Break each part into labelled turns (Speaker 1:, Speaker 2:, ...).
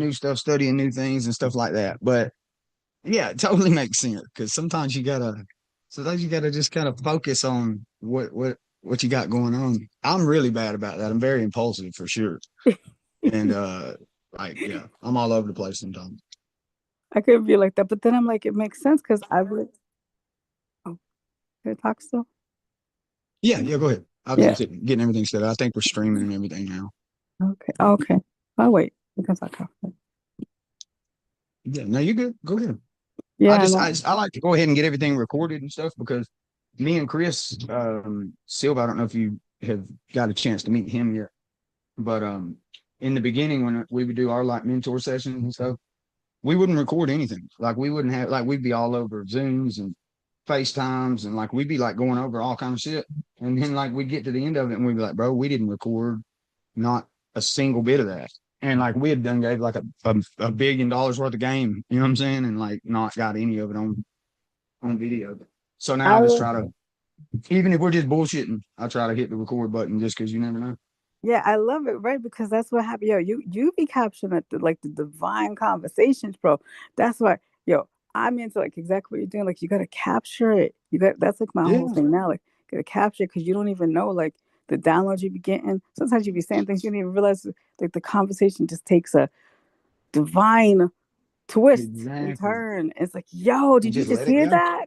Speaker 1: new stuff, studying new things and stuff like that. But yeah, it totally makes sense because sometimes you gotta just kind of focus on what you got going on. I'm really bad about that. I'm very impulsive for sure. And like yeah, I'm all over the place sometimes.
Speaker 2: I could be like that, but then I'm like, it makes sense because I would. Oh, can I talk still?
Speaker 1: Yeah, yeah, go ahead. I was
Speaker 2: Yeah.
Speaker 1: just getting everything set up. I think we're streaming and everything now.
Speaker 2: Okay. Okay. Oh wait, because I talk.
Speaker 1: Yeah, no, you're good. Go ahead.
Speaker 2: Yeah. No.
Speaker 1: I like to go ahead and get everything recorded and stuff because me and Chris Silva, I don't know if you have got a chance to meet him yet, but in the beginning when we would do our like mentor sessions and stuff, we wouldn't record anything. Like we wouldn't have like we'd be all over Zooms and FaceTimes and like we'd be like going over all kind of shit. And then like we'd get to the end of it and we'd be like, bro, we didn't record not a single bit of that. And like we had done gave like a $1 billion worth of game, you know what I'm saying? And like not got any of it on video. So now
Speaker 2: I
Speaker 1: I just
Speaker 2: was.
Speaker 1: try to, even if we're just bullshitting, I try to hit the record button just because you never know.
Speaker 2: Yeah, I love it, right? Because that's what happened. Yo, you be capturing the divine conversations, bro. That's why, yo, I'm into like exactly what you're doing. Like you gotta capture it. You got that's like my whole
Speaker 1: Yeah,
Speaker 2: thing now. Like you gotta capture it because you don't even know like the downloads you be getting. Sometimes you be saying things you don't even realize like the conversation just takes a divine twist and
Speaker 1: exactly.
Speaker 2: turn. It's like, yo,
Speaker 1: And
Speaker 2: did you
Speaker 1: just
Speaker 2: just
Speaker 1: let it
Speaker 2: hear
Speaker 1: go.
Speaker 2: that?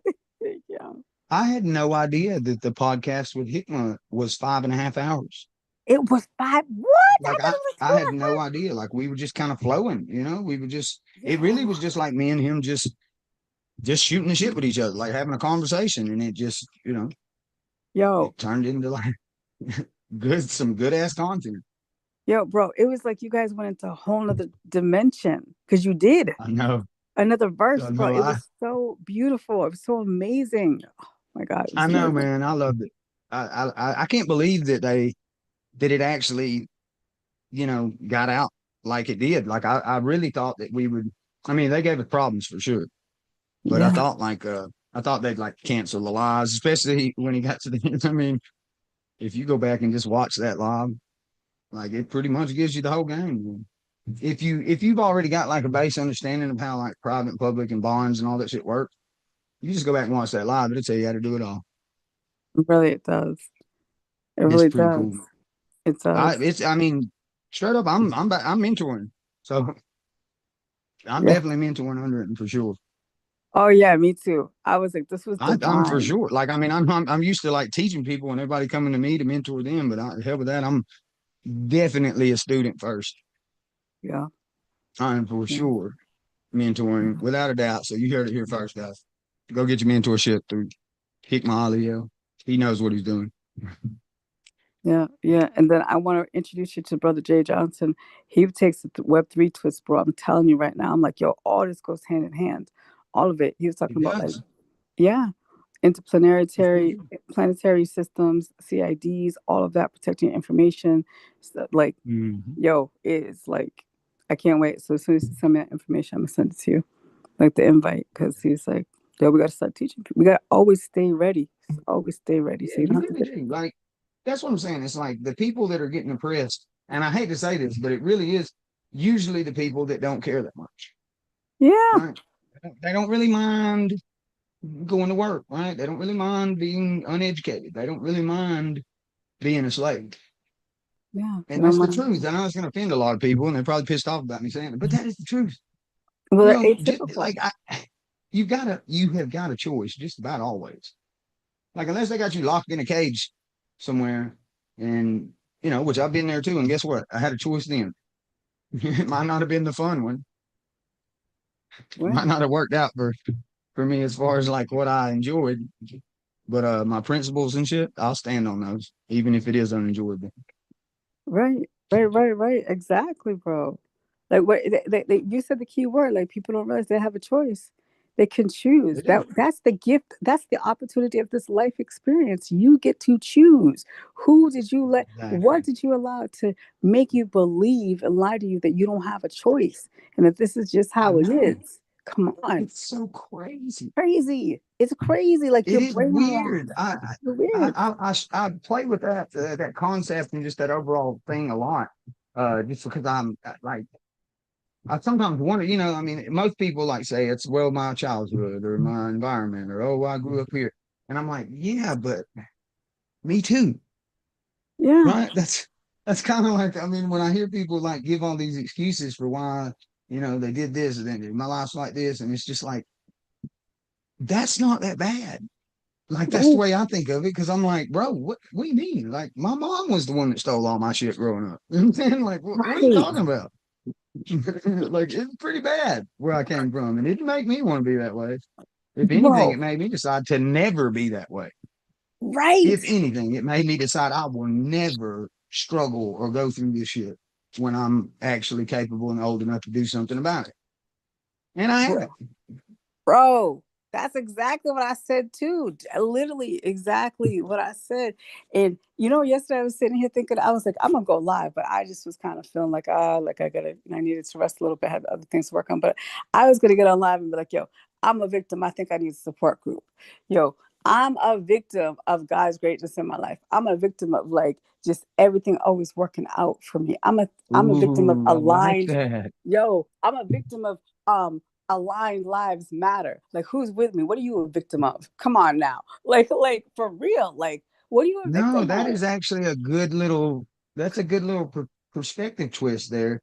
Speaker 2: Yeah.
Speaker 1: I had no idea that the podcast with Hikma was 5.5 hours.
Speaker 2: It was five. What? I
Speaker 1: Like
Speaker 2: thought it was
Speaker 1: I
Speaker 2: two
Speaker 1: had
Speaker 2: and a
Speaker 1: no
Speaker 2: half.
Speaker 1: idea. Like we were just kind of flowing, you know. We were just it really
Speaker 2: Yo,
Speaker 1: was just like me and him just shooting the shit with each other, like having a conversation, and it just
Speaker 2: yo,
Speaker 1: it turned into like some good ass content.
Speaker 2: Yo, bro, it was like you guys went into a whole nother dimension because you did
Speaker 1: I know,
Speaker 2: another verse,
Speaker 1: I
Speaker 2: bro.
Speaker 1: know,
Speaker 2: It was so beautiful. It was so amazing. Oh my God, it was
Speaker 1: I know,
Speaker 2: amazing.
Speaker 1: man. I loved it. I can't believe that it actually got out like it did. Like I really thought that we would. I mean, they gave us problems for sure, but
Speaker 2: Yeah.
Speaker 1: I thought they'd like cancel the lives, especially when he got to the end. I mean, if you go back and just watch that live, like it pretty much gives you the whole game. If you've already got like a base understanding of how like private, public, and bonds and all that shit work, you just go back and watch that live. It'll tell you how to do it all.
Speaker 2: Really, it does. It
Speaker 1: It's
Speaker 2: really
Speaker 1: pretty
Speaker 2: does.
Speaker 1: cool.
Speaker 2: It does.
Speaker 1: I mean, straight up, I'm mentoring, so I'm
Speaker 2: Yeah.
Speaker 1: definitely mentoring under it for sure.
Speaker 2: Oh yeah, me too. I was like, this was
Speaker 1: I'm for
Speaker 2: divine.
Speaker 1: sure. Like, I mean, I'm used to like teaching people and everybody coming to me to mentor them, but hell with that, I'm definitely a student first.
Speaker 2: Yeah.
Speaker 1: I'm for
Speaker 2: Yeah.
Speaker 1: sure mentoring without a doubt. So you heard it here first, guys. Go get your mentorship through Hikma Aliel. He knows what he's doing.
Speaker 2: Yeah, yeah. And then I want to introduce you to Brother Jay Johnson. He takes the Web3 twist, bro. I'm telling you right now. I'm like, yo, all this goes hand in hand. All of it. He was
Speaker 1: He
Speaker 2: talking about like,
Speaker 1: does.
Speaker 2: yeah,
Speaker 1: It's pretty
Speaker 2: interplanetary
Speaker 1: cool.
Speaker 2: planetary systems, CIDs, all of that protecting information. So, like,
Speaker 1: Mhm.
Speaker 2: yo, it is like I can't wait. So as soon as you send me that information, I'm gonna send it to you, like the invite, because he's like, yo, we gotta start teaching people. We gotta always stay ready. Always stay ready.
Speaker 1: Yeah,
Speaker 2: So you
Speaker 1: you
Speaker 2: don't have
Speaker 1: really
Speaker 2: to.
Speaker 1: do. Like that's what I'm saying. It's like the people that are getting oppressed, and I hate to say this, but it really is usually the people that don't care that much,
Speaker 2: Yeah,
Speaker 1: right? They don't really mind going to work, right? They don't really mind being uneducated. They don't really mind being a slave.
Speaker 2: yeah. They
Speaker 1: And
Speaker 2: don't
Speaker 1: that's the
Speaker 2: mind.
Speaker 1: truth. I know it's going to offend a lot of people, and they're probably pissed off about me saying it, but that is the truth.
Speaker 2: Well,
Speaker 1: You
Speaker 2: they're
Speaker 1: know, just
Speaker 2: atypical.
Speaker 1: like you have got a choice just about always. Like unless they got you locked in a cage somewhere, and which I've been there too. And guess what? I had a choice then. It might not have been the fun one. It might
Speaker 2: Right,
Speaker 1: not have worked out for me as far as like what I enjoyed. But my principles and shit, I'll stand on those, even if it is unenjoyable.
Speaker 2: right. Exactly, bro. Like what you said the key word. Like people don't realize they have a choice. They can choose.
Speaker 1: They do.
Speaker 2: That's the gift. That's the opportunity of this life experience. You get to choose. Who did you let? What
Speaker 1: Exactly.
Speaker 2: did you allow to make you believe and lie to you that you don't have a choice and that this is just
Speaker 1: I
Speaker 2: how it
Speaker 1: know.
Speaker 2: is? Come on,
Speaker 1: It's so crazy.
Speaker 2: crazy. It's crazy. Like
Speaker 1: It
Speaker 2: you're
Speaker 1: is weird.
Speaker 2: brainwashed. You're weird.
Speaker 1: I play with that concept and just that overall thing a lot. Just because I'm like I sometimes wonder, I mean, most people like say it's, well, my childhood or my environment or, oh, I grew up here. And I'm like, yeah, but me too.
Speaker 2: Yeah.
Speaker 1: Right? That's kind of like, I mean, when I hear people like give all these excuses for why, they did this and then my life's like this, and it's just like, that's not that bad. Like that's the
Speaker 2: Right.
Speaker 1: way I think of it, because I'm like, bro, what do you mean? Like my mom was the one that stole all my shit growing up. You know what I'm saying? Like, what are you
Speaker 2: Right.
Speaker 1: talking about? Like it's pretty bad where I came from, and it didn't make me want to be that way. If anything, it
Speaker 2: Bro.
Speaker 1: made me decide to never be that way.
Speaker 2: Right.
Speaker 1: If anything, it made me decide I will never struggle or go through this shit when I'm actually capable and old enough to do something about it. And I haven't.
Speaker 2: Bro, that's exactly what I said too. Literally exactly what I said. And yesterday I was sitting here thinking, I was like, I'm gonna go live, but I just was kind of feeling like, like I needed to rest a little bit, had other things to work on. But I was gonna get on live and be like, yo, I'm a victim. I think I need a support group. Yo, I'm a victim of God's greatness in my life. I'm a victim of like just everything always working out for me. I'm a victim of
Speaker 1: Ooh, I like
Speaker 2: aligned,
Speaker 1: that.
Speaker 2: I'm a victim of aligned lives matter. Like, who's with me? What are you a victim of? Come on now. Like for real. Like, what are you a
Speaker 1: No,
Speaker 2: victim
Speaker 1: that
Speaker 2: of?
Speaker 1: is actually that's a good little perspective twist there.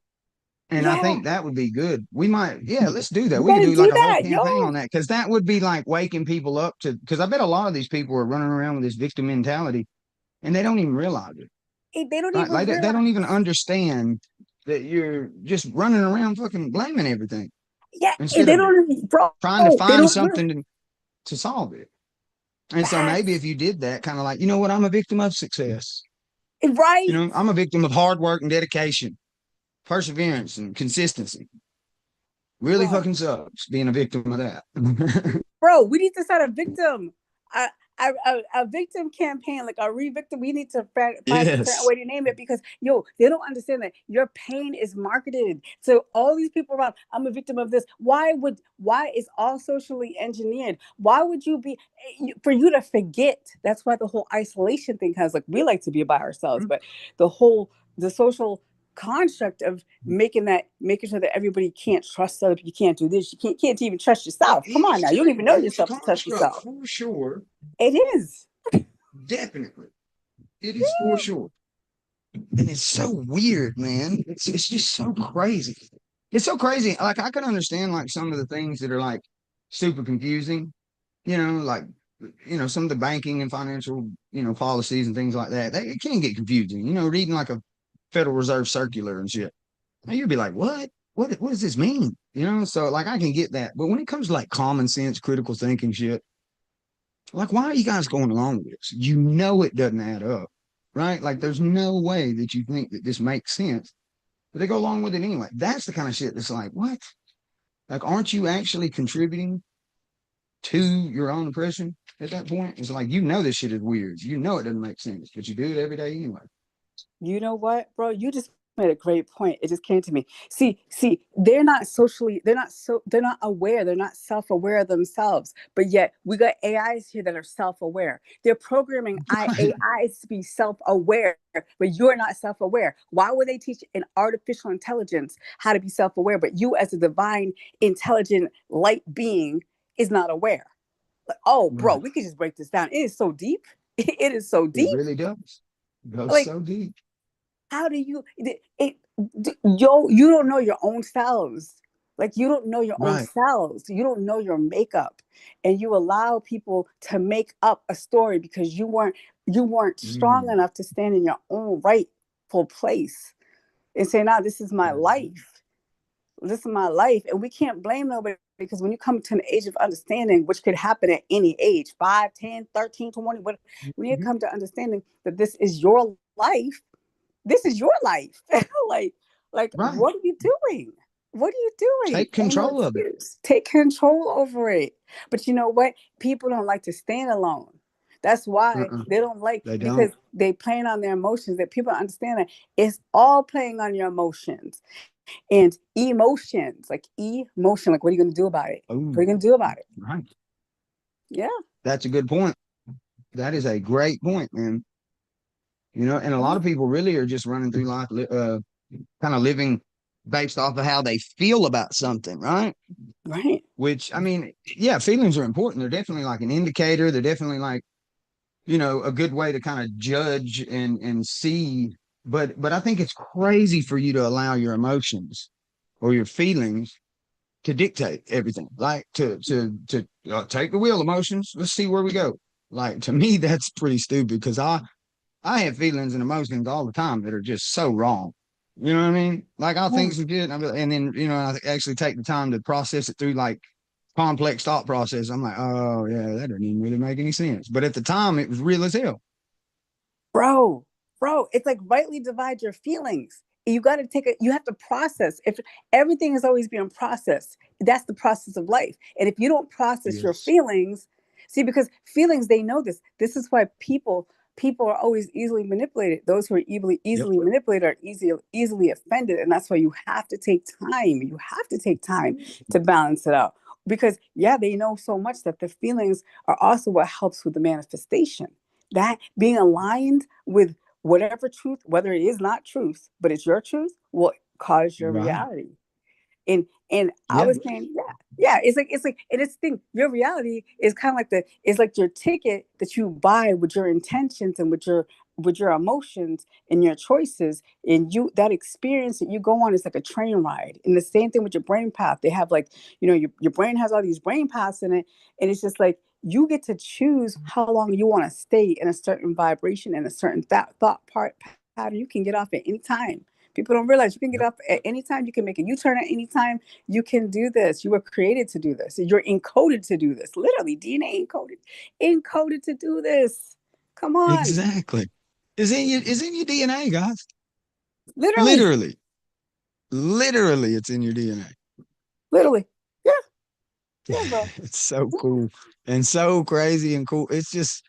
Speaker 1: And I
Speaker 2: Yeah,
Speaker 1: think that would be good. We might, yeah, let's do that.
Speaker 2: you
Speaker 1: We could
Speaker 2: gotta
Speaker 1: do
Speaker 2: do
Speaker 1: like a whole
Speaker 2: that, yo.
Speaker 1: campaign on that, because that would be like waking people up to, because I bet a lot of these people are running around with this victim mentality and they don't even realize it.
Speaker 2: They don't
Speaker 1: Right?
Speaker 2: even
Speaker 1: Like they
Speaker 2: realize.
Speaker 1: don't even understand that you're just running around fucking blaming everything
Speaker 2: Yeah,
Speaker 1: instead
Speaker 2: they
Speaker 1: of
Speaker 2: don't, bro.
Speaker 1: trying to
Speaker 2: They
Speaker 1: find
Speaker 2: don't realize.
Speaker 1: something to solve it. And so maybe if
Speaker 2: Facts.
Speaker 1: you did that, kind of like, you know what, I'm a victim of success.
Speaker 2: Right,
Speaker 1: I'm a victim of hard work and dedication, perseverance and consistency. Really
Speaker 2: bro.
Speaker 1: fucking sucks being a victim of that.
Speaker 2: Bro, we need to start a victim, a, a victim campaign, like a re-victim. We need to find a certain
Speaker 1: Yes.
Speaker 2: way to name it because they don't understand that your pain is marketed. So all these people around, I'm a victim of this. Why is all socially engineered? Why would you be for you to forget? That's why the whole isolation thing has like we like to be by ourselves, but the social construct of making sure that everybody can't trust other people. You can't do this. You can't even trust
Speaker 1: It
Speaker 2: yourself. Come on now.
Speaker 1: is
Speaker 2: You don't even know
Speaker 1: it's a
Speaker 2: yourself to trust
Speaker 1: construct
Speaker 2: yourself.
Speaker 1: for sure.
Speaker 2: It is.
Speaker 1: Definitely. It is for sure. And it's so weird, man. It's just so crazy. It's so crazy. Like I can understand like some of the things that are like super confusing, like some of the banking and financial, policies and things like that. It can get confusing, reading like a Federal Reserve circular and shit. And you'd be like, what? What does this mean? So like I can get that. But when it comes to like common sense, critical thinking shit, like, why are you guys going along with this? It doesn't add up, right? Like, there's no way that you think that this makes sense, but they go along with it anyway. That's the kind of shit that's like, what? Like, aren't you actually contributing to your own oppression at that point? It's like, this shit is weird. It doesn't make sense, but you do it every day anyway.
Speaker 2: You know what, bro? You just made a great point. It just came to me. See, they're not aware. They're not self-aware themselves. But yet we got AIs here that are self-aware. They're programming AIs to be self-aware, but you're not self-aware. Why would they teach an artificial intelligence how to be self-aware, but you as a divine, intelligent, light being is not aware? Like, oh, bro,
Speaker 1: Right.
Speaker 2: we could just break this down. It is so deep. It is so
Speaker 1: It
Speaker 2: deep.
Speaker 1: really does. It goes
Speaker 2: Like,
Speaker 1: so deep.
Speaker 2: how do you don't know your own selves, like you don't know your own
Speaker 1: Right.
Speaker 2: selves, you don't know your makeup, and you allow people to make up a story because you weren't strong
Speaker 1: Mm.
Speaker 2: enough to stand in your own rightful place and say, now this is my
Speaker 1: Mhm.
Speaker 2: life, and we can't blame nobody because when you come to an age of understanding, which could happen at any age, 5, 10, 13, 20, when you
Speaker 1: Mhm.
Speaker 2: come to understanding that this is your life, this is your life. like,
Speaker 1: Right.
Speaker 2: what are you doing? What are you doing?
Speaker 1: Take
Speaker 2: Ain't no
Speaker 1: control of it.
Speaker 2: excuse. Take control over it. But you know what? People don't like to stand alone. That's why
Speaker 1: Uh-uh.
Speaker 2: they don't like,
Speaker 1: They
Speaker 2: because
Speaker 1: don't.
Speaker 2: they playing on their emotions. That people understand that it's all playing on your emotions and emotions, like emotion. Like, what are you going to do about it? What are
Speaker 1: Oh,
Speaker 2: you going to do about it?
Speaker 1: right.
Speaker 2: Yeah.
Speaker 1: That's a good point. That is a great point, man. And a lot of people really are just running through life, kind of living. based off of how they feel about something, right?
Speaker 2: Right.
Speaker 1: Which, I mean, yeah, feelings are important. They're definitely like an indicator. They're definitely like, a good way to kind of judge and see. But I think it's crazy for you to allow your emotions or your feelings to dictate everything. Like to take the wheel, emotions. Let's see where we go. Like to me, that's pretty stupid because I have feelings and emotions all the time that are just so wrong. You know what I mean? Like I'll think
Speaker 2: Yeah.
Speaker 1: some shit, and then I actually take the time to process it through like complex thought process. I'm like, oh yeah, that doesn't even really make any sense. But at the time, it was real as hell.
Speaker 2: Bro, bro, it's like rightly divide your feelings. You got to take it, you have to process. If everything is always being processed, that's the process of life. And if you don't process your
Speaker 1: Yes.
Speaker 2: feelings, see, because feelings, they know this. This is why people are always easily manipulated. Those who are
Speaker 1: Yep.
Speaker 2: easily manipulated are easily offended. And that's why you have to take time. You have to take time to balance it out. Because yeah, they know so much that the feelings are also what helps with the manifestation, that being aligned with whatever truth, whether it is not truth, but it's your truth, will cause your
Speaker 1: Right.
Speaker 2: reality. And I
Speaker 1: Yeah.
Speaker 2: was saying, yeah, yeah, it's like, and it's the thing. Your reality is kind of like it's like your ticket that you buy with your intentions and with your emotions and your choices, and you that experience that you go on is like a train ride. And the same thing with your brain path. They have like, your brain has all these brain paths in it, and it's just like you get to choose how long you want to stay in a certain vibration and a certain thought pattern. You can get off at any time. People don't realize you can get
Speaker 1: Yep.
Speaker 2: up at any time. You can make a U-turn at any time. You can do this. You were created to do this. You're encoded to do this. Literally, DNA encoded to do this. Come on,
Speaker 1: Exactly. Is in your DNA, guys.
Speaker 2: literally,
Speaker 1: Literally. Literally, it's in your DNA.
Speaker 2: literally. Yeah, yeah, bro.
Speaker 1: It's so cool and so crazy and cool. It's just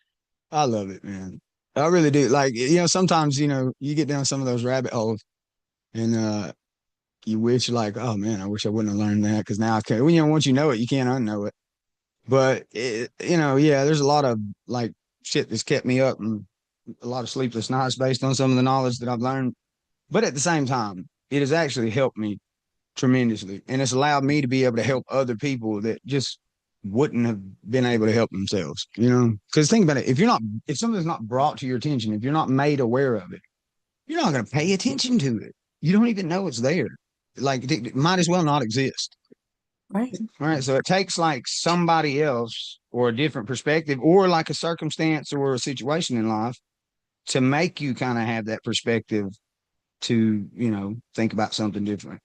Speaker 1: I love it, man. I really do. Like, sometimes, you get down some of those rabbit holes and you wish like, oh man, I wish I wouldn't have learned that because now I can. Once you know it, you can't unknow it. But yeah, there's a lot of like shit that's kept me up and a lot of sleepless nights based on some of the knowledge that I've learned. But at the same time, it has actually helped me tremendously, and it's allowed me to be able to help other people that just wouldn't have been able to help themselves. Because think about it: if something's not brought to your attention, if you're not made aware of it, you're not going to pay attention to it. You don't even know it's there. Like it might as well not exist.
Speaker 2: Right.
Speaker 1: All right. So it takes like somebody else or a different perspective or like a circumstance or a situation in life to make you kind of have that perspective to, think about something different.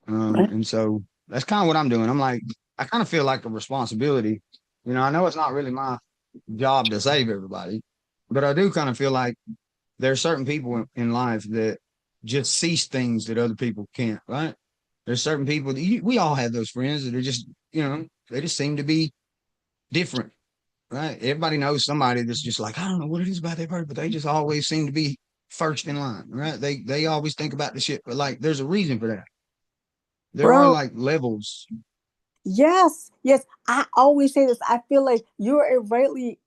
Speaker 2: Right.
Speaker 1: And so that's kind of what I'm doing. I'm like, I kind of feel like a responsibility. I know it's not really my job to save everybody, but I do kind of feel like there are certain people in life that just see things that other people can't, right? There's certain people we all have those friends that are just, they just seem to be different, right? Everybody knows somebody that's just like, I don't know what it is about that person, but they just always seem to be first in line, right? They always think about the shit, but like there's a reason for that. There are
Speaker 2: Bro,
Speaker 1: like levels.
Speaker 2: yes, yes. I always say this. I feel like you're rightly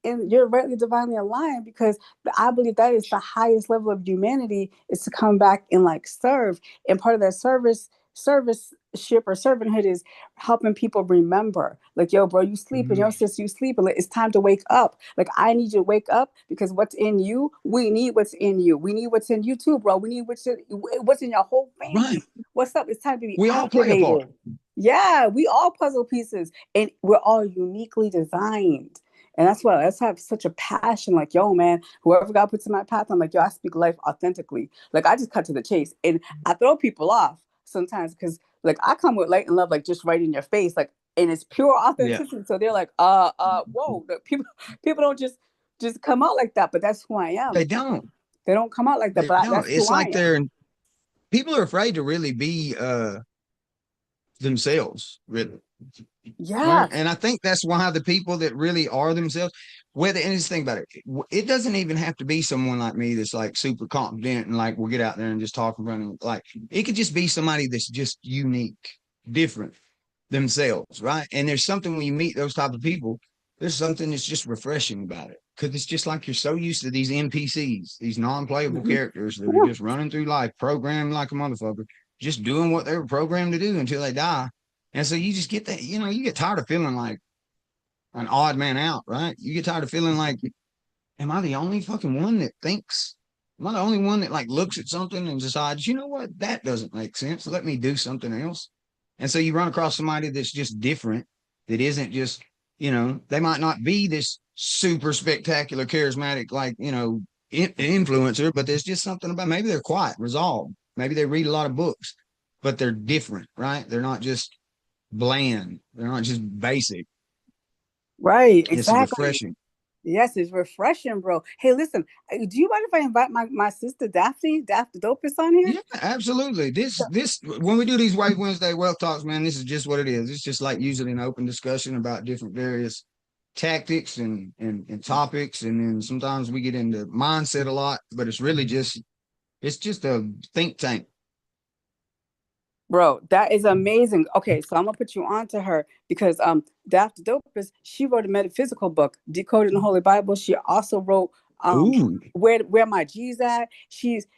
Speaker 2: divinely aligned, because I believe that is the highest level of humanity, is to come back and like serve. And part of that serviceship or servanthood is helping people remember. Like, yo, bro, you sleeping, yo,
Speaker 1: Mhm.
Speaker 2: sis, you sleeping. Like, it's time to wake up. Like, I need you to wake up, because what's in you, we need what's in you. We need what's in you too, bro. We need what's in your whole
Speaker 1: Right.
Speaker 2: family. What's up? It's time to be
Speaker 1: We all play a part.
Speaker 2: activated. Yeah, we all puzzle pieces, and we're all uniquely designed. And that's why let's have such a passion. Like, yo, man, whoever God puts in my path, I'm like, yo, I speak life authentically. Like, I just cut to the chase, and I throw people off sometimes because, like, I come with light and love, like just right in your face, like, and it's pure
Speaker 1: Yeah.
Speaker 2: authenticity. So they're like, whoa, the people don't just come out like that. But that's who I
Speaker 1: They
Speaker 2: am.
Speaker 1: don't.
Speaker 2: They don't come out like that,
Speaker 1: They
Speaker 2: but
Speaker 1: don't.
Speaker 2: that's who
Speaker 1: It's
Speaker 2: I
Speaker 1: like
Speaker 2: am.
Speaker 1: people are afraid to really be themselves, really. Right.
Speaker 2: Yes.
Speaker 1: And I think that's why the people that really are themselves, whether, and just think about it, it doesn't even have to be someone like me that's like super confident and like we'll get out there and just talk in front of them. Like it could just be somebody that's just unique, different themselves. Right. And there's something when you meet those type of people, there's something that's just refreshing about it. Cause it's just like you're so used to these NPCs, these non playable
Speaker 2: Mhm.
Speaker 1: characters that are just running through life, programmed like a motherfucker. just doing what they were programmed to do until they die. And so you just get that, you get tired of feeling like an odd man out, right? You get tired of feeling like, am I the only fucking one that thinks? Am I the only one that like looks at something and decides, you know what, that doesn't make sense. Let me do something else. And so you run across somebody that's just different, that isn't just, they might not be this super spectacular, charismatic, like, influencer, but there's just something about maybe they're quiet, resolved. Maybe they read a lot of books, but they're different, right? They're not just bland. They're not just basic.
Speaker 2: Right,
Speaker 1: It's
Speaker 2: exactly.
Speaker 1: refreshing.
Speaker 2: Yes, it's refreshing, bro. Hey, listen, do you mind if I invite my sister Daphne, Daphne Dopus on here?
Speaker 1: Yeah, absolutely. This when we do these Wave Wednesday wealth talks, man, this is just what it is. It's just like usually an open discussion about different various tactics and topics, and then sometimes we get into mindset a lot, but it's just a think tank.
Speaker 2: Bro, that is amazing. Okay, so I'm gonna put you on to her because Daphne Dopus, she wrote a metaphysical book, Decoding the Holy Bible. She also wrote
Speaker 1: Ooh,
Speaker 2: Where My G's At. She's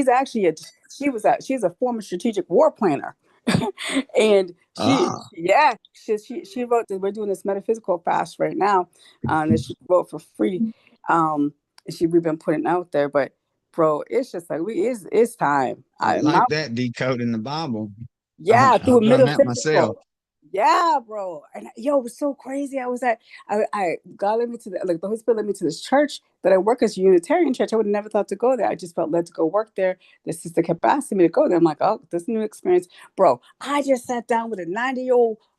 Speaker 2: actually she's a former strategic war planner. And
Speaker 1: ah,
Speaker 2: she wrote that we're doing this metaphysical fast right now, that she wrote for free. We've been putting out there, but bro, it's just like it's time.
Speaker 1: I like that, decoding the Bible.
Speaker 2: Yeah, through
Speaker 1: I've done that myself.
Speaker 2: metaphysical. Yeah, bro. And yo, it was so crazy. God led me to the Holy Spirit led me to this church that I work as a Unitarian church. I would have never thought to go there. I just felt led to go work there. The sister kept asking me to go there. I'm like, oh, this is a new experience. Bro, I just sat down with a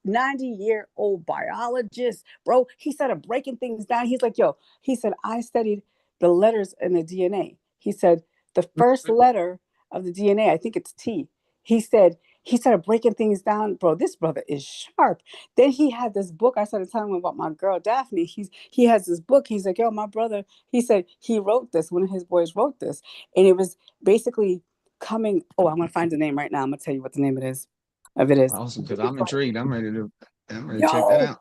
Speaker 2: 90-year-old biologist, bro. He started breaking things down. He's like, yo, he said, I studied the letters in the DNA. He said, the first letter of the DNA, I think it's T. He said, he started breaking things down, bro. This brother is sharp. Then he had this book. I started telling him about my girl Daphne. He has this book. He's like, yo, my brother. He said he wrote this. One of his boys wrote this, and it was basically coming. Oh, I'm gonna find the name right now. I'm gonna tell you what the name it is. Of it is.
Speaker 1: Awesome, because I'm intrigued. I'm ready to check that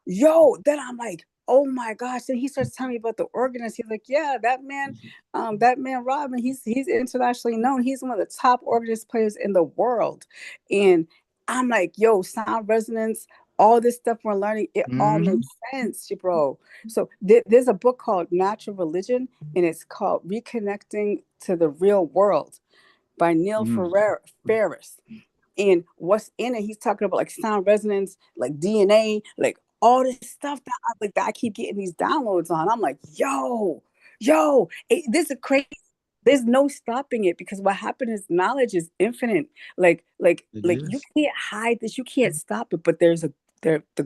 Speaker 2: Yo,
Speaker 1: out.
Speaker 2: then I'm like, oh my gosh. Then he starts telling me about the organist. He's like, yeah, that man Robin, he's internationally known. He's one of the top organist players in the world. And I'm like, yo, sound resonance, all this stuff we're learning, it all
Speaker 1: Mhm.
Speaker 2: makes sense, bro. So there's a book called Natural Religion, and it's called Reconnecting to the Real World by Neil
Speaker 1: Mhm.
Speaker 2: Ferris. And what's in it, he's talking about like sound resonance, like DNA, like all this stuff that I keep getting these downloads on. I'm like, this is crazy. There's no stopping it because what happened is knowledge is infinite.
Speaker 1: It
Speaker 2: You
Speaker 1: is.
Speaker 2: can't hide this, you can't stop it, but the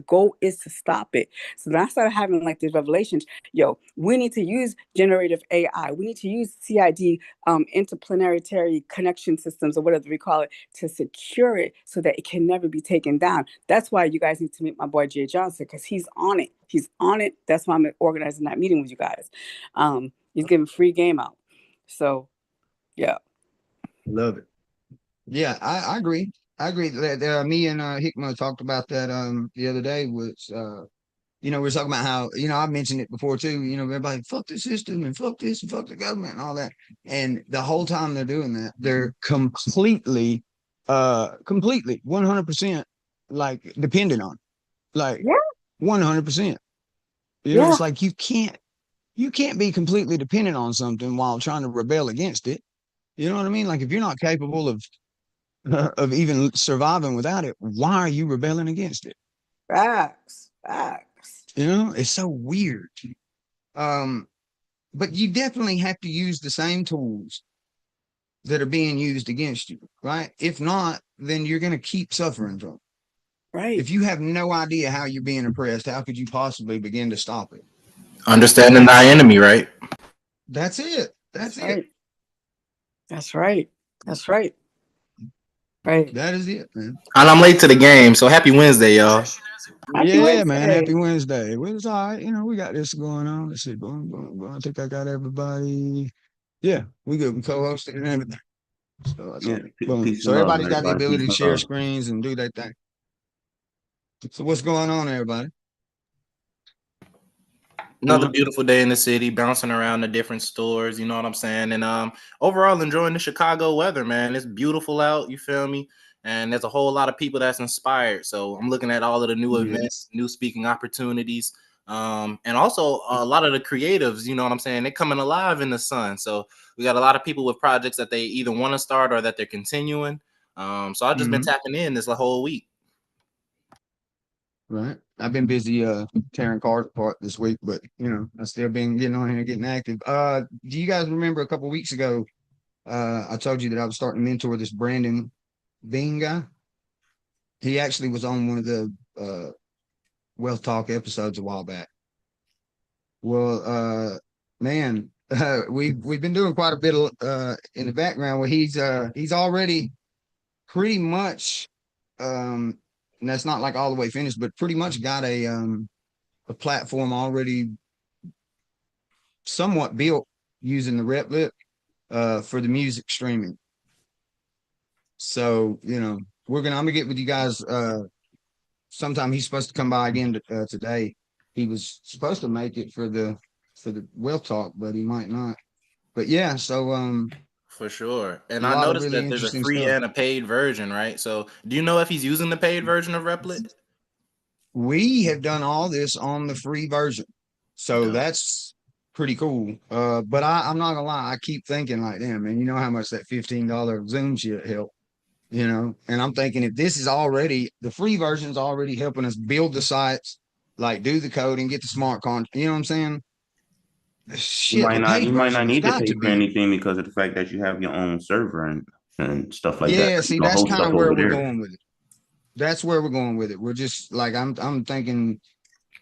Speaker 2: goal is to stop it. So then I started having like these revelations. Yo, we need to use generative AI. We need to use CID, interplanetary connection systems, or whatever we call it, to secure it so that it can never be taken down. That's why you guys need to meet my boy Jay Johnson, because he's on it. He's on it. That's why I'm organizing that meeting with you guys. He's giving free game out. So yeah.
Speaker 1: Love it. Yeah, I agree. I agree that me and Hickman talked about that the other day. Was we were talking about how I've mentioned it before too. Everybody fuck the system and fuck this and fuck the government and all that. And the whole time they're doing that, they're completely 100% like dependent on, like
Speaker 2: Yeah.
Speaker 1: 100%.
Speaker 2: Yeah.
Speaker 1: It's like you can't be completely dependent on something while trying to rebel against it. You know what I mean? Like if you're not capable of even surviving without it, why are you rebelling against it?
Speaker 2: Facts. Facts.
Speaker 1: It's so weird. Um, but you definitely have to use the same tools that are being used against you, right? If not, then you're going to keep suffering from it.
Speaker 2: Right.
Speaker 1: If you have no idea how you're being oppressed, how could you possibly begin to stop it?
Speaker 3: Understanding thy enemy, right?
Speaker 1: That's it. That's
Speaker 2: That's
Speaker 1: it.
Speaker 2: right. That's right. That's right. Right.
Speaker 1: That is it, man.
Speaker 3: And I'm late to the game, so happy Wednesday, y'all.
Speaker 2: Happy
Speaker 1: Yeah, man. Happy
Speaker 2: Wednesday.
Speaker 1: Wednesday. Well, it's all right. We got this going on. Let's see. Boom, boom, boom. I think I got everybody. Yeah, we good. We co-hosted and everything. So that's
Speaker 4: Yeah,
Speaker 1: all. Boom.
Speaker 4: peace
Speaker 1: So
Speaker 4: and love,
Speaker 1: everybody's got the
Speaker 4: everybody.
Speaker 1: ability
Speaker 4: Peace
Speaker 1: to
Speaker 4: and
Speaker 1: share
Speaker 4: love.
Speaker 1: screens and do that thing. So what's going on, everybody?
Speaker 3: Another beautiful day in the city, bouncing around the different stores, you know what I'm saying? And overall enjoying the Chicago weather, man. It's beautiful out, you feel me? And there's a whole lot of people that's inspired. So I'm looking at all of the new
Speaker 1: Yeah.
Speaker 3: events, new speaking opportunities, and also a lot of the creatives, you know what I'm saying? They're coming alive in the sun. So we got a lot of people with projects that they either want to start or that they're continuing. So I've just been
Speaker 1: Mhm.
Speaker 3: tapping in this whole week.
Speaker 1: Right. I've been busy tearing cars apart this week, but I still been getting on here getting active. Do you guys remember a couple weeks ago I told you that I was starting to mentor this Brandon Bean guy? He actually was on one of the Wealth Talk episodes a while back. Well, man, we've been doing quite a bit in the background where he's already pretty much and that's not like all the way finished, but pretty much got a platform already somewhat built using the Replit for the music streaming. So, I'm gonna get with you guys sometime. He's supposed to come by again today. He was supposed to make it for the Wealth Talk, but he might not. But yeah, so
Speaker 3: For sure.
Speaker 1: a
Speaker 3: And I
Speaker 1: lot of
Speaker 3: noticed
Speaker 1: really
Speaker 3: that there's a
Speaker 1: interesting
Speaker 3: free
Speaker 1: stuff.
Speaker 3: and a paid version, right? So do you know if he's using the paid version of Replit?
Speaker 1: We have done all this on the free version. So
Speaker 3: Dope.
Speaker 1: that's pretty cool. But I'm not gonna lie, I keep thinking like, damn, man, you know how much that $15 Zoom shit helped, And I'm thinking if this is already the free version's already helping us build the sites, like do the coding, get the smart contract, you know what I'm saying? Shit, the paid
Speaker 4: You might
Speaker 1: version
Speaker 4: not
Speaker 1: has
Speaker 4: need to
Speaker 1: got
Speaker 4: pay
Speaker 1: to
Speaker 4: for
Speaker 1: be.
Speaker 4: anything because of the fact that you have your own server and stuff like that.
Speaker 1: Yeah,
Speaker 4: You
Speaker 1: see,
Speaker 4: can
Speaker 1: that's
Speaker 4: host
Speaker 1: kind
Speaker 4: stuff
Speaker 1: of where
Speaker 4: over
Speaker 1: we're
Speaker 4: there.
Speaker 1: going with it. That's where we're going with it. We're just like I'm thinking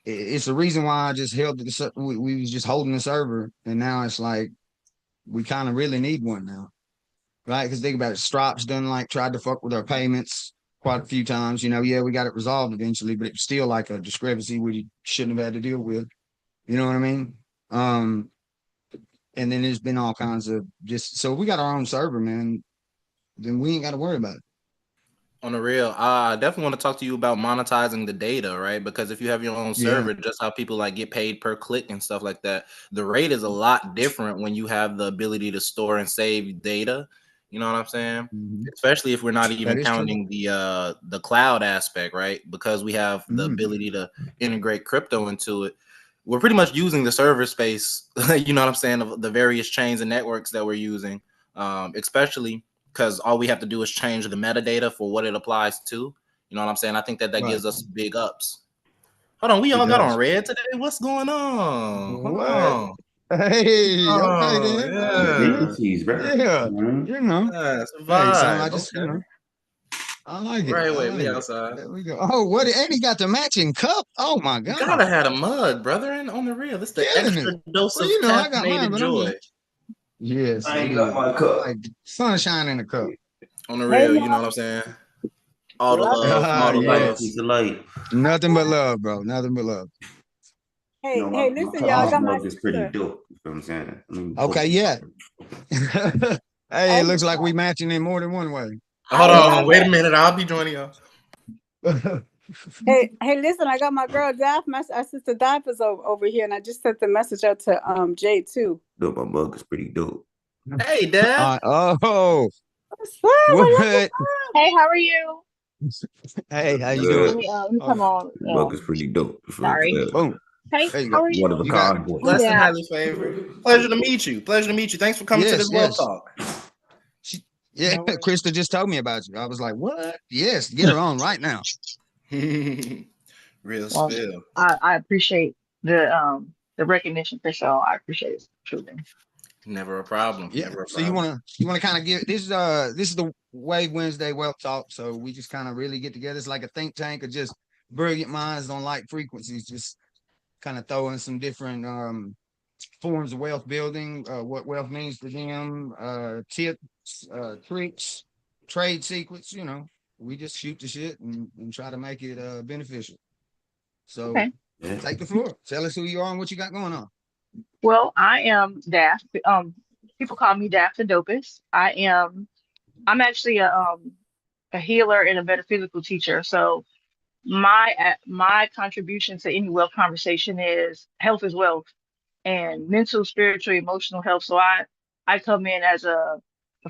Speaker 1: it's the reason why I just held we was just holding the server, and now it's like we kind of really need one now, right? Because think about it, Stripe's done like tried to fuck with our payments quite a few times. Yeah, we got it resolved eventually, but it's still like a discrepancy we shouldn't have had to deal with. You know what I mean? Um, and then there's been all kinds of just so we got our own server, man. Then we ain't got to worry about it.
Speaker 3: On the real, I definitely want to talk to you about monetizing the data, right? Because if you have your own
Speaker 1: Yeah.
Speaker 3: server, just how people like get paid per click and stuff like that, the rate is a lot different when you have the ability to store and save data. You know what I'm saying?
Speaker 1: Mhm.
Speaker 3: Especially if we're not even
Speaker 1: That is true.
Speaker 3: counting the cloud aspect, right? Because we have the ability to integrate crypto into it. We're pretty much using the server space, you know what I'm saying, of the various chains and networks that we're using, especially because all we have to do is change the metadata for what it applies to. You know what I'm saying? I think that
Speaker 1: Right.
Speaker 3: gives us big ups. Hold on, we
Speaker 1: It
Speaker 3: all got
Speaker 1: does.
Speaker 3: on red today. What's going on? Hold
Speaker 1: What?
Speaker 3: on.
Speaker 1: Hey, okay
Speaker 3: Oh,
Speaker 1: then.
Speaker 3: yeah.
Speaker 4: Frequencies, bro.
Speaker 1: Yeah,
Speaker 4: Mhm.
Speaker 3: Yeah, it's a
Speaker 1: Hey, son,
Speaker 3: vibe.
Speaker 1: I just,
Speaker 3: Okay.
Speaker 1: I like it.
Speaker 3: Right
Speaker 1: I
Speaker 3: away,
Speaker 1: like
Speaker 3: we
Speaker 1: it.
Speaker 3: outside.
Speaker 1: There we go. Oh, what? And he got the matching cup. Oh my
Speaker 3: You
Speaker 1: God.
Speaker 3: gotta have a mug, brother, and on the real. It's the
Speaker 1: Killing
Speaker 3: extra
Speaker 1: it.
Speaker 3: dose
Speaker 1: Well,
Speaker 3: of
Speaker 1: I got mine,
Speaker 3: caffeinated
Speaker 1: but I'm
Speaker 3: joy.
Speaker 1: just, yes,
Speaker 4: I
Speaker 1: it
Speaker 4: ain't got
Speaker 1: is.
Speaker 4: my
Speaker 1: I
Speaker 4: cup.
Speaker 1: like sunshine in the cup.
Speaker 3: On the
Speaker 2: Hey,
Speaker 3: real, you know
Speaker 2: Mom.
Speaker 3: what I'm saying? All the
Speaker 2: Love
Speaker 3: love, all the
Speaker 4: Light,
Speaker 3: love.
Speaker 1: Yes.
Speaker 4: piece of light.
Speaker 1: Nothing but love, bro. Nothing but love.
Speaker 2: Hey,
Speaker 4: My
Speaker 2: listen, y'all. I
Speaker 4: coffee
Speaker 2: got my
Speaker 4: mug is pretty
Speaker 2: sister.
Speaker 4: dope. You feel what I'm saying?
Speaker 1: Okay, yeah. Hey,
Speaker 2: Hey,
Speaker 1: it looks like we matching in more than one way.
Speaker 3: Hold
Speaker 2: I
Speaker 3: on, wait a minute. I'll be joining y'all.
Speaker 2: Hey, listen, I got my girl our sister Diapers over here, and I just sent the message out to Jay too.
Speaker 4: Dope, my mug is pretty dope.
Speaker 3: Hey, Dad.
Speaker 1: Oh,
Speaker 2: What?
Speaker 1: what?
Speaker 5: Hey, how are you?
Speaker 1: Hey, how you
Speaker 4: Good.
Speaker 5: Let
Speaker 1: doing?
Speaker 5: me come on.
Speaker 4: Mug is pretty dope. You feel what I'm
Speaker 5: Sorry.
Speaker 4: saying?
Speaker 1: Boom.
Speaker 5: Hey,
Speaker 1: There you
Speaker 5: how
Speaker 1: go.
Speaker 5: are you?
Speaker 4: One of a
Speaker 1: You got
Speaker 4: kind boy.
Speaker 3: Blessed and
Speaker 5: Yeah.
Speaker 3: highly favored. Pleasure to meet you. Pleasure to meet you. Thanks for coming to
Speaker 1: yes,
Speaker 3: this Wealth
Speaker 1: yes.
Speaker 3: Talk.
Speaker 1: Yeah,
Speaker 5: No worries.
Speaker 1: Krista just told me about you. I was like, what? Yes, get her on right now.
Speaker 3: Real
Speaker 5: Well,
Speaker 3: spill.
Speaker 5: I appreciate the recognition for sure. I appreciate it truly.
Speaker 3: Never a problem.
Speaker 1: Yeah.
Speaker 3: Never a
Speaker 1: So you
Speaker 3: problem.
Speaker 1: wanna kind of give this is the Wave Wednesday Wealth Talk. So we just kind of really get together. It's like a think tank of just brilliant minds on like frequencies, just kind of throw in some different forms of wealth building, what wealth means to them, tips, tricks, trade secrets, we just shoot the shit and try to make it beneficial. So
Speaker 5: Okay.
Speaker 4: Yeah.
Speaker 1: take the floor. Tell us who you are and what you got going on.
Speaker 5: Well, I am Daft. People call me Daft the Dopest. I'm actually a healer and a metaphysical teacher. So my contribution to any wealth conversation is health is wealth, and mental, spiritual, emotional health. So I come in as a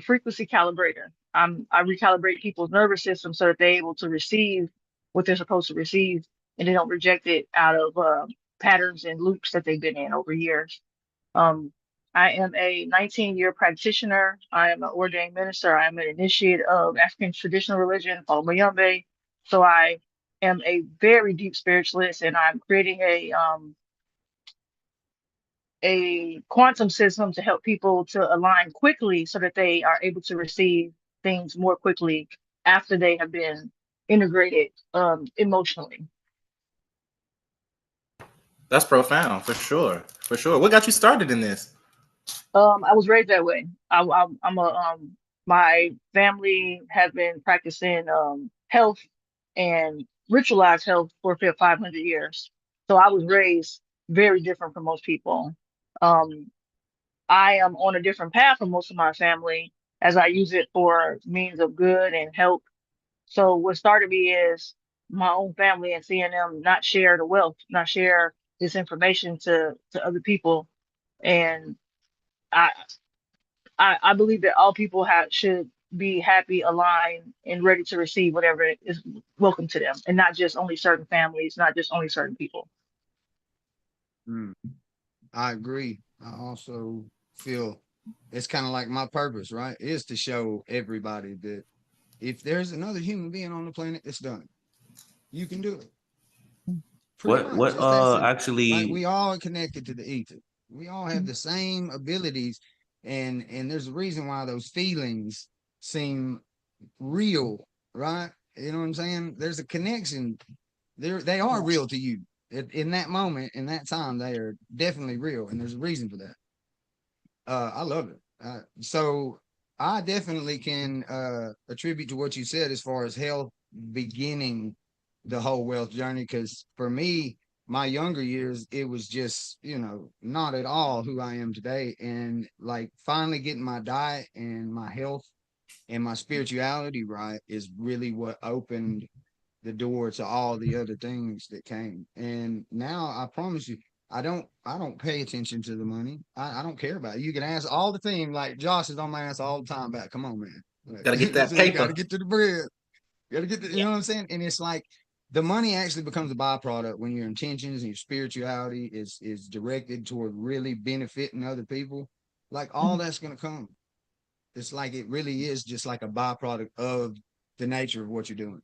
Speaker 5: frequency calibrator. I recalibrate people's nervous system so that they're able to receive what they're supposed to receive, and they don't reject it out of patterns and loops that they've been in over years. Um, I am a 19-year practitioner. I am an ordained minister. I am an initiate of African traditional religion called Mayombe. So I am a very deep spiritualist, and I'm creating a quantum system to help people to align quickly so that they are able to receive things more quickly after they have been integrated emotionally.
Speaker 3: That's profound for sure. For sure. What got you started in this?
Speaker 5: I was raised that way. I'm a my family has been practicing health and ritualized health for 500 years. So I was raised very different from most people. Um, I am on a different path from most of my family as I use it for means of good and help. So what started me is my own family and seeing them not share the wealth, not share this information to other people. And I I believe that all people should be happy, aligned, and ready to receive whatever is welcome to them, and not just only certain families, not just only certain people.
Speaker 1: I agree. I also feel it's kind of like my purpose, right? Is to show everybody that if there's another human being on the planet, it's done. You can do it. Pretty much.
Speaker 4: What
Speaker 1: It's that simple. Like
Speaker 4: actually
Speaker 1: we all are connected to the ether. We all have the same abilities, and there's a reason why those feelings seem real, right? You know what I'm saying? There's a connection. They are real to you. In that moment, in that time, they are definitely real, and there's a reason for that. I love it. So I definitely can attribute to what you said as far as health beginning the whole wealth journey. Because for me, my younger years, it was just, not at all who I am today. And like finally getting my diet and my health and my spirituality right is really what opened the door to all the other things that came. And now I promise you, I don't pay attention to the money. I don't care about it. You can ask all the team, like Josh is on my ass all the time about, come on, man. Like,
Speaker 3: Gotta get that
Speaker 1: you
Speaker 3: paper.
Speaker 1: gotta get to the bread. You gotta get you know what I'm saying? And it's like the money actually becomes a byproduct when your intentions and your spirituality is directed toward really benefiting other people. Like all that's gonna come. It's like it really is just like a byproduct of the nature of what you're doing.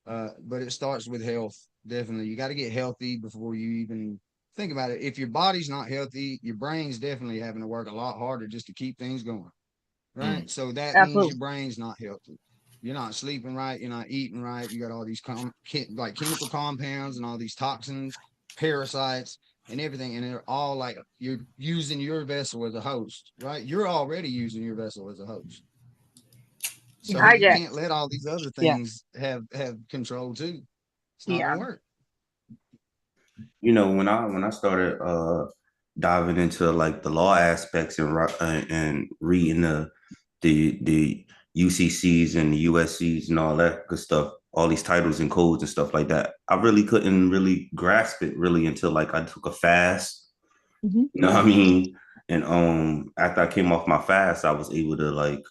Speaker 1: But it starts with health. Definitely. You got to get healthy before you even think about it. If your body's not healthy, your brain's definitely having to work a lot harder just to keep things going. Right. So that means your
Speaker 5: Absolutely.
Speaker 1: brain's not healthy. You're not sleeping right. You're not eating right. You got all these like chemical compounds and all these toxins, parasites, and everything. And they're all like you're using your vessel as a host, right? You're already using your vessel as a host. So you
Speaker 5: Hijack.
Speaker 1: can't let all these other
Speaker 5: Yeah.
Speaker 1: things have control too. It's not
Speaker 5: Yeah.
Speaker 1: gonna work.
Speaker 4: when I started diving into like the law aspects and reading the UCCs and the USCs and all that good stuff, all these titles and codes and stuff like that, I really couldn't really grasp it really until like I took a fast.
Speaker 5: Mhm.
Speaker 4: You know what I mean? And after I came off my fast, I was able to like,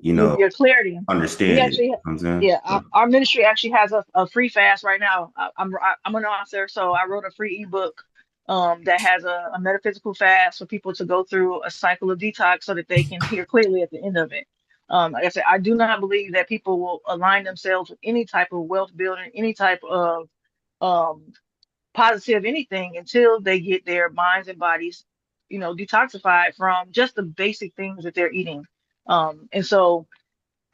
Speaker 5: Your clarity. We
Speaker 4: understand it.
Speaker 5: actually,
Speaker 4: You know what I'm saying?
Speaker 5: yeah,
Speaker 4: So,
Speaker 5: our ministry actually has a free fast right now. I'm an author, so I wrote a free ebook that has a metaphysical fast for people to go through a cycle of detox so that they can hear clearly at the end of it. Like I said, I do not believe that people will align themselves with any type of wealth building, any type of um positive anything until they get their minds and bodies, detoxified from just the basic things that they're eating. And so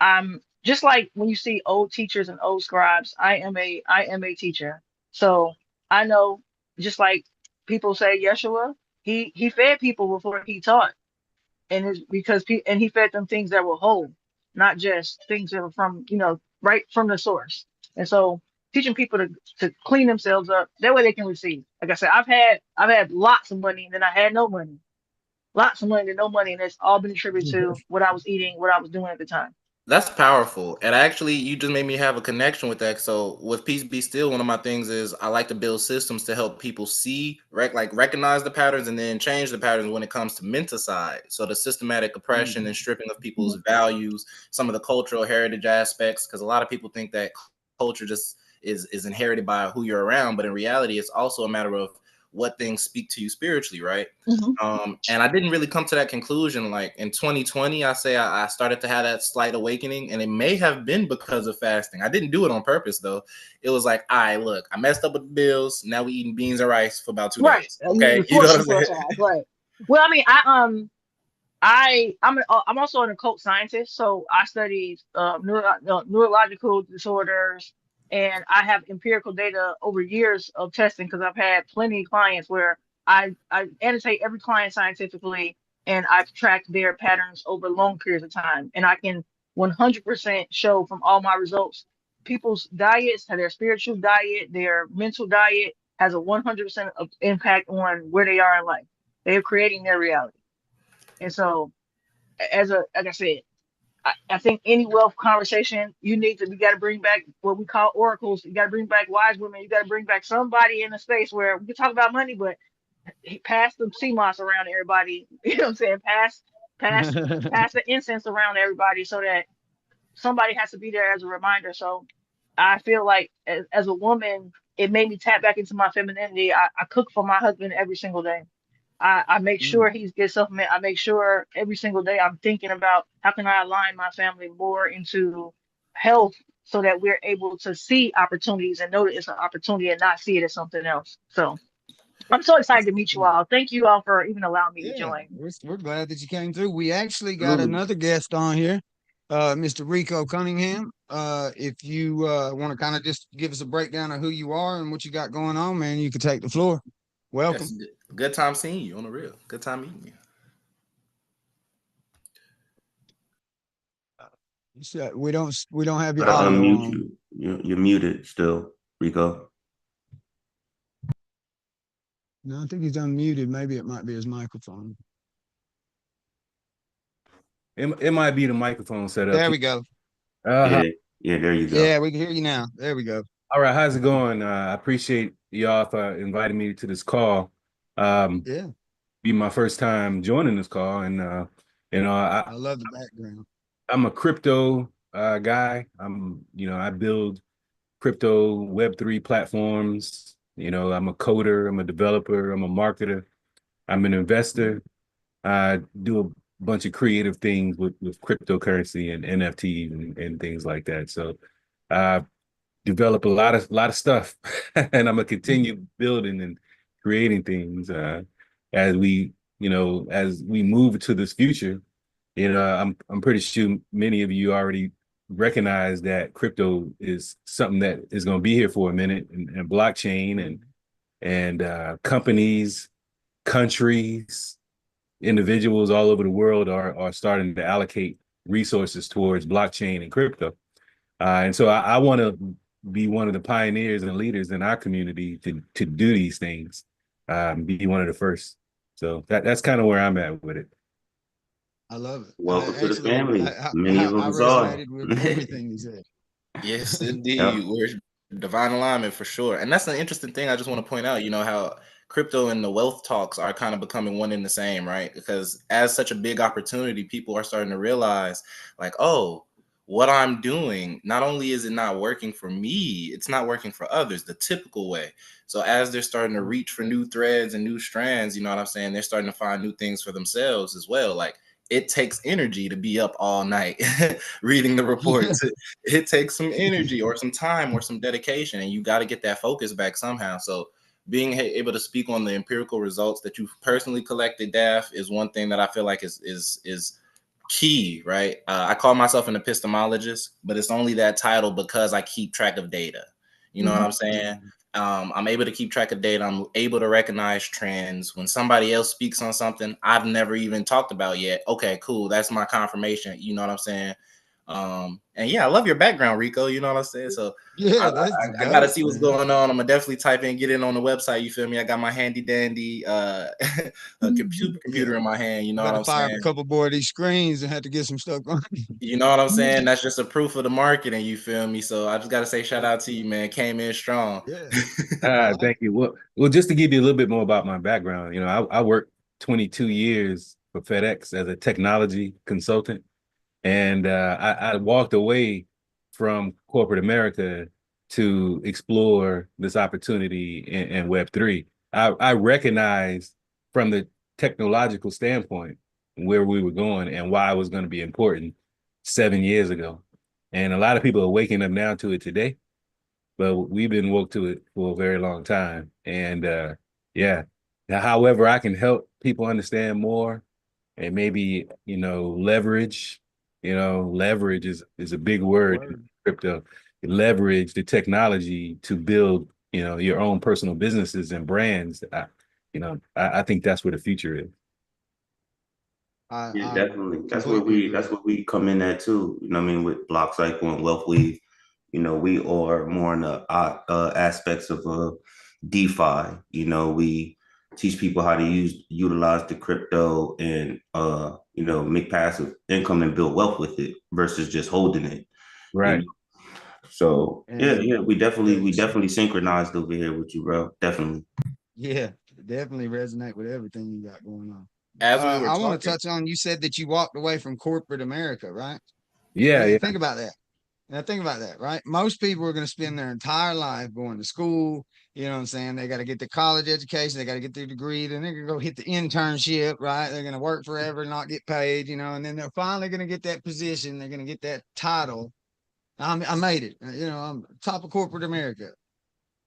Speaker 5: I'm just like when you see old teachers and old scribes, I am a teacher. So I know, just like people say Yeshua, he fed people before he taught, and it's because and he fed them things that were whole, not just things that were from, right from the source. And so teaching people to clean themselves up, that way they can receive. Like I said, I've had lots of money and then I had no money. Lots of money and no money, and it's all been attributed to what I was eating, what I was doing at the time.
Speaker 3: That's powerful. And actually, you just made me have a connection with that. So with Peace Be Still, one of my things is I like to build systems to help people see, recognize the patterns and then change the patterns when it comes to mental side. So the systematic oppression and stripping of people's values, some of the cultural heritage aspects, because a lot of people think that culture just is inherited by who you're around, but in reality, it's also a matter of what things speak to you spiritually, right? And I didn't really come to that conclusion. Like in 2020, I started to have that slight awakening, and it may have been because of fasting. I didn't do it on purpose though. It was like, all right, look, I messed up with the bills. Now we eating beans and rice for about 2 days. Okay, you know what I'm saying?
Speaker 5: Right. Well, I mean, I'm also an occult scientist, so I study neurological disorders, and I have empirical data over years of testing because I've had plenty of clients where I annotate every client scientifically, and I've tracked their patterns over long periods of time, and I can 100% show from all my results people's diets, their spiritual diet, their mental diet has a 100% of impact on where they are in life. They're creating their reality. And so, like I said, I think any wealth conversation, we got to bring back what we call oracles. You got to bring back wise women. You got to bring back somebody in a space where we can talk about money, but pass the CMOS around everybody. You know what I'm saying? Pass the incense around everybody so that somebody has to be there as a reminder. So I feel like as a woman, it made me tap back into my femininity. I cook for my husband every single day. I make sure he gets supplement. I make sure every single day I'm thinking about how can I align my family more into health so that we're able to see opportunities and know that it's an opportunity and not see it as something else. So I'm so excited to meet you all. Thank you all for even allowing me to join.
Speaker 1: We're glad that you came through. We actually got another guest on here, Mr. Rico Cunningham. If you want to kind of just give us a breakdown of who you are and what you got going on, man, you can take the floor. Welcome.
Speaker 3: Yes, good time seeing you on the real. Good time meeting you.
Speaker 1: We don't have your
Speaker 4: Gotta
Speaker 1: audio
Speaker 4: unmute
Speaker 1: on.
Speaker 4: you. You're muted still, Rico.
Speaker 1: No, I think he's unmuted. Maybe it might be his microphone.
Speaker 6: It might be the microphone setup.
Speaker 1: There we go.
Speaker 4: Yeah, there you go.
Speaker 1: Yeah, we can hear you now. There we go.
Speaker 6: All right, how's it going? I appreciate y'all for inviting me to this call. Be my first time joining this call, and I
Speaker 1: love the background.
Speaker 6: I'm a crypto guy. I build crypto Web3 platforms. I'm a coder, I'm a developer, I'm a marketer, I'm an investor. I do a bunch of creative things with cryptocurrency and NFTs and things like that. So I develop a lot of stuff, and I'm gonna continue building and creating things as we move to this future. I'm pretty sure many of you already recognize that crypto is something that is going to be here for a minute, and blockchain and companies, countries, individuals all over the world are starting to allocate resources towards blockchain and crypto. And so I want to be one of the pioneers and leaders in our community to do these things, be one of the first. So that's kind of where I'm at with it.
Speaker 1: I love it.
Speaker 4: Welcome to the family. Many of us are.
Speaker 1: I resonated with everything you said.
Speaker 3: Yes, indeed. We're divine alignment for sure. And that's an interesting thing I just want to point out, how crypto and the wealth talks are kind of becoming one and the same, right? Because as such a big opportunity, people are starting to realize like, oh, what I'm doing, not only is it not working for me, it's not working for others the typical way. So as they're starting to reach for new threads and new strands, you know what I'm saying? They're starting to find new things for themselves as well. Like, it takes energy to be up all night reading the reports. It takes some energy or some time or some dedication, and you got to get that focus back somehow. So being able to speak on the empirical results that you've personally collected, Daph, is one thing that I feel like is key, right? I call myself an epistemologist, but it's only that title because I keep track of data. You know what I'm saying? I'm able to keep track of data. I'm able to recognize trends. When somebody else speaks on something I've never even talked about yet, okay, cool, that's my confirmation. You know what I'm saying? And yeah, I love your background, Rico. You know what I'm saying? So
Speaker 1: Yeah,
Speaker 3: I gotta see what's going on. I'm gonna definitely type in, get in on the website. You feel me? I got my handy dandy a computer in my hand. You know what I'm
Speaker 1: fire up
Speaker 3: saying?
Speaker 1: a couple more of these screens and had to get some stuff on.
Speaker 3: You know what I'm saying? That's just a proof of the marketing. You feel me? So I just gotta say shout out to you, man. Came in strong.
Speaker 1: Yeah.
Speaker 6: Thank you. Well, just to give you a little bit more about my background, you know, I worked 22 years for FedEx as a technology consultant, and I walked away from corporate America to explore this opportunity in Web3. I recognized from the technological standpoint where we were going and why it was going to be important 7 years ago. And a lot of people are waking up now to it today, but we've been woke to it for a very long time. And yeah, now, however, I can help people understand more and maybe, you know, leverage is a big word in crypto. Leverage the technology to build, you know, your own personal businesses and brands. I think that's where the future is.
Speaker 4: Yeah, definitely. That's what we come in at too. You know what I mean? With Block Cycle and Wealth Weave, you know, we are more in the aspects of DeFi. You know, we teach people how to utilize the crypto and you know, make passive income and build wealth with it versus just holding it.
Speaker 6: Right.
Speaker 4: You know? So yeah, we definitely synchronized over here with you, bro. Definitely.
Speaker 1: Yeah, definitely resonate with everything you got going on.
Speaker 3: As we were
Speaker 1: I want to
Speaker 3: talking,
Speaker 1: touch on, you said that you walked away from corporate America, right?
Speaker 6: Yeah.
Speaker 1: Think about that. Now think about that, right? Most people are going to spend their entire life going to school. You know what I'm saying? They got to get their college education. They got to get their degree. Then they're going to go hit the internship, right? They're going to work forever and not get paid, you know, and then they're finally going to get that position. They're going to get that title. I made it. You know, I'm top of corporate America.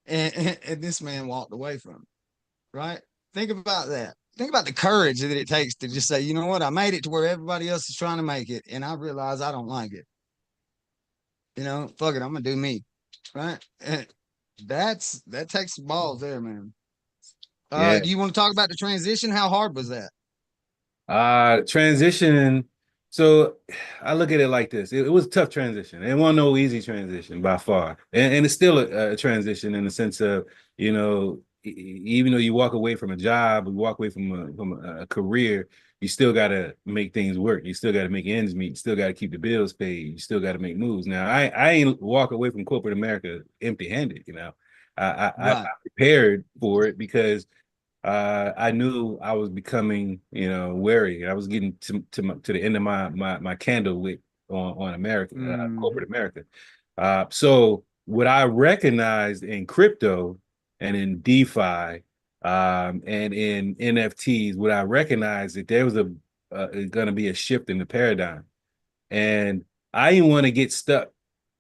Speaker 1: And this man walked away from it, right? Think about that. Think about the courage that it takes to just say, you know what? I made it to where everybody else is trying to make it. And I realize I don't like it. You know, fuck it, I'm gonna do me, right? And that takes some balls there, man.
Speaker 6: Yeah.
Speaker 1: Do you want to talk about the transition? How hard was that?
Speaker 6: Transition. So I look at it like this. It was a tough transition. It wasn't no easy transition by far. And it's still a transition in the sense of, you know, even though you walk away from a job, you walk away from a career, you still got to make things work. You still got to make ends meet. You still got to keep the bills paid. You still got to make moves. Now, I ain't walk away from corporate America empty-handed, you know. I prepared for it because I knew I was becoming, you know, wary. I was getting to the end of my candle wick on America, corporate America. So what I recognized in crypto and in DeFi and in NFTs, what I recognized that there was going to be a shift in the paradigm, and I didn't want to get stuck,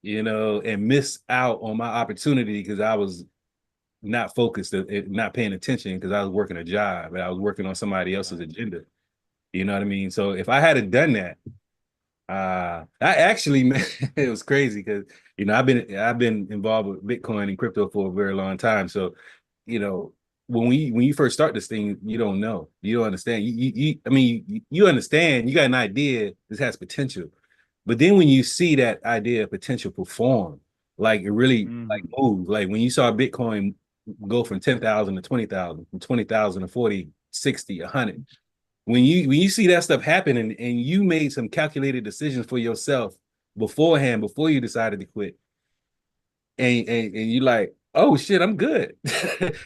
Speaker 6: you know, and miss out on my opportunity because I was not focused, not paying attention because I was working a job and I was working on somebody else's agenda. You know what I mean? So if I had done that, I actually, man, it was crazy because, you know, I've been involved with Bitcoin and crypto for a very long time. So, you know, when you first start this thing, you don't know, you don't understand. I mean, you understand, you got an idea, this has potential, but then when you see that idea of potential perform, like it really like move, like when you saw Bitcoin go from 10,000 to 20,000, from 20,000 to 40, 60, 100. When you see that stuff happening and you made some calculated decisions for yourself beforehand, before you decided to quit, and you like, oh shit, I'm good.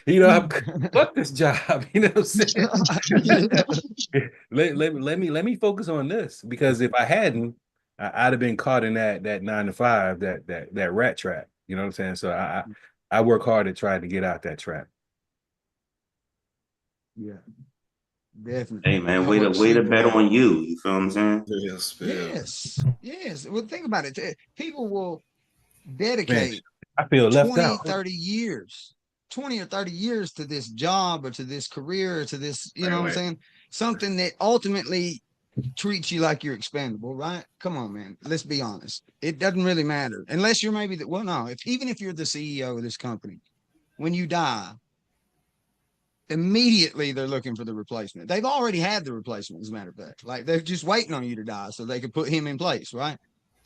Speaker 6: You know, fuck this job. You know what I'm saying? let me focus on this, because if I hadn't, I'd have been caught in that 9 to 5, that rat trap. You know what I'm saying? So I work hard to try to get out that trap.
Speaker 1: Yeah, definitely.
Speaker 4: Hey man, way to bet on you. You feel what I'm saying?
Speaker 1: Yes. Well, think about it. People will dedicate,
Speaker 6: man, I feel left
Speaker 1: 20,
Speaker 6: out.
Speaker 1: 30 years, 20 or 30 years to this job or to this career or to this, you know what I'm saying? Something that ultimately treats you like you're expendable, right? Come on, man. Let's be honest. It doesn't really matter unless you're maybe that. Well, no, even if you're the CEO of this company, when you die, immediately they're looking for the replacement. They've already had the replacement, as a matter of fact. Like they're just waiting on you to die so they could put him in place, right?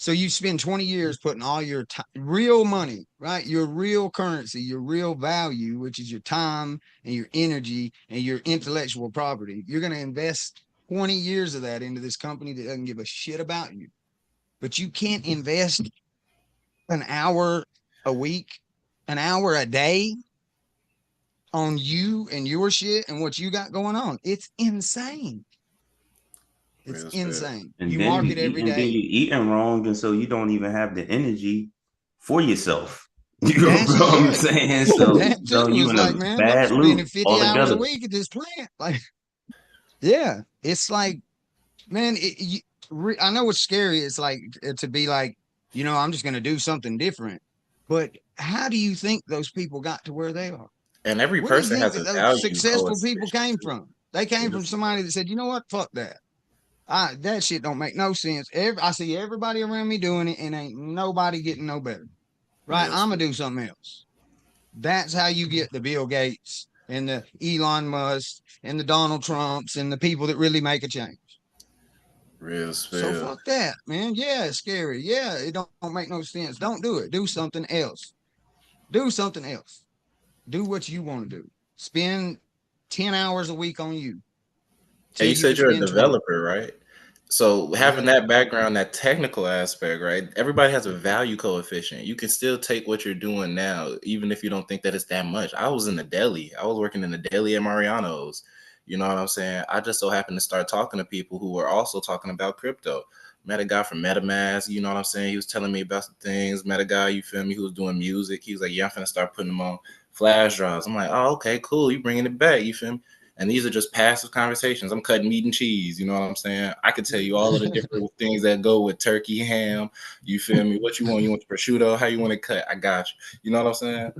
Speaker 1: So you spend 20 years putting all your real money, right? Your real currency, your real value, which is your time and your energy and your intellectual property. You're going to invest 20 years of that into this company that doesn't give a shit about you. But you can't invest an hour a week, an hour a day on you and your shit and what you got going on. It's insane. It's insane.
Speaker 4: And
Speaker 1: you
Speaker 4: then
Speaker 1: market every
Speaker 4: and then
Speaker 1: day.
Speaker 4: you eating wrong, and so you don't even have the energy for yourself. You know
Speaker 1: That's
Speaker 4: what I'm
Speaker 1: it.
Speaker 4: saying? So,
Speaker 1: That
Speaker 4: so
Speaker 1: too
Speaker 4: you
Speaker 1: is
Speaker 4: in
Speaker 1: like,
Speaker 4: a
Speaker 1: man, I'm
Speaker 4: bad
Speaker 1: spending
Speaker 4: loop
Speaker 1: 50 hours a
Speaker 4: altogether.
Speaker 1: week at this plant. Like, yeah, it's like, man, I know it's scary. It's like to be like, I'm just going to do something different. But how do you think those people got to where they are?
Speaker 3: And every
Speaker 1: Where do you
Speaker 3: person
Speaker 1: think
Speaker 3: has
Speaker 1: that
Speaker 3: a
Speaker 1: those
Speaker 3: value
Speaker 1: successful people
Speaker 3: coefficient
Speaker 1: came
Speaker 3: too.
Speaker 1: from? They came from somebody that said, you know what, fuck that. That shit don't make no sense. I see everybody around me doing it, and ain't nobody getting no better. Right? I'm gonna do something else. That's how you get the Bill Gates and the Elon Musk and the Donald Trumps and the people that really make a change.
Speaker 3: Real
Speaker 1: So
Speaker 3: spill.
Speaker 1: fuck that, man. Yeah, it's scary. Yeah, it don't make no sense. Don't do it. Do something else. Do something else. Do what you want to do. Spend 10 hours a week on you
Speaker 3: And
Speaker 1: till
Speaker 3: you
Speaker 1: you can
Speaker 3: said you're a
Speaker 1: spend 20.
Speaker 3: developer, right? So having
Speaker 1: Yeah.
Speaker 3: that background, that technical aspect, right? Everybody has a value coefficient. You can still take what you're doing now, even if you don't think that it's that much. I was in the deli. I was working in the deli at Mariano's. You know what I'm saying? I just so happened to start talking to people who were also talking about crypto. Met a guy from MetaMask, you know what I'm saying? He was telling me about some things. Met a guy, you feel me, who was doing music. He was like, yeah, I'm finna start putting them on flash drives. I'm like, oh, okay, cool. You bringing it back, you feel me? And these are just passive conversations. I'm cutting meat and cheese. You know what I'm saying? I could tell you all of the different things that go with turkey, ham. You feel me? What you want? You want the prosciutto? How you want it cut? I got you. You know what I'm saying?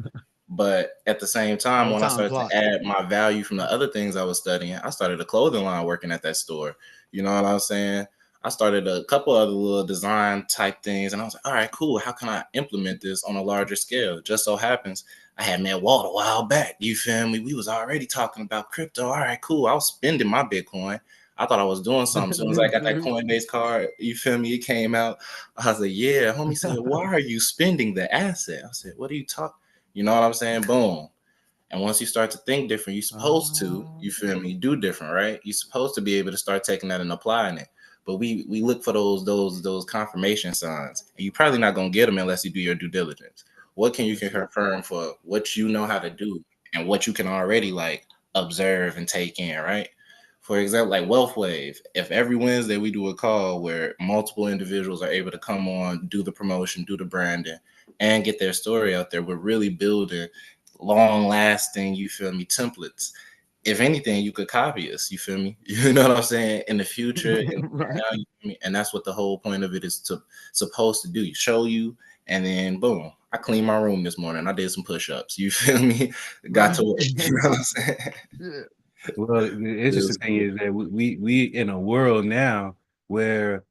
Speaker 3: But at the same time,
Speaker 1: Whole
Speaker 3: when I
Speaker 1: time
Speaker 3: started to
Speaker 1: plotting.
Speaker 3: add my value from the other things I was studying, I started a clothing line working at that store. You know what I'm saying? I started a couple other little design type things, and I was like, all right, cool. How can I implement this on a larger scale? Just so happens I had met Walt a while back. You feel me? We was already talking about crypto. All right, cool. I was spending my Bitcoin. I thought I was doing something. As soon as I got that Coinbase card, you feel me? It came out. I was like, yeah. Homie said, why are you spending the asset? I said, what are you talking? You know what I'm saying? Boom. And once you start to think different, you're supposed to, you feel me, do different, right? You're supposed to be able to start taking that and applying it. But we look for those confirmation signs, and you're probably not gonna get them unless you do your due diligence. What can you confirm for what you know how to do and what you can already like observe and take in, right? For example, like Wealth Wave, if every Wednesday we do a call where multiple individuals are able to come on, do the promotion, do the branding, and get their story out there, we're really building long lasting, you feel me, templates. If anything, you could copy us, you feel me? You know what I'm saying? In the future, and
Speaker 1: Right.
Speaker 3: now, and that's what the whole point of it is supposed to do. You show you, and then boom. I cleaned my room this morning. I did some push-ups. You feel me? Got to work. You know what I'm saying?
Speaker 1: Yeah.
Speaker 6: Well, the interesting thing is that we in a world now where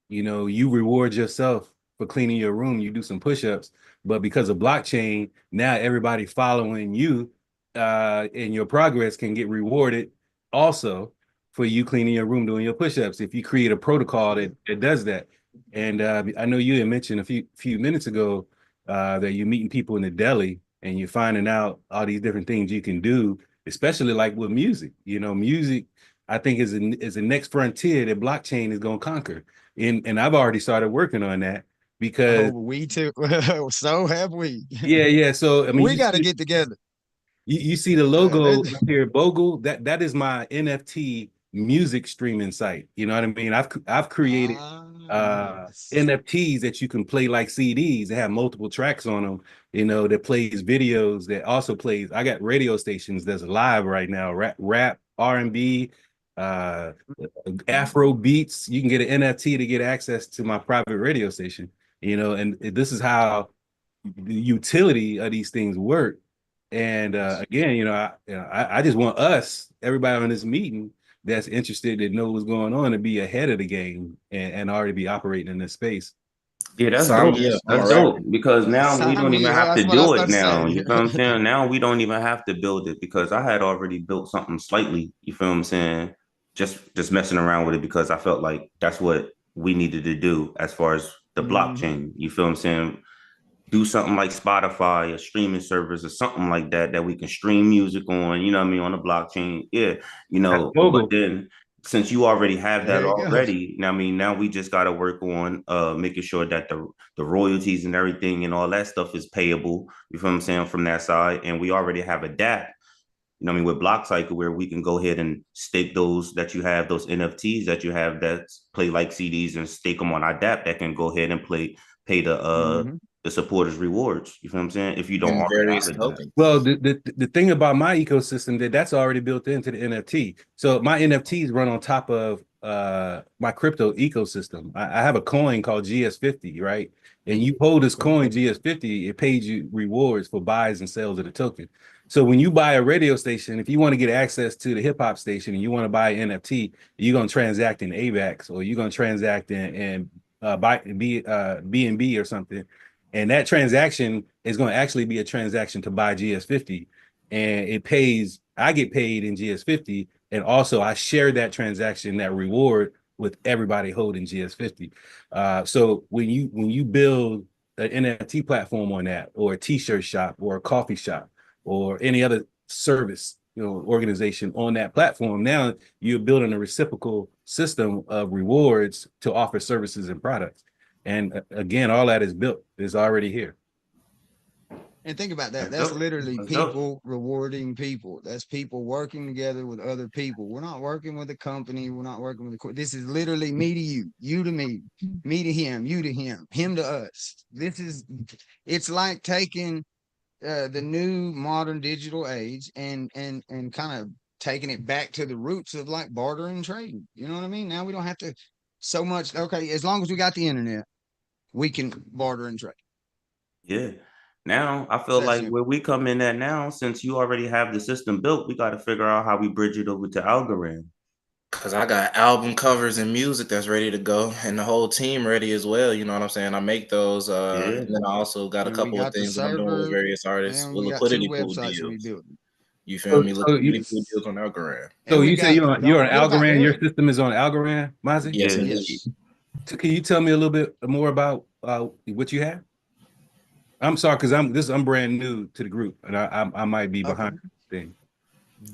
Speaker 6: you reward yourself for cleaning your room. You do some push-ups, but because of blockchain, now everybody following you and your progress can get rewarded also for you cleaning your room, doing your push-ups. If you create a protocol that does that. And I know you had mentioned a few minutes ago that you're meeting people in the deli and you're finding out all these different things you can do, especially like with music. Music I think is the next frontier that blockchain is going to conquer. And I've already started working on that
Speaker 1: Oh,
Speaker 6: because
Speaker 1: we too. So have we.
Speaker 6: yeah. So I mean,
Speaker 1: We got to get together.
Speaker 6: you see the logo up here, Bogle. That is my NFT music streaming site. You know what I mean? I've created
Speaker 1: Yes.
Speaker 6: NFTs that you can play like CDs. They have multiple tracks on them. That plays videos. That also plays. I got radio stations that's live right now. Rap, R&B, Afro beats. You can get an NFT to get access to my private radio station. And this is how the utility of these things work. And again, I just want everybody on this meeting that's interested that know what's going on to be ahead of the game and already be operating in this space.
Speaker 4: Yeah, that's
Speaker 3: Sign
Speaker 4: dope.
Speaker 3: me up. I'm a
Speaker 4: That's
Speaker 3: rapper.
Speaker 4: dope because now we
Speaker 1: Sign
Speaker 4: don't
Speaker 1: me
Speaker 4: even
Speaker 1: up.
Speaker 4: have
Speaker 1: That's
Speaker 4: to
Speaker 1: what I was
Speaker 4: do it
Speaker 1: about to
Speaker 4: now.
Speaker 1: say.
Speaker 4: You feel what I'm saying? Now we don't even have to build it because I had already built something slightly. You feel what I'm saying? Just messing around with it because I felt like that's what we needed to do as far as the blockchain. You feel what I'm saying? Do something like Spotify or streaming service or something like that that we can stream music on, you know what I mean, on the blockchain. Yeah, you know, but then since you already have that already, I mean, now we just got to work on making sure that the royalties and everything and all that stuff is payable. You feel what I'm saying, from that side, and we already have a DApp. You know what I mean, with BlockCycle, where we can go ahead and stake those that you have, those NFTs that you have that play like CDs, and stake them on our DApp that can go ahead and pay the supporters rewards. You feel what I'm saying? If you don't already have it.
Speaker 6: Well, the thing about my ecosystem that's already built into the NFT. So my NFTs run on top of my crypto ecosystem. I have a coin called GS50, right? And you hold this coin GS50, it pays you rewards for buys and sales of the token. So when you buy a radio station, if you want to get access to the hip hop station and you want to buy an NFT, you're going to transact in AVAX, or you're going to transact in buy BNB or something. And that transaction is going to actually be a transaction to buy GS50. And it pays, I get paid in GS50. And also I share that transaction, that reward, with everybody holding GS50. So when you build an NFT platform on that, or a t-shirt shop, or a coffee shop, or any other service, organization on that platform, now you're building a reciprocal system of rewards to offer services and products. And again, all that is already here.
Speaker 1: And think about that. That's literally people rewarding people. That's people working together with other people. We're not working with a company. We're not working with this is literally me to you, you to me to him, you to him to us. It's like taking the new modern digital age and kind of taking it back to the roots of like barter and trading. You know what I mean? Now we don't have to so much. Okay, as long as we got the internet, we can barter and trade.
Speaker 4: Yeah. Now I feel like where we come in at now, since you already have the system built, we got to figure out how we bridge it over to Algorand.
Speaker 3: Cause I got album covers and music that's ready to go, and the whole team ready as well. You know what I'm saying? I make those, and then I also got a couple of things that I'm doing with various artists with liquidity pool deals. You feel me? Liquidity pool deals on Algorand.
Speaker 6: So you say you're on Algorand. Your system is on Algorand, Mozzie?
Speaker 3: Yes, indeed.
Speaker 6: So can you tell me a little bit more about what you have? I'm sorry, because I'm brand new to the group, and I might be behind the thing.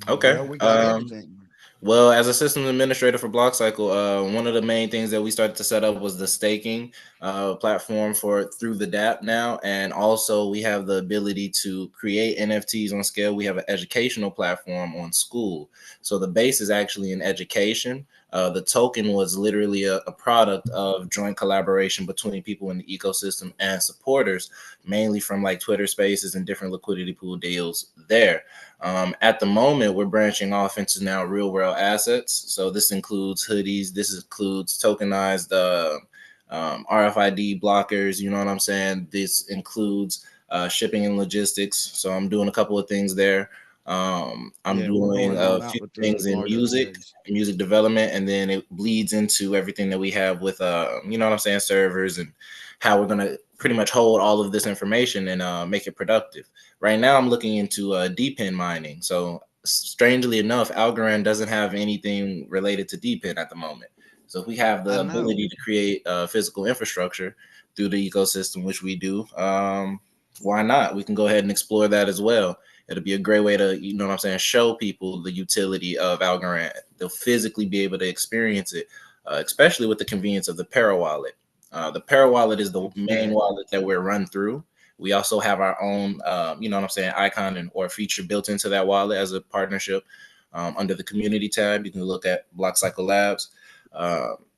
Speaker 3: Okay.
Speaker 1: Well, we got everything.
Speaker 3: Well, as a systems administrator for BlockCycle, one of the main things that we started to set up was the staking platform through the DApp now. And also we have the ability to create NFTs on scale. We have an educational platform on School. So the base is actually in education. The token was literally a product of joint collaboration between people in the ecosystem and supporters, mainly from like Twitter Spaces and different liquidity pool deals there. At the moment, we're branching off into now real world assets. So this includes hoodies. This includes tokenized RFID blockers. You know what I'm saying? This includes shipping and logistics. So I'm doing a couple of things there. I'm doing a few things in music development, and then it bleeds into everything that we have with, you know what I'm saying, servers, and how we're going to pretty much hold all of this information and make it productive. Right now, I'm looking into DePIN mining. So strangely enough, Algorand doesn't have anything related to DePIN at the moment. So if we have the ability to create physical infrastructure through the ecosystem, which we do, why not? We can go ahead and explore that as well. It'll be a great way to, you know what I'm saying, show people the utility of Algorand. They'll physically be able to experience it, especially with the convenience of the Para wallet. The Para wallet is the main wallet that we're run through. We also have our own, you know what I'm saying, icon or feature built into that wallet as a partnership under the community tab. You can look at BlockCycle Labs.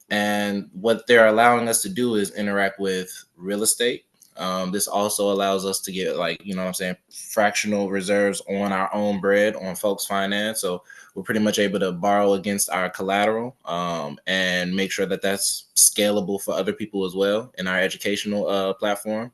Speaker 3: And what they're allowing us to do is interact with real estate. This also allows us to get, like, you know what I'm saying, fractional reserves on our own bread on folks' finance. So we're pretty much able to borrow against our collateral and make sure that that's scalable for other people as well in our educational platform.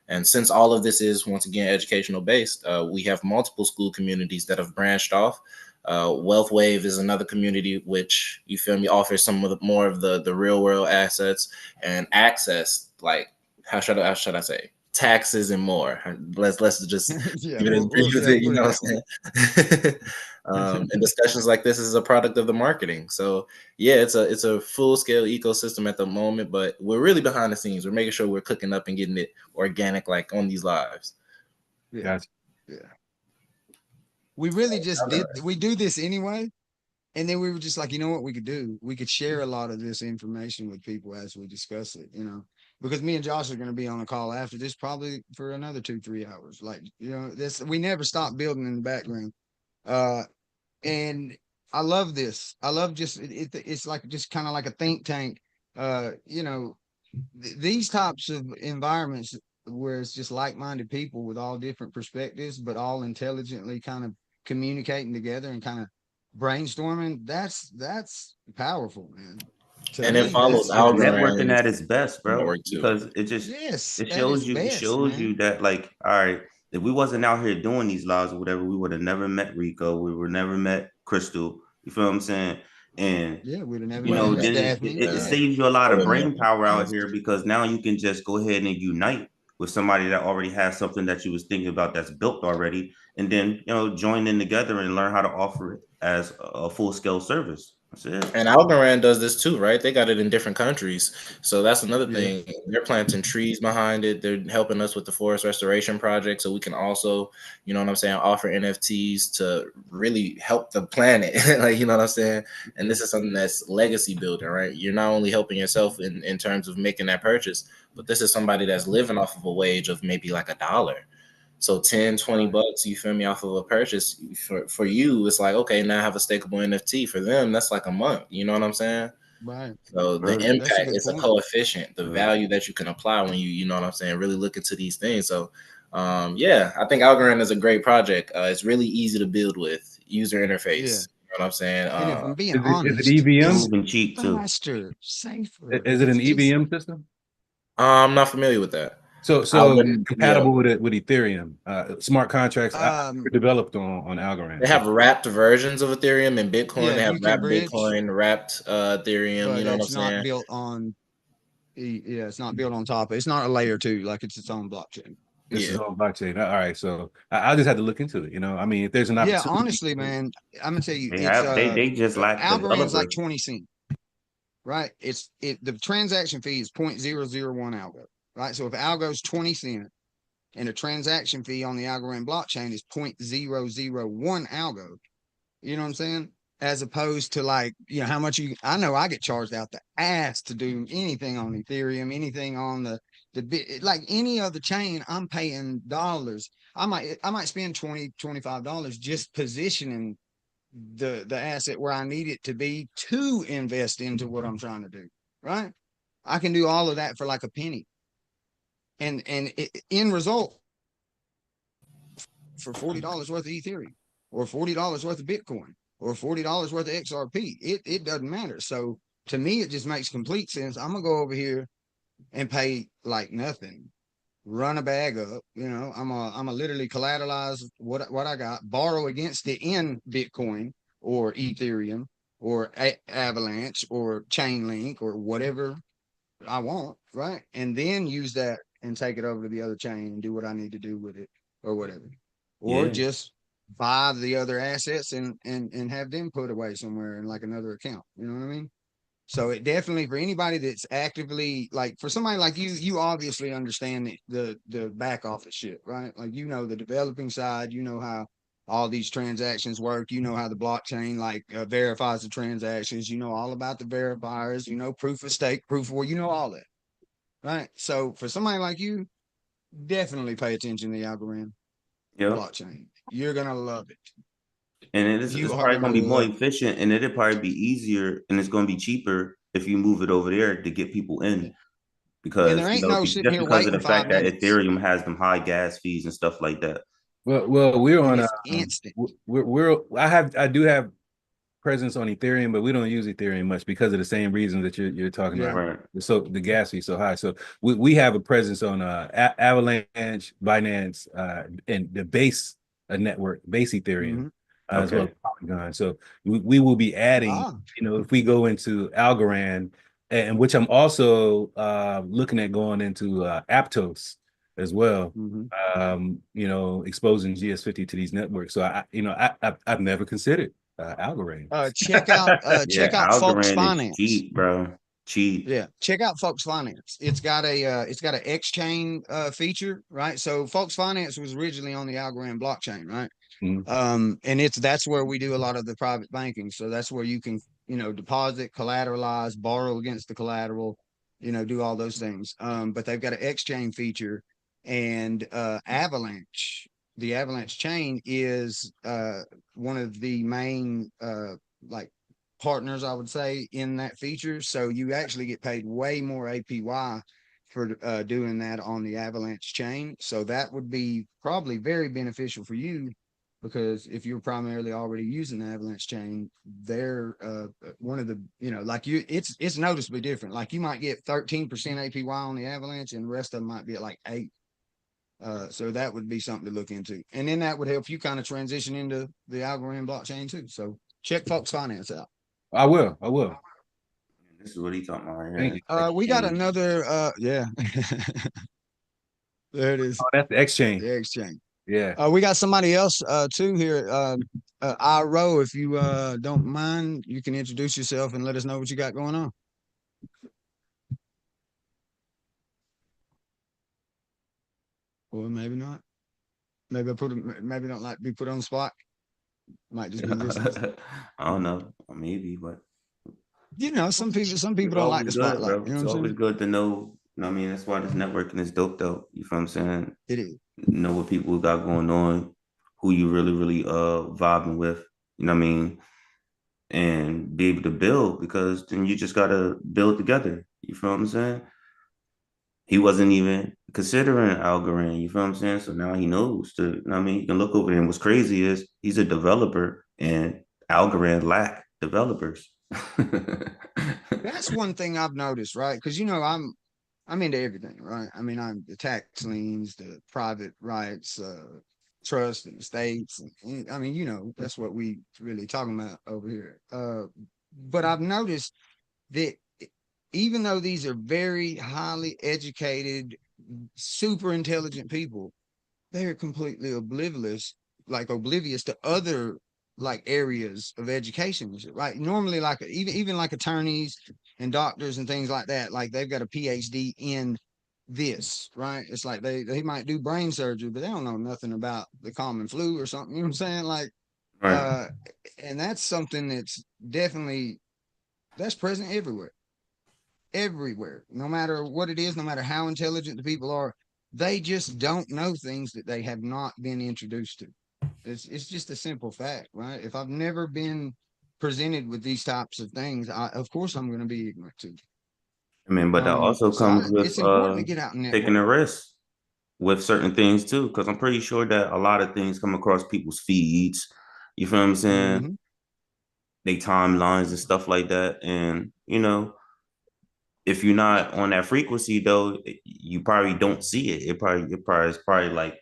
Speaker 3: And since all of this is, once again, educational based, we have multiple school communities that have branched off. WealthWave is another community which, you feel me, offers some of more of the real world assets and access, like, how should I say, taxes and more. Let's just
Speaker 1: Yeah,
Speaker 3: give it as
Speaker 1: we'll
Speaker 3: brief as
Speaker 1: say,
Speaker 3: it, you
Speaker 1: put
Speaker 3: know
Speaker 1: it
Speaker 3: what
Speaker 1: that
Speaker 3: I'm saying? And discussions like this is a product of the marketing. So yeah, it's a full scale ecosystem at the moment, but we're really behind the scenes. We're making sure we're cooking up and getting it organic, like on these lives.
Speaker 1: Yeah.
Speaker 6: Gotcha.
Speaker 1: Yeah. We really just we do this anyway. And then we were just like, you know what we could do? We could share a lot of this information with people as we discuss it, because me and Josh are going to be on a call after this, probably for another 2-3 hours. Like, we never stop building in the background. And I love this. I love just, it's like, just kind of like a think tank. These types of environments where it's just like-minded people with all different perspectives, but all intelligently kind of communicating together and kind of brainstorming, that's powerful, man.
Speaker 3: And it follows
Speaker 4: It's networking
Speaker 3: Algorand
Speaker 4: at its best, bro,
Speaker 3: network too.
Speaker 4: because it just
Speaker 1: yes,
Speaker 4: it
Speaker 1: at its
Speaker 4: shows you
Speaker 1: best,
Speaker 4: that, like, all right, if we wasn't out here doing these laws or whatever, we would have never met Rico, we would never met Crystal. You feel what I'm saying? And
Speaker 1: yeah, we'd have never
Speaker 4: then it saves you a lot of brain power out here, because now you can just go ahead and unite with somebody that already has something that you was thinking about that's built already, and then join in together and learn how to offer it as a full-scale service. That's it.
Speaker 3: And Algorand does this too, right? They got it in different countries. So that's another thing. They're planting trees behind it. They're helping us with the forest restoration project. So we can also, you know what I'm saying, offer NFTs to really help the planet. Like, you know what I'm saying? And this is something that's legacy building, right? You're not only helping yourself in terms of making that purchase, but this is somebody that's living off of a wage of maybe like $1. So 10-20 bucks, you feel me, off of a purchase for you, it's like, okay, now I have a stakeable NFT. For them, that's like a month. You know what I'm saying?
Speaker 1: Right.
Speaker 3: So the
Speaker 4: Right.
Speaker 3: impact is a coefficient, the
Speaker 4: Right.
Speaker 3: value that you can apply when you know what I'm saying, really look into these things. So yeah, I think Algorand is a great project. It's really easy to build with, user interface.
Speaker 1: Yeah.
Speaker 3: You know what I'm saying?
Speaker 1: And if I'm being
Speaker 6: Is
Speaker 1: honest,
Speaker 6: it EVM?
Speaker 1: it's
Speaker 4: Moving cheap too.
Speaker 1: faster, safer.
Speaker 6: Is it an
Speaker 1: It's just-
Speaker 6: EVM system?
Speaker 3: I'm not familiar with that.
Speaker 6: So
Speaker 3: wouldn't-
Speaker 6: compatible with Ethereum. Smart contracts were developed on Algorand.
Speaker 3: They have wrapped versions of Ethereum and Bitcoin.
Speaker 1: Yeah,
Speaker 3: they have
Speaker 1: you can
Speaker 3: wrapped
Speaker 1: bridge,
Speaker 3: Bitcoin, wrapped Ethereum.
Speaker 1: but
Speaker 3: You know what I'm
Speaker 1: it's not
Speaker 3: saying?
Speaker 1: built on. Yeah, it's not built on top. It's not a layer 2, like it's its own blockchain.
Speaker 6: This is on blockchain. All right, so I just had to look into it. I mean, if there's an opportunity.
Speaker 1: Yeah, honestly, man, I'm gonna tell you,
Speaker 4: They just lack
Speaker 1: Algorand's like
Speaker 4: developers.
Speaker 1: 20 cents, right? The transaction fee is 0.001 algo, right? So if algo's 20 cents and the transaction fee on the Algorand blockchain is 0.001 algo, you know what I'm saying? As opposed to, like, how much I know I get charged out the ass to do anything on Ethereum, anything on the like any other chain, I'm paying dollars. I might spend $20-$25 just positioning the asset where I need it to be to invest into what I'm trying to do. Right. I can do all of that for like a penny. And in result, for $40 worth of Ethereum or $40 worth of Bitcoin or $40 worth of XRP, it doesn't matter. So to me, it just makes complete sense. I'm gonna go over here and pay like nothing, run a bag up. I'm a literally collateralize what I got, borrow against it in Bitcoin or Ethereum or Avalanche or Chainlink or whatever I want, right? And then use that and take it over to the other chain and do what I need to do with it or whatever. Or just buy the other assets and have them put away somewhere in like another account. You know what I mean? So it definitely, for anybody that's actively, like, for somebody like you obviously understand the back office shit, right? Like, the developing side, how all these transactions work, how the blockchain verifies the transactions, all about the verifiers, proof of stake, proof of work, all that, right? So for somebody like you, definitely pay attention to the Algorand blockchain. You're gonna love it.
Speaker 4: And it's probably going to be more efficient, and it'll probably be easier, and it's going to be cheaper if you move it over there to get people in. Because
Speaker 1: there ain't no sitting here
Speaker 4: because of
Speaker 1: waiting
Speaker 4: the fact
Speaker 1: 5
Speaker 4: that
Speaker 1: minutes.
Speaker 4: Ethereum has them high gas fees and stuff like that.
Speaker 6: Well, we're on
Speaker 1: instant.
Speaker 6: I do have presence on Ethereum, but we don't use Ethereum much because of the same reasons that you're talking about.
Speaker 4: Right.
Speaker 6: So the gas fee is so high. So we have a presence on Avalanche, Binance, and the base network, base Ethereum. As well as Polygon. So we will be adding, if we go into Algorand, and which I'm also looking at going into Aptos as well.
Speaker 1: Mhm.
Speaker 6: You know, exposing GS50 to these networks. So I've never considered Algorand.
Speaker 1: Check out
Speaker 4: Yeah,
Speaker 1: Folks
Speaker 4: Algorand is
Speaker 1: Finance.
Speaker 4: cheap, bro. Cheap.
Speaker 1: Yeah, check out Folks Finance. It's got an X-chain feature, right? So Folks Finance was originally on the Algorand blockchain, right?
Speaker 6: Mhm.
Speaker 1: And that's where we do a lot of the private banking. So that's where you can, deposit, collateralize, borrow against the collateral, do all those things. But they've got an X-chain feature, and Avalanche, the Avalanche chain is one of the main like partners, I would say, in that feature. So you actually get paid way more APY for doing that on the Avalanche chain. So that would be probably very beneficial for you, because if you're primarily already using the Avalanche chain, they're one of the, like it's noticeably different. Like you might get 13% APY on the Avalanche, and the rest of them might be at like 8. So that would be something to look into. And then that would help you kind of transition into the Algorand blockchain too. So check Folks Finance out.
Speaker 6: I will. I will.
Speaker 4: This is what he talking about right
Speaker 6: Thank
Speaker 4: here.
Speaker 6: you.
Speaker 1: We got
Speaker 4: Exchange.
Speaker 1: another yeah. There it is.
Speaker 6: Oh, that's the exchange.
Speaker 1: The Exchange.
Speaker 6: Yeah.
Speaker 1: We got somebody else too here. Iro, if you don't mind, you can introduce yourself and let us know what you got going on. Or maybe not. Maybe maybe don't like to be put on the spot. Might just be listening.
Speaker 4: I don't know, maybe, but
Speaker 1: Some people
Speaker 4: it's
Speaker 1: don't like the
Speaker 4: always good,
Speaker 1: spotlight.
Speaker 4: bro.
Speaker 1: You know
Speaker 4: It's
Speaker 1: what I'm
Speaker 4: always
Speaker 1: saying?
Speaker 4: good to know. I mean, that's why this networking is dope, though. You feel what I'm saying?
Speaker 1: It is.
Speaker 4: Know what people got going on, who you really, really vibing with. You know what I mean? And be able to build, because then you just gotta build together. You feel what I'm saying? He wasn't even considering Algorand. You feel what I'm saying? So now he knows. I mean, you can look over him. What's crazy is he's a developer, and Algorand lack developers.
Speaker 1: That's one thing I've noticed, right? Because I'm into everything, right? I mean, I'm the tax liens, the private rights, trust and estates. And, I mean, that's what we really talking about over here. But I've noticed that even though these are very highly educated, super intelligent people, they're completely oblivious to other like areas of education, right? Normally, like even like attorneys and doctors and things like that, like they've got a PhD in this, right? It's like they might do brain surgery, but they don't know nothing about the common flu or something. You know what I'm saying? Like,
Speaker 4: Right.
Speaker 1: uh, and that's something that's present everywhere, no matter what it is, no matter how intelligent the people are, they just don't know things that they have not been introduced to. It's just a simple fact, right? If I've never been presented with these types of things, of course I'm going to be ignorant to.
Speaker 4: I mean, but that also comes with
Speaker 1: It's important to get out and
Speaker 4: taking a
Speaker 1: network.
Speaker 4: risk with certain things too, because I'm pretty sure that a lot of things come across people's feeds. You feel what I'm saying?
Speaker 1: Hmm.
Speaker 4: They timelines and stuff like that. And if you're not on that frequency though, you probably don't see it. It's probably like,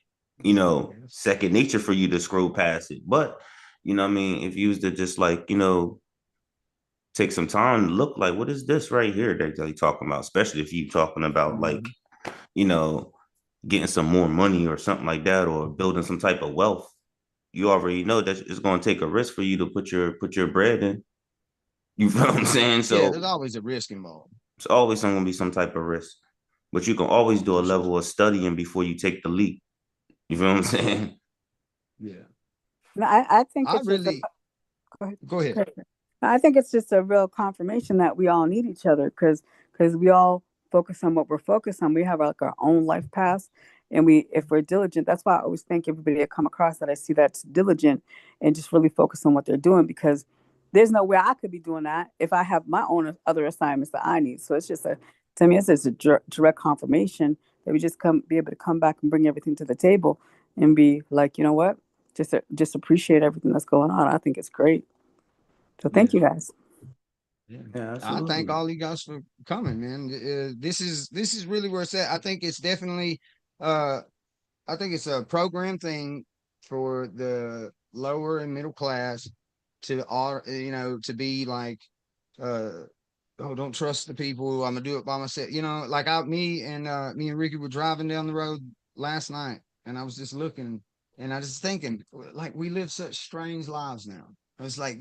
Speaker 4: second nature for you to scroll past it. But what I mean, if you was to just like, take some time to look like, what is this right here that they're talking about? Especially if you talking about like,
Speaker 1: Hmm.
Speaker 4: you know, getting some more money or something like that, or building some type of wealth. You already know that it's going to take a risk for you to put your bread in. You feel what I'm saying?
Speaker 1: Yeah,
Speaker 4: So
Speaker 1: there's always a risk involved.
Speaker 4: it's always going to be some type of risk, but you can always do a
Speaker 1: For sure.
Speaker 4: level of studying before you take the leap. You feel what I'm saying?
Speaker 1: Yeah.
Speaker 2: No, I think
Speaker 1: I
Speaker 2: it's just
Speaker 1: really
Speaker 2: go ahead.
Speaker 1: Go ahead.
Speaker 2: I think it's just a real confirmation that we all need each other because we all focus on what we're focused on. We have like our own life paths, and if we're diligent, that's why I always thank everybody I come across that I see that's diligent and just really focus on what they're doing, because there's no way I could be doing that if I have my own other assignments that I need. So it's just to me, it's just a direct confirmation that we just be able to come back and bring everything to the table and be like, you know what, just appreciate everything that's going on. I think it's great. So thank you guys.
Speaker 1: Yeah.
Speaker 4: Yeah,
Speaker 1: I thank
Speaker 4: absolutely.
Speaker 1: all you guys for coming, man. This is really where it's at. I think it's definitely uh I think it's a program thing for the lower and middle class to all, to be like, uh oh, don't trust the people. I'm gonna do it by myself. Like me and Ricky were driving down the road last night and I was just looking and I was thinking, like, we live such strange lives now. I was like,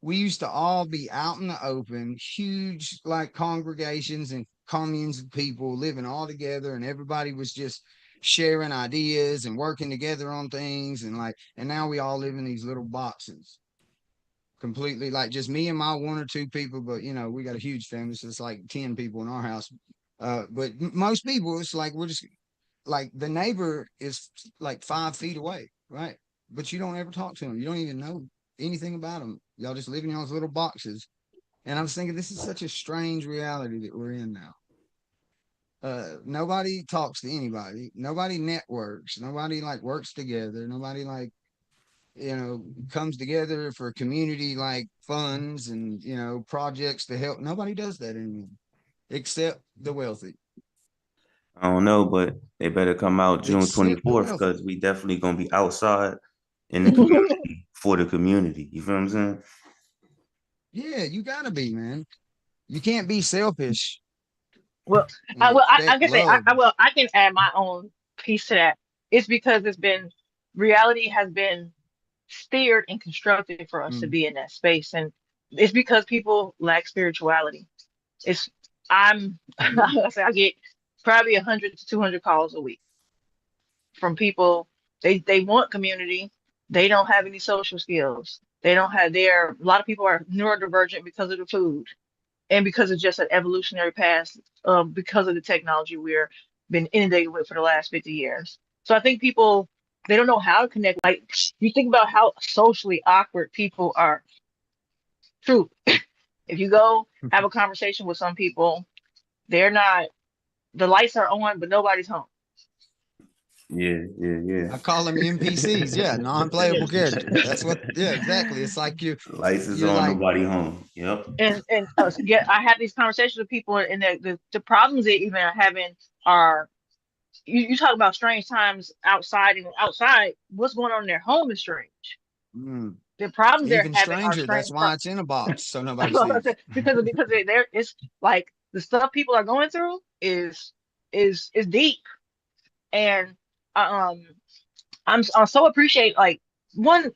Speaker 1: we used to all be out in the open, huge like congregations and communes of people living all together, and everybody was just sharing ideas and working together on things. And now we all live in these little boxes, completely like just me and my one or two people. But we got a huge family, so it's like 10 people in our house. But most people, it's like we're just like the neighbor is like 5 feet away, right? But you don't ever talk to them. You don't even know anything about them. Y'all just live in y'all's little boxes. And I was thinking, this is such a strange reality that we're in now. Nobody talks to anybody. Nobody networks. Nobody like works together. Nobody like, comes together for community like funds and, projects to help. Nobody does that anymore, except the wealthy.
Speaker 4: I don't know, but they better come out June
Speaker 1: Except the
Speaker 4: 24th
Speaker 1: wealthy.
Speaker 4: because we definitely gonna be outside in the community for the community. You feel what I'm saying?
Speaker 1: Yeah, you gotta be, man. You can't be selfish
Speaker 5: Well,
Speaker 1: and
Speaker 5: I
Speaker 1: expect
Speaker 5: can say
Speaker 1: love.
Speaker 5: I can add my own piece to that. It's because it's been reality has been steered and constructed for us to
Speaker 1: Mm,
Speaker 5: be in that space, and it's because people lack spirituality. It's
Speaker 1: mm,
Speaker 5: I say I get probably 100 to 200 calls a week from people. They want community. They don't have any social skills. They don't have their. A lot of people are neurodivergent because of the food and because it's just an evolutionary path, because of the technology we're been inundated with for the last 50 years. So I think people they don't know how to connect. Like you think about how socially awkward people are. True. If you go have a conversation with some people, they're not. The lights are on, but nobody's home.
Speaker 4: Yeah,
Speaker 1: I call them NPCs. Yeah, non-playable characters. That's what.
Speaker 4: yeah.
Speaker 1: Yeah, exactly. It's like
Speaker 4: Lights is
Speaker 1: you're
Speaker 4: on,
Speaker 1: like,
Speaker 4: nobody home. Yep.
Speaker 5: And yeah, I have these conversations with people, and the problems they even are having are you talk about strange times outside, and outside what's going on in their home is strange.
Speaker 1: mm,
Speaker 5: The problems they're
Speaker 1: even
Speaker 5: having are
Speaker 1: stranger. That's
Speaker 5: strange
Speaker 1: why it's in a box so nobody
Speaker 5: because
Speaker 1: sees.
Speaker 5: they're it's like the stuff people are going through is deep, and um I'm so appreciate like one.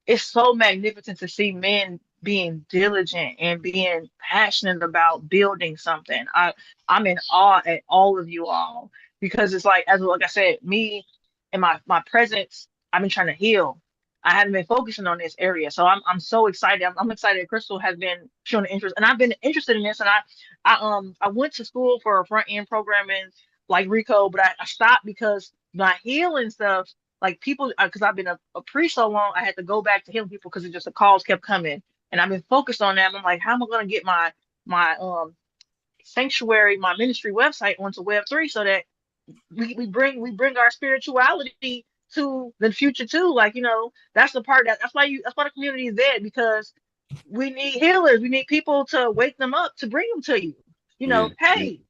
Speaker 5: It's so magnificent to see men being diligent and being passionate about building something. I'm in awe at all of you all because it's like as like I said, me and my presence, I've been trying to heal. I haven't been focusing on this area, so I'm so excited. I'm excited. That Crystal has been showing interest, and I've been interested in this. And I went to school for a front end programming like Rico, but I stopped because my healing stuff like people because I've been a priest so long, I had to go back to healing people because it just the calls kept coming, and I've been focused on that. I'm like, how am I going to get my sanctuary, my ministry website onto Web3 so that we bring our spirituality to the future too. Like that's the part that's why the community is there because we need healers, we need people to wake them up to bring them to you.
Speaker 4: Yeah.
Speaker 5: Hey,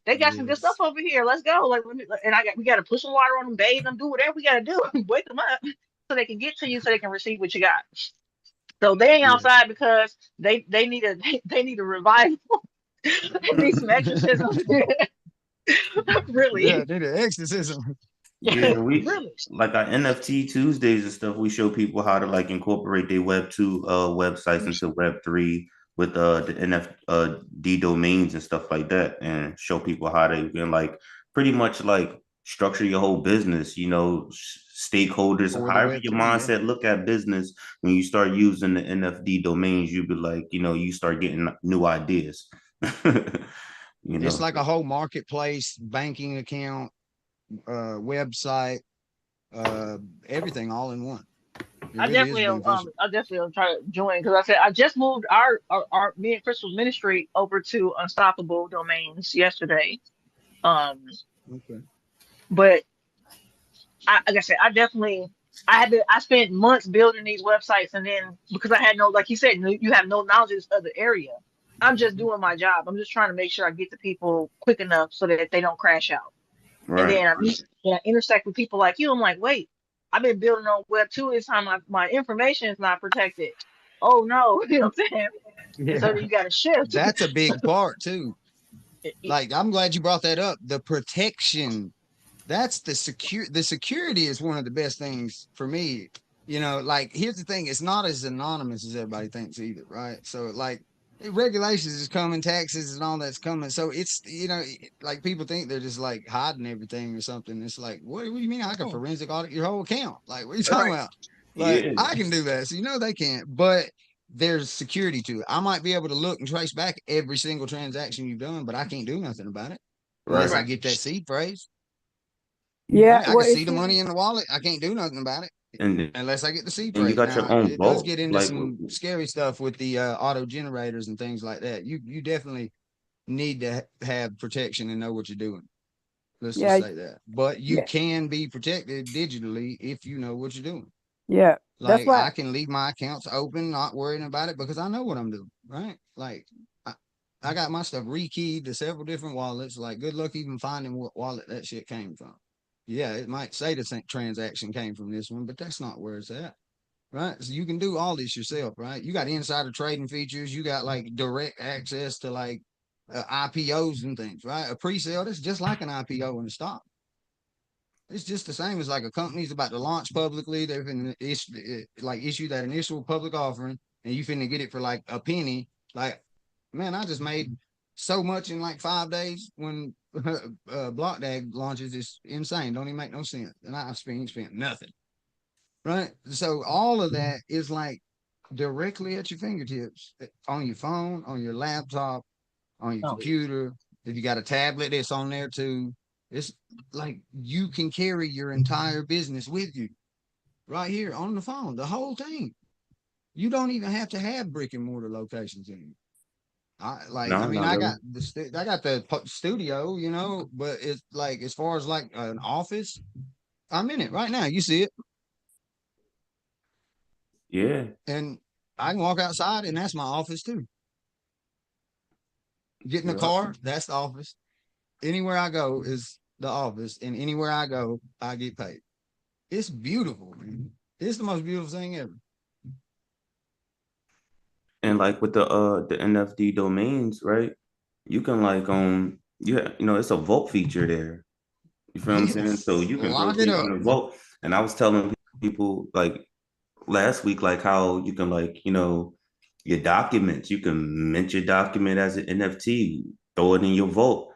Speaker 5: they got some good stuff
Speaker 1: Yes.
Speaker 5: over here. Let's go. Like, and we got to put some water on them, bathe them, do whatever we got to do, wake them up so they can get to you, so they can receive what you got. So they ain't
Speaker 1: Yeah.
Speaker 5: outside because they need they need a revival. They need some exorcism.
Speaker 1: Yeah.
Speaker 5: Really,
Speaker 1: Need an exorcism.
Speaker 4: Yeah, we
Speaker 5: really.
Speaker 4: like our NFT Tuesdays and stuff. We show people how to like incorporate their Web2 websites into Web3 with the NFT domains and stuff like that, and show people how they can like pretty much like structure your whole business. Stakeholders,
Speaker 1: For the
Speaker 4: however your
Speaker 1: Web3. Yeah.
Speaker 4: mindset look at business. When you start using the NFT domains, you be like, you start getting new ideas. you
Speaker 1: It's
Speaker 4: know.
Speaker 1: like a whole marketplace, banking account, website, uh, everything all in one. It really is beneficial.
Speaker 5: I definitely will try to join because I said I just moved our me and Crystal's ministry over to Unstoppable Domains yesterday. Um,
Speaker 1: Okay.
Speaker 5: but like I said, I spent months building these websites, and then because I had no, like you said, you have no knowledge of the area. I'm just doing my job. I'm just trying to make sure I get to people quick enough so that they don't crash out. And
Speaker 4: Right.
Speaker 5: then I intersect with people like you. I'm like, wait, I've been building on Web2 this time. My information is not protected. Oh no, you know what I'm saying? And so
Speaker 1: Yeah.
Speaker 5: then you got to shift.
Speaker 1: That's a
Speaker 5: So,
Speaker 1: big part too. Like, I'm glad you brought that up. The protection that's the security is one of the best things for me. Like here's the thing, it's not as anonymous as everybody thinks either, right? So like regulations is coming, taxes and all that's coming. So it's like people think they're just like hiding everything or something. It's like, what do you mean I can forensic audit your whole account? Like, what are you talking about? Like,
Speaker 4: Yeah.
Speaker 1: I can do that. So they can't, but there's security to it. I might be able to look and trace back every single transaction you've done, but I can't do nothing about it unless I
Speaker 4: Right.
Speaker 1: get that seed phrase.
Speaker 2: Yeah,
Speaker 1: Right? I
Speaker 2: well,
Speaker 1: can see
Speaker 2: it's
Speaker 1: the money in the wallet. I can't do nothing about it
Speaker 4: And
Speaker 1: unless I get the seed
Speaker 4: and you
Speaker 1: phrase.
Speaker 4: got your
Speaker 1: Now
Speaker 4: own
Speaker 1: it does
Speaker 4: vault.
Speaker 1: get into
Speaker 4: Like,
Speaker 1: some scary stuff with the auto generators and things like that. You definitely need to have protection and know what you're doing. Let's
Speaker 2: yeah,
Speaker 1: just say that. But you
Speaker 2: yeah,
Speaker 1: can be protected digitally if you know what you're doing.
Speaker 2: yeah. That's
Speaker 1: Like
Speaker 2: why.
Speaker 1: I can leave my accounts open, not worrying about it because I know what I'm doing, right? Like I got my stuff rekeyed to several different wallets. Like good luck even finding what wallet that shit came from. Yeah, it might say the transaction came from this one, but that's not where it's at, right? So you can do all this yourself, right? You got insider trading features. You got like direct access to like IPOs and things, right? A pre-sale, that's just like an IPO in the stock. It's just the same as like a company's about to launch publicly. They've been issue that initial public offering, and you finna get it for like a penny. Like, man, I just made so much in like 5 days when BlockDAG launches. It's insane. Don't even make no sense. And I've spent nothing. Right. So all of that is like directly at your fingertips on your phone, on your laptop, on your
Speaker 5: Oh,
Speaker 1: computer. If you got a tablet, it's on there too. It's like you can carry your entire business with you right here on the phone, the whole thing. You don't even have to have brick and mortar locations anymore. I
Speaker 4: no,
Speaker 1: mean,
Speaker 4: not
Speaker 1: I
Speaker 4: really.
Speaker 1: got I got the studio, but it's like as far as like an office, I'm in it right now. You see it,
Speaker 4: Yeah.
Speaker 1: and I can walk outside, and that's my office too. Get in the
Speaker 4: Yeah.
Speaker 1: car, that's the office. Anywhere I go is the office, and anywhere I go, I get paid. It's beautiful, man. It's the most beautiful thing ever.
Speaker 4: And like with the NFT domains, right? You can like it's a vault feature there. You feel what I'm saying?
Speaker 1: Yes,
Speaker 4: So you can throw
Speaker 1: lock it
Speaker 4: things in
Speaker 1: up.
Speaker 4: the vault. And I was telling people like last week, like how you can like, your documents, you can mint your document as an NFT, throw it in your vault,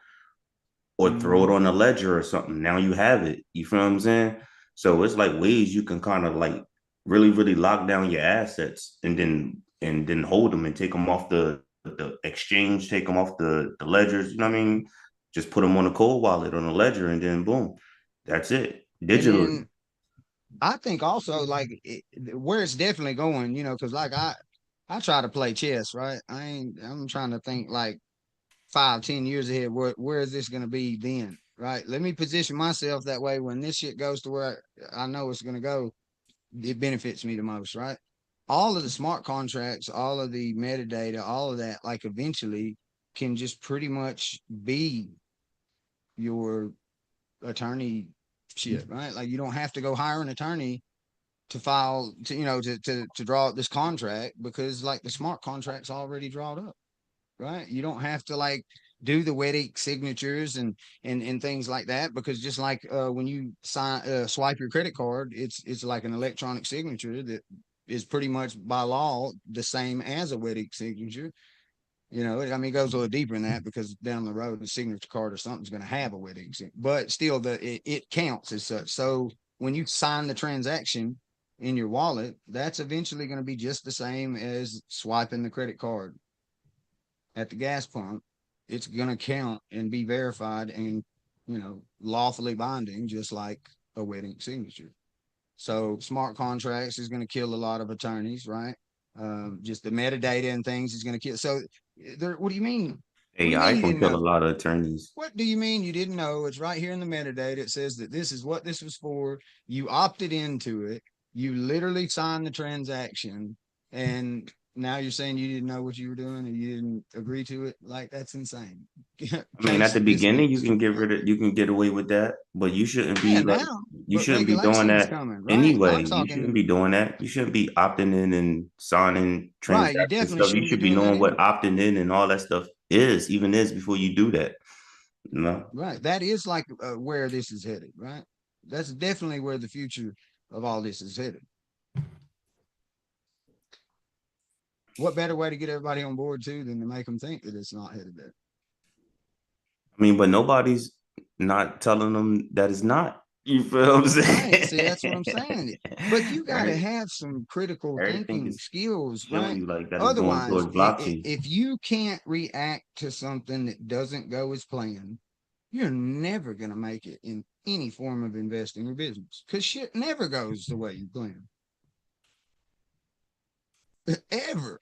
Speaker 4: or throw it
Speaker 1: Mhm.
Speaker 4: on a ledger or something. Now you have it. You feel what I'm saying? So it's like ways you can kind of like really, really lock down your assets and then hold them and take them off the exchange, take them off the ledgers. You know what I mean? Just put them on a cold wallet on a ledger, and then boom, that's it.
Speaker 1: And
Speaker 4: Digitally.
Speaker 1: then I think also like where it's definitely going, because like I try to play chess, right? I'm trying to think like 5, 10 years ahead. Where is this going to be then? Right. Let me position myself that way when this shit goes to where I know it's going to go. It benefits me the most, right? All of the smart contracts, all of the metadata, all of that, like eventually can just pretty much be your attorney shit, right? Like you don't have to go hire an attorney to file to draw up this contract because like the smart contract's already drawn up, right? You don't have to like do the wedding signatures and things like that because just like when you swipe your credit card, it's like an electronic signature that is pretty much by law the same as a wedding signature. I mean, it goes a little deeper than that because down the road, the signature card or something's going to have a wedding, but still, it counts as such. So when you sign the transaction in your wallet, that's eventually going to be just the same as swiping the credit card at the gas pump. It's going to count and be verified and lawfully binding, just like a wedding signature. So smart contracts is going to kill a lot of attorneys, right? Just the metadata and things is going to kill. So what do you mean? What do you
Speaker 4: AI
Speaker 1: mean you
Speaker 4: can
Speaker 1: didn't
Speaker 4: kill a
Speaker 1: know?
Speaker 4: lot of attorneys.
Speaker 1: What do you mean you didn't know? It's right here in the metadata. It says that this is what this was for. You opted into it. You literally signed the transaction. And now you're saying you didn't know what you were doing and you didn't agree to it. Like that's insane.
Speaker 4: I mean, at
Speaker 1: Case
Speaker 4: the beginning,
Speaker 1: dismissed.
Speaker 4: you can get away with that, but you shouldn't
Speaker 1: Yeah,
Speaker 4: be like,
Speaker 1: now,
Speaker 4: you
Speaker 1: but
Speaker 4: shouldn't be doing
Speaker 1: regulations
Speaker 4: that
Speaker 1: coming, right?
Speaker 4: anyway.
Speaker 1: I'm
Speaker 4: You shouldn't
Speaker 1: talking,
Speaker 4: be doing that. You shouldn't be opting in and signing
Speaker 1: right. You
Speaker 4: transaction
Speaker 1: definitely
Speaker 4: stuff. You
Speaker 1: shouldn't be
Speaker 4: should be
Speaker 1: doing that
Speaker 4: knowing what
Speaker 1: anyway.
Speaker 4: opting in and all that stuff is before you do that. No.
Speaker 1: Right. That is like where this is headed, right? That's definitely where the future of all this is headed. What better way to get everybody on board too than to make them think that it's not headed there?
Speaker 4: I mean, but nobody's not telling them that it's not. You feel what I'm saying?
Speaker 1: Right. See, that's what I'm saying. But you got to
Speaker 4: Right?
Speaker 1: have some critical
Speaker 4: Everything
Speaker 1: thinking
Speaker 4: is
Speaker 1: skills,
Speaker 4: showing
Speaker 1: right?
Speaker 4: you like that is going
Speaker 1: Otherwise,
Speaker 4: towards blockchain.
Speaker 1: if you can't react to something that doesn't go as planned, you're never going to make it in any form of investing or business because shit never goes the way you plan. Ever.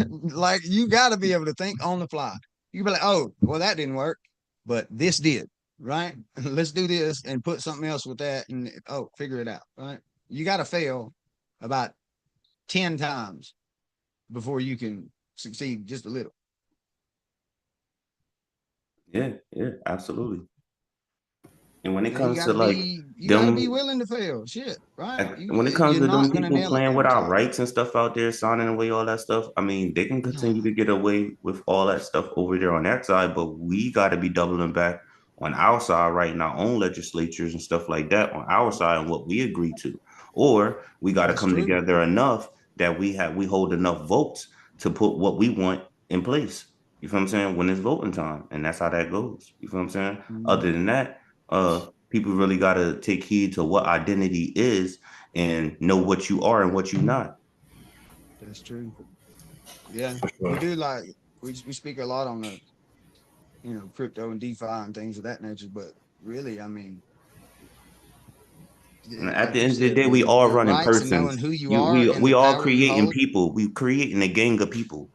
Speaker 1: Like you got to be able to think on the fly. You be like, oh, well, that didn't work, but this did, right? Let's do this and put something else with that and oh, figure it out, right? You got to fail about 10 times before you can succeed just a little.
Speaker 4: Yeah, absolutely. And when it
Speaker 1: And
Speaker 4: comes to like
Speaker 1: you gotta be
Speaker 4: them,
Speaker 1: willing to fail. Shit, right?
Speaker 4: when it comes
Speaker 1: You're
Speaker 4: to them
Speaker 1: not gonna
Speaker 4: people
Speaker 1: nail it
Speaker 4: playing with
Speaker 1: every
Speaker 4: our
Speaker 1: time.
Speaker 4: rights and stuff out there, signing away all that stuff, I mean, they can continue to get away with all that stuff over there on that side, but we got to be doubling back on our side, writing our own legislatures and stuff like that on our side and what we agree to. Or we got to
Speaker 1: That's
Speaker 4: come
Speaker 1: true.
Speaker 4: together enough that we hold enough votes to put what we want in place. You feel what I'm saying? When it's voting time, and that's how that goes. You feel what I'm saying? Other than that, people really got to take heed to what identity is and know what you are and what you're not.
Speaker 1: That's true. Yeah,
Speaker 3: For
Speaker 1: we
Speaker 3: sure.
Speaker 1: do like we speak a lot on the crypto and DeFi and things of that nature, but really, I mean,
Speaker 4: And at
Speaker 1: like
Speaker 4: the
Speaker 1: you
Speaker 4: end of the
Speaker 1: said,
Speaker 4: day,
Speaker 1: man,
Speaker 4: we all
Speaker 1: your
Speaker 4: running
Speaker 1: rights and knowing
Speaker 4: persons.
Speaker 1: who you
Speaker 4: You
Speaker 1: are and
Speaker 4: we
Speaker 1: the
Speaker 4: all
Speaker 1: power you
Speaker 4: creating
Speaker 1: hold.
Speaker 4: people. We creating a gang of people.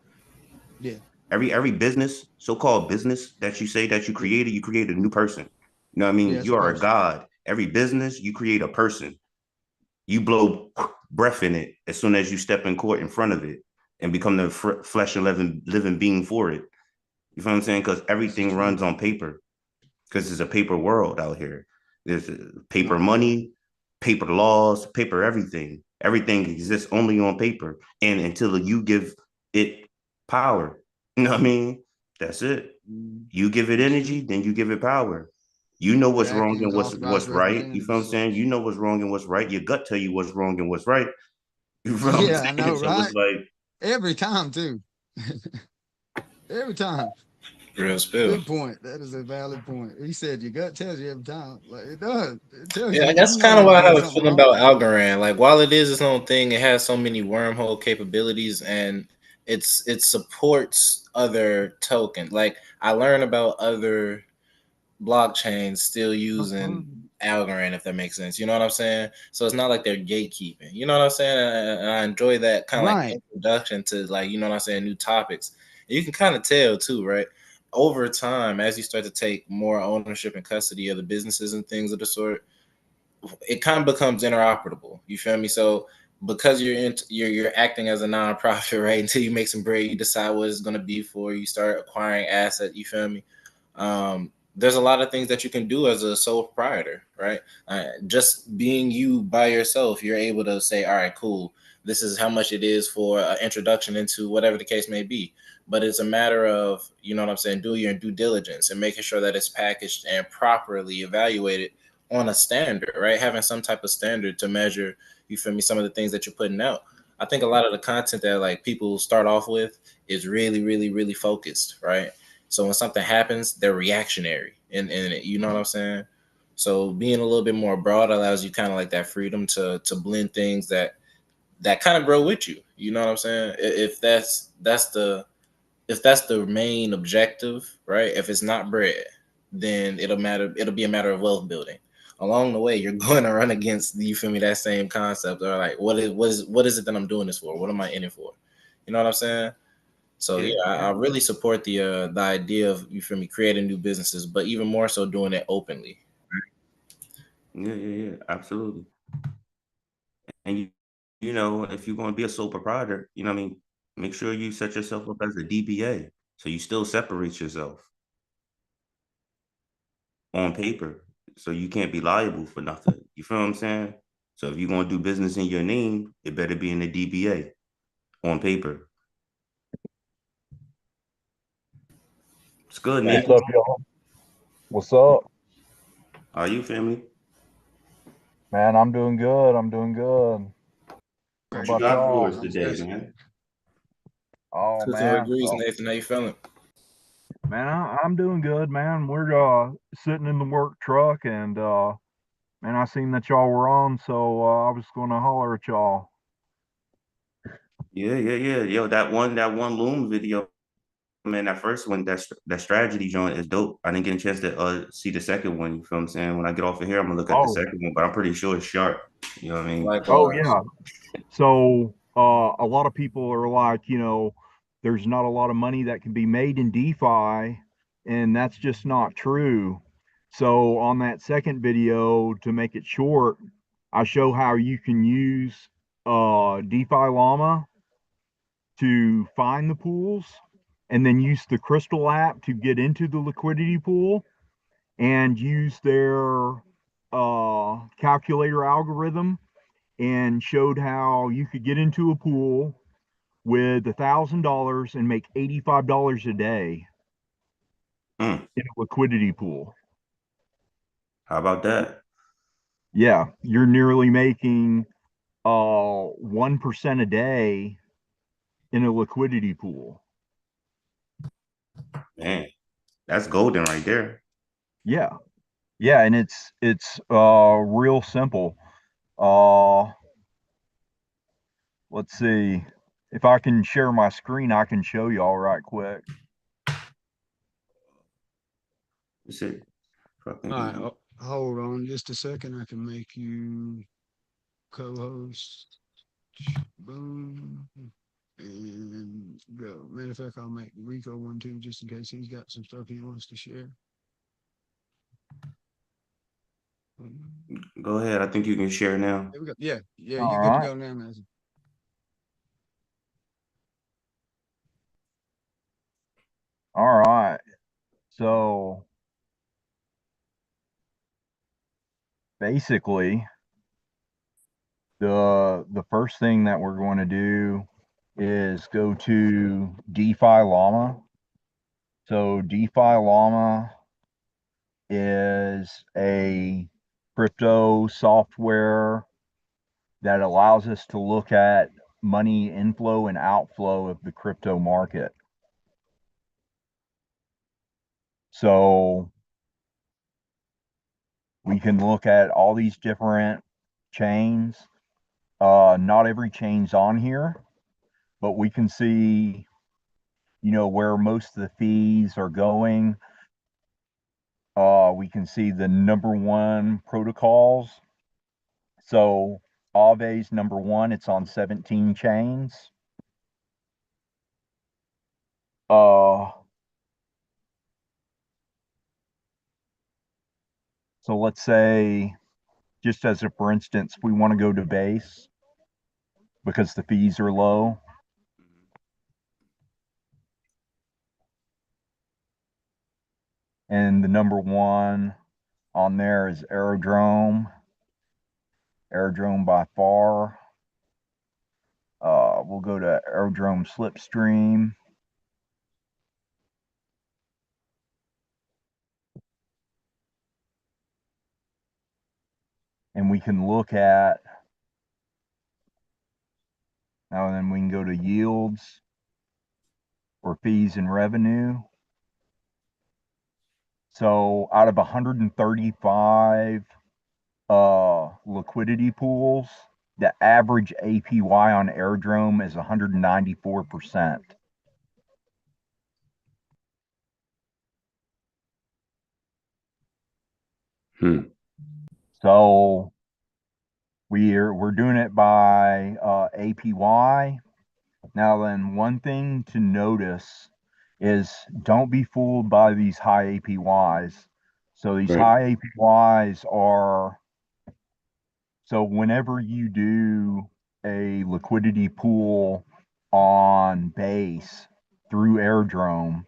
Speaker 1: Yeah,
Speaker 4: Every business, so-called business that you say that you
Speaker 1: yeah,
Speaker 4: create a new person. You know what I
Speaker 1: yeah.
Speaker 4: mean?
Speaker 1: It's
Speaker 4: You
Speaker 1: a
Speaker 4: are a
Speaker 1: person.
Speaker 4: god. Every business, you create a person. You blow breath in it as soon as you step in court in front of it and become the flesh and living being for it. You feel what I'm saying? Because
Speaker 1: This is
Speaker 4: everything
Speaker 1: true.
Speaker 4: runs on paper. Because it's a paper world out here. There's paper
Speaker 1: Right.
Speaker 4: money, paper laws, paper everything. Everything exists only on paper. And until you give it power, you know what I mean? That's it. You give it
Speaker 1: That's
Speaker 4: energy,
Speaker 1: true.
Speaker 4: then you give it power. You know
Speaker 1: You're
Speaker 4: what's wrong
Speaker 1: acting
Speaker 4: and
Speaker 1: as authorized
Speaker 4: what's right. You
Speaker 1: representative
Speaker 4: feel what
Speaker 1: as
Speaker 4: I'm saying?
Speaker 1: such.
Speaker 4: You know what's wrong and what's right. Your gut tell you what's wrong and what's right. You feel what I'm
Speaker 1: Yeah, I
Speaker 4: saying?
Speaker 1: know,
Speaker 4: So it's
Speaker 1: right?
Speaker 4: like,
Speaker 1: Every time too. Every time.
Speaker 3: Real spill.
Speaker 1: Good point. That is a valid point. He said your gut tells you every time. Like it does. It tells
Speaker 3: Yeah,
Speaker 1: you
Speaker 3: that's
Speaker 1: you know
Speaker 3: kind of
Speaker 1: you're
Speaker 3: why I
Speaker 1: doing
Speaker 3: have a
Speaker 1: something
Speaker 3: feeling
Speaker 1: wrong.
Speaker 3: about Algorand. Like, while it is its own thing, it has so many wormhole capabilities, and it supports other tokens. Like, I learned about other blockchains still using Algorand, if that makes sense. You know what I'm saying? So it's not like they're gatekeeping. You know what I'm saying? And I enjoy that kind of like
Speaker 1: Right.
Speaker 3: introduction to, like, you know what I'm saying, new topics. And you can kind of tell too, right? Over time, as you start to take more ownership and custody of the businesses and things of the sort, it kind of becomes interoperable. You feel me? So because you're acting as a nonprofit, right? Until you make some bread, you decide what it's going to be for. You start acquiring assets. You feel me? There's a lot of things that you can do as a sole proprietor, right? Just being you by yourself, you're able to say, all right, cool. This is how much it is for an introduction into whatever the case may be. But it's a matter of, you know what I'm saying, do your due diligence and making sure that it's packaged and properly evaluated on a standard, right? Having some type of standard to measure, you feel me, some of the things that you're putting out. I think a lot of the content that like people start off with is really, really, really focused, right? So when something happens, they're reactionary, and you know what I'm saying. So being a little bit more broad allows you kind of like that freedom to blend things that kind of grow with you. You know what I'm saying? If that's the main objective, right? If it's not bread, then it'll be a matter of wealth building. Along the way, you're going to run against, you feel me, that same concept, or like what is it that I'm doing this for? What am I in it for? You know what I'm saying? So
Speaker 4: yeah,
Speaker 3: yeah, I really support the idea of, you feel me, creating new businesses, but even more so doing it openly.
Speaker 4: absolutely. And you know, if you're going to be a sole proprietor, you know what I mean, make sure you set yourself up as a DBA so you still separate yourself on paper. So you can't be liable for nothing. You feel what I'm saying? So if you're going to do business in your name, it better be in the DBA on paper. It's good,
Speaker 3: Man,
Speaker 4: Nate.
Speaker 7: What's up, y'all? What's up?
Speaker 4: Are you family?
Speaker 7: Man, I'm doing good. I'm doing good. What
Speaker 4: What you
Speaker 7: about
Speaker 4: got for
Speaker 7: y'all?
Speaker 4: us today, man?
Speaker 7: Oh
Speaker 3: Cooking with
Speaker 7: man.
Speaker 3: grease,
Speaker 7: Oh,
Speaker 3: Nathan. How you feeling?
Speaker 7: man, I'm doing good, man. We're sitting in the work truck and man, I seen that y'all were on, so I was gonna holler at y'all.
Speaker 4: Yeah. Yo, that one Loom video, man. That first one, that strategy joint is dope. I didn't get a chance to see the second one. You feel what I'm saying? When I get off of here, I'm gonna look at the
Speaker 7: Oh,
Speaker 4: second one, but I'm pretty sure it's sharp. You know what I mean?
Speaker 7: oh
Speaker 3: Likewise.
Speaker 7: yeah. So a lot of people are like, there's not a lot of money that can be made in DeFi, and that's just not true. So on that second video, to make it short, I show how you can use DeFi Llama to find the pools and then use the Crystal app to get into the liquidity pool and use their calculator algorithm, and showed how you could get into a pool with $1,000 and make $85 a day
Speaker 4: Hmm.
Speaker 7: in a liquidity pool.
Speaker 4: How about that?
Speaker 7: Yeah, you're nearly making 1% a day in a liquidity pool.
Speaker 4: Man, that's golden right there.
Speaker 7: Yeah. Yeah, and it's real simple. Uh let's see. If I can share my screen, I can show y'all right quick.
Speaker 4: It's it.
Speaker 1: All right, hold on just a second. I can make you co-host. Boom. And go. Matter of fact, I'll make Rico one too, just in case he's got some stuff he wants to share.
Speaker 4: Go ahead. I think you can share now.
Speaker 1: There we go. Yeah,
Speaker 7: All
Speaker 1: you good to
Speaker 7: right.
Speaker 1: go now, Matthew.
Speaker 7: All right. So basically, the first thing that we're going to do is go to DeFi Llama. So DeFi Llama is a crypto software that allows us to look at money inflow and outflow of the crypto market. So we can look at all these different chains. Not every chain's on here, but we can see, where most of the fees are going. We can see the number one protocols. So Aave's number one, it's on 17 chains. So let's say, just as a for instance, we want to go to Base because the fees are low. And the number one on there is Aerodrome. Aerodrome by far. We'll go to Aerodrome Slipstream. And we can look at, now then we can go to yields or fees and revenue. So out of 135 liquidity pools, the average APY on Aerodrome is 194%. So we're doing it by APY. Now then, one thing to notice is don't be fooled by these high APYs. So these
Speaker 4: Right.
Speaker 7: high APYs are, so whenever you do a liquidity pool on Base through Aerodrome,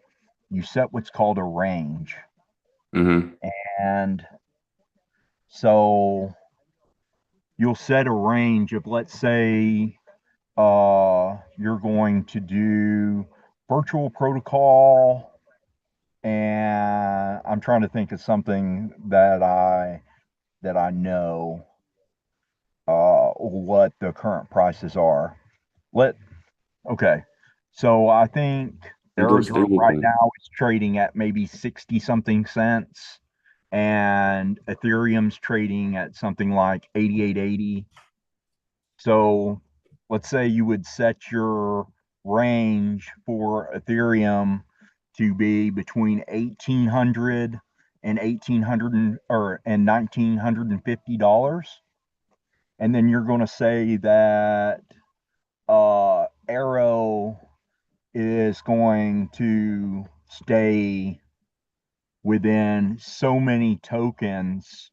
Speaker 7: you set what's called a range.
Speaker 4: Mm-hmm.
Speaker 7: And so you'll set a range of, let's say, you're going to do virtual protocol and I'm trying to think of something that I know what the current prices are. Okay. So I think
Speaker 4: Just
Speaker 7: Airdrop right
Speaker 4: anything.
Speaker 7: now is trading at maybe 60 something cents, and Ethereum's trading at something like 88.80. So let's say you would set your range for Ethereum to be between 1800 and 1800 or and $1950. And then you're going to say that Arrow is going to stay within so many tokens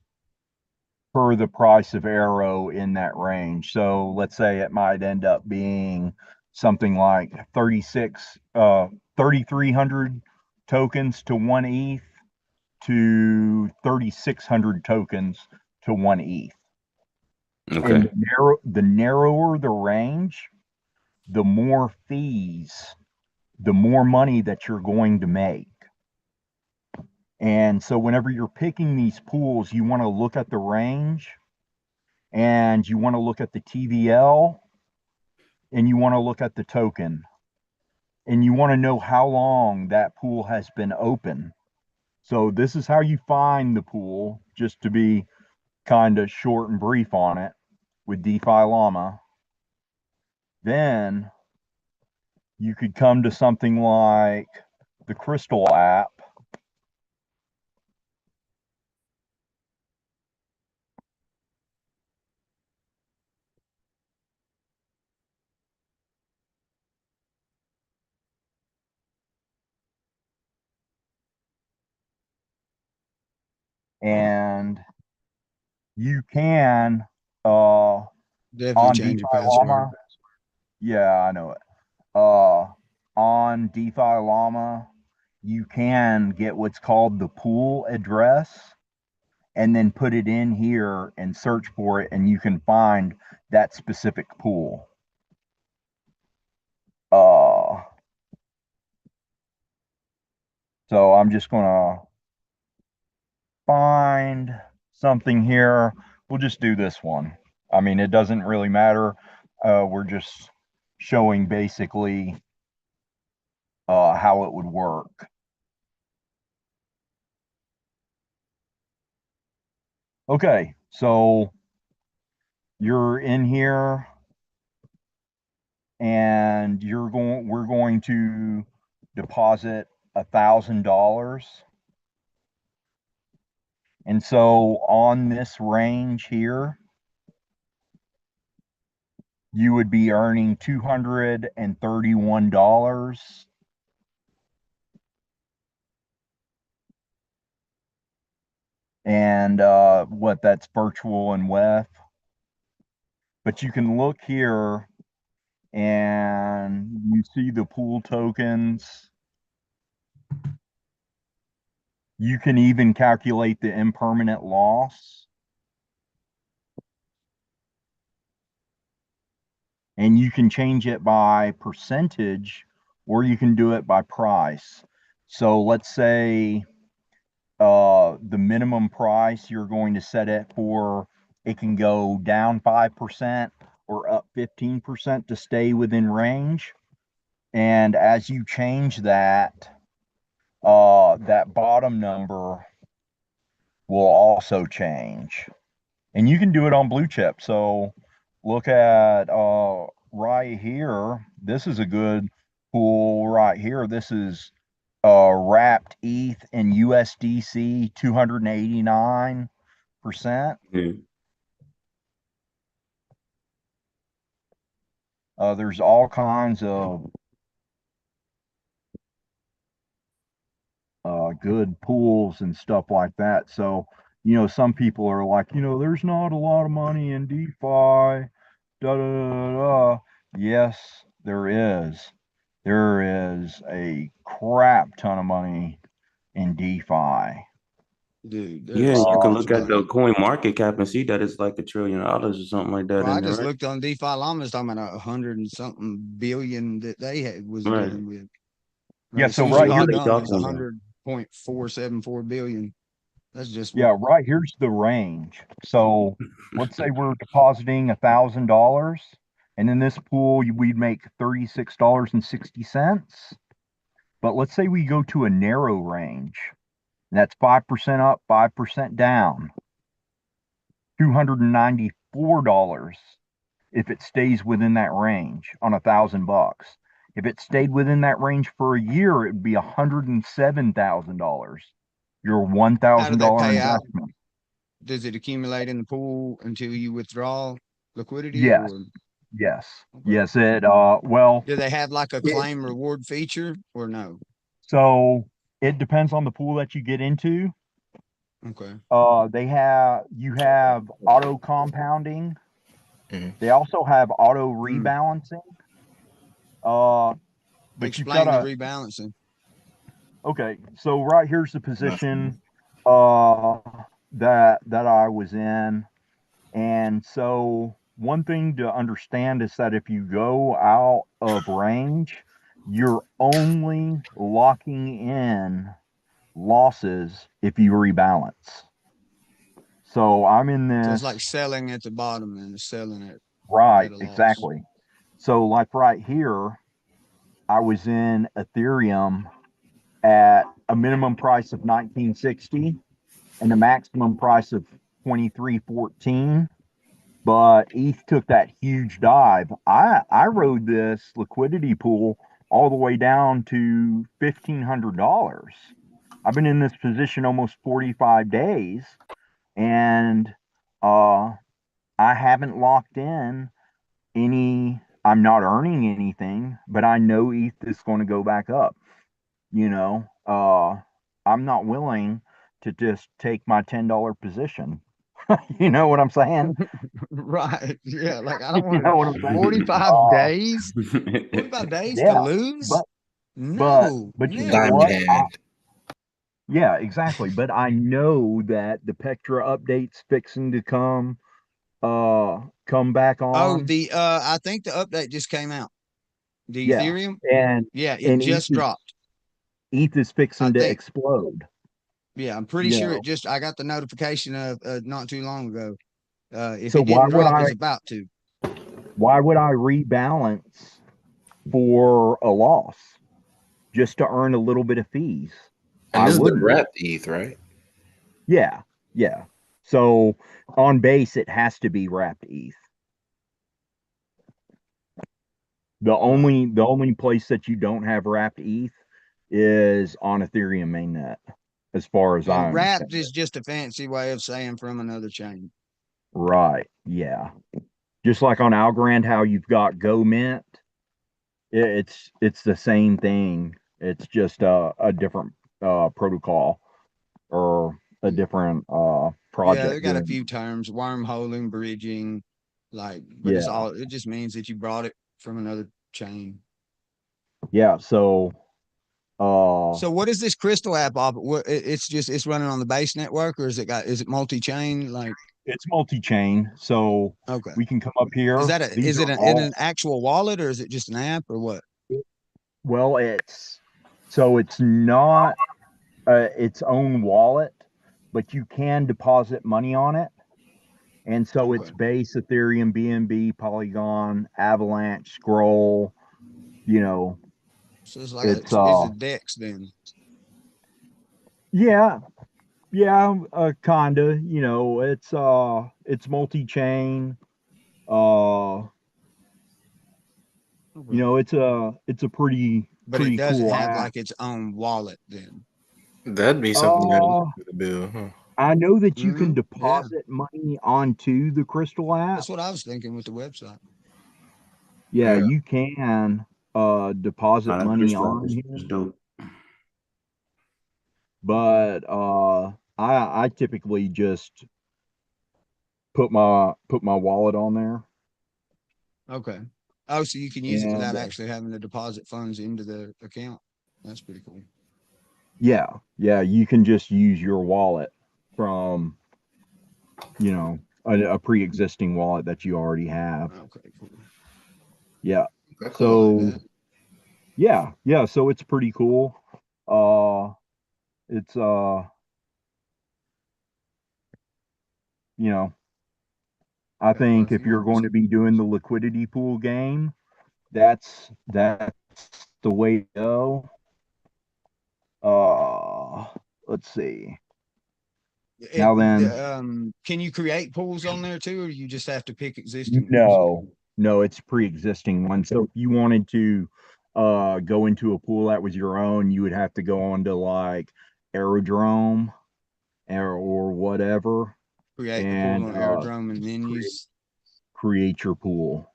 Speaker 7: per the price of Arrow in that range. So let's say it might end up being something like 3,300 tokens to 1 ETH to 3,600 tokens to 1 ETH.
Speaker 4: Okay.
Speaker 7: And the narrower the range, the more fees, the more money that you're going to make. And so whenever you're picking these pools, you want to look at the range, and you want to look at the TVL, and you want to look at the token, and you want to know how long that pool has been open. So this is how you find the pool, just to be kind of short and brief on it with DeFi Llama. Then you could come to something like the Crystal app. And you can
Speaker 1: Definitely
Speaker 7: on
Speaker 1: change
Speaker 7: DeFi
Speaker 1: your password.
Speaker 7: Llama. Yeah, I know it. Uh, on DeFi Llama, you can get what's called the pool address, and then put it in here and search for it, and you can find that specific pool. So I'm just gonna find something here. We'll just do this one. I mean, it doesn't really matter. We're just showing basically how it would work. Okay, so you're in here, and we're going to deposit $1,000. And so on this range here, you would be earning $231. And what that's virtual and WEF. But you can look here and you see the pool tokens. You can even calculate the impermanent loss. And you can change it by percentage, or you can do it by price. So let's say the minimum price you're going to set it for, it can go down 5% or up 15% to stay within range. And as you change that, that bottom number will also change. And you can do it on Blue Chip. So look at right here. This is a good pool right here. This is wrapped ETH and USDC 289%.
Speaker 4: Yeah.
Speaker 7: There's all kinds of good pools and stuff like that. So, some people are like, there's not a lot of money in DeFi. Da, da, da, da. Yes, there is. There is a crap ton of money in DeFi.
Speaker 1: Dude,
Speaker 4: Yeah,
Speaker 1: there's so
Speaker 4: you can
Speaker 1: much
Speaker 4: look at
Speaker 1: money.
Speaker 4: the coin market cap and see that it's like $1 trillion or something like that
Speaker 1: Well, I
Speaker 4: in there,
Speaker 1: just
Speaker 4: right?
Speaker 1: looked on DeFi Llama's talking about 100 and something billion that they was
Speaker 4: Right.
Speaker 1: dealing with.
Speaker 7: Yeah,
Speaker 1: As
Speaker 7: so
Speaker 1: soon as
Speaker 4: Yeah,
Speaker 1: you
Speaker 7: right
Speaker 4: what
Speaker 7: here,
Speaker 1: hop
Speaker 4: they
Speaker 1: on, it's
Speaker 4: talking about?
Speaker 1: 100. 0.474 billion. That's just
Speaker 7: Yeah, right here's the range. So let's say we're depositing $1,000, and in this pool we'd make $36.60. But let's say we go to a narrow range, and that's 5% up, 5% down, $294 if it stays within that range on $1,000. If it stayed within that range for a year, it'd be $107,000. Your
Speaker 1: How do they
Speaker 7: $1,000
Speaker 1: pay out?
Speaker 7: investment.
Speaker 1: Does it accumulate in the pool until you withdraw liquidity,
Speaker 7: Yes,
Speaker 1: or
Speaker 7: yes,
Speaker 1: okay.
Speaker 7: yes. Well,
Speaker 1: Do they have like a claim reward feature or no?
Speaker 7: so it depends on the pool that you get into.
Speaker 1: Okay.
Speaker 7: You have auto compounding.
Speaker 3: Mhm.
Speaker 7: They also have auto
Speaker 1: Hmm.
Speaker 7: rebalancing. But you've got
Speaker 1: Explain the
Speaker 7: to,
Speaker 1: rebalancing.
Speaker 7: okay, so right here's the
Speaker 3: Nothing.
Speaker 7: position that I was in. And so one thing to understand is that if you go out of range, you're only locking in losses if you rebalance. So I'm in
Speaker 1: So it's
Speaker 7: this,
Speaker 1: like selling at the bottom and selling at
Speaker 7: right,
Speaker 1: a loss.
Speaker 7: exactly. So like right here, I was in Ethereum at a minimum price of 1960 and a maximum price of 2314. But ETH took that huge dive. I rode this liquidity pool all the way down to $1,500. I've been in this position almost 45 days, and I haven't locked in any. I'm not earning anything, but I know ETH is going to go back up. You know, I'm not willing to just take my $10 position. You know what I'm saying?
Speaker 1: Right. Yeah. Like I
Speaker 7: You
Speaker 1: don't want
Speaker 7: know what I'm saying?
Speaker 1: 45
Speaker 7: Uh,
Speaker 1: days. 45 days to
Speaker 7: yeah,
Speaker 1: lose?
Speaker 7: but you know
Speaker 1: Never.
Speaker 3: Diamond
Speaker 7: what?
Speaker 3: hand.
Speaker 7: Yeah, exactly. But I know that the Pectra update's fixing to come back
Speaker 1: Oh,
Speaker 7: on.
Speaker 1: I think the update just came out. The
Speaker 7: Yeah,
Speaker 1: Ethereum?
Speaker 7: and
Speaker 1: Yeah, it
Speaker 7: and
Speaker 1: just dropped.
Speaker 7: ETH is
Speaker 1: I
Speaker 7: fixing to
Speaker 1: think.
Speaker 7: explode.
Speaker 1: Yeah, I'm pretty
Speaker 7: You
Speaker 1: sure
Speaker 7: know,
Speaker 1: I got the notification of not too long ago. If
Speaker 7: so
Speaker 1: it didn't drop, it's about to.
Speaker 7: why would I rebalance for a loss just to earn a little bit of fees?
Speaker 3: And
Speaker 7: I
Speaker 3: this is the
Speaker 7: wouldn't.
Speaker 3: wrapped ETH, right?
Speaker 7: Yeah, yeah. So on base, it has to be wrapped ETH. The only place that you don't have wrapped ETH is on Ethereum mainnet, as far as
Speaker 1: Yeah,
Speaker 7: I understand
Speaker 1: wrapped is
Speaker 7: it.
Speaker 1: just a fancy way of saying from another chain.
Speaker 7: Right. Yeah. Just like on Algorand, how you've got Go Mint, it's the same thing. It's just a different protocol or a different
Speaker 1: Yeah, they
Speaker 7: project
Speaker 1: got a
Speaker 7: doing.
Speaker 1: few terms: wormholing, bridging, but it's
Speaker 7: Yeah.
Speaker 1: all. It just means that you brought it from another chain.
Speaker 7: Yeah. So
Speaker 1: So what is this Crystal app? It's just it's running on the base network, or is it multi-chain? Like,
Speaker 7: it's multi-chain. So
Speaker 1: okay,
Speaker 7: we can come up here. These
Speaker 1: is
Speaker 7: are
Speaker 1: it in
Speaker 7: all
Speaker 1: an actual wallet, or is it just an app, or what?
Speaker 7: well, it's not its own wallet, but you can deposit money on it. And so it's
Speaker 1: Okay,
Speaker 7: Base, Ethereum, BNB, Polygon, Avalanche, Scroll, you know,
Speaker 1: so it's like
Speaker 7: it's
Speaker 1: it's a Dex then.
Speaker 7: yeah, yeah, kinda, it's multi-chain. Uh,
Speaker 1: Okay.
Speaker 7: it's a pretty
Speaker 1: But it
Speaker 7: pretty
Speaker 1: doesn't
Speaker 7: cool
Speaker 1: have
Speaker 7: app.
Speaker 1: like its own wallet then.
Speaker 3: That'd be something that
Speaker 7: Uh,
Speaker 3: we could build, huh?
Speaker 7: I know that you can
Speaker 1: Yeah,
Speaker 7: deposit money onto the Crystal app.
Speaker 1: that's what I was thinking with the website.
Speaker 7: Yeah,
Speaker 3: Yeah.
Speaker 7: you can deposit
Speaker 4: That
Speaker 7: money
Speaker 4: Chris Rock
Speaker 7: on
Speaker 4: is
Speaker 7: here,
Speaker 4: dope.
Speaker 7: but I typically just put my wallet on there,
Speaker 1: Okay. Oh, so you can use it
Speaker 7: and
Speaker 1: without actually having to deposit funds into the account. That's pretty cool.
Speaker 7: yeah, you can just use your wallet from a pre-existing wallet that you already have.
Speaker 1: Okay, cool.
Speaker 7: Yeah.
Speaker 3: Okay, cool.
Speaker 1: I like
Speaker 7: So
Speaker 1: that.
Speaker 7: yeah, so it's pretty cool. Uh It's you know, I think if you're going to be doing the liquidity pool game, that's the way to go. Let's see. Now then,
Speaker 1: can you create pools on there too, or you just have to pick existing ones?
Speaker 7: no, it's pre-existing one. So if you wanted to go into a pool that was your own, you would have to go onto like Aerodrome or whatever
Speaker 1: Create the
Speaker 7: and
Speaker 1: pool on Aerodrome and then
Speaker 7: create your pool.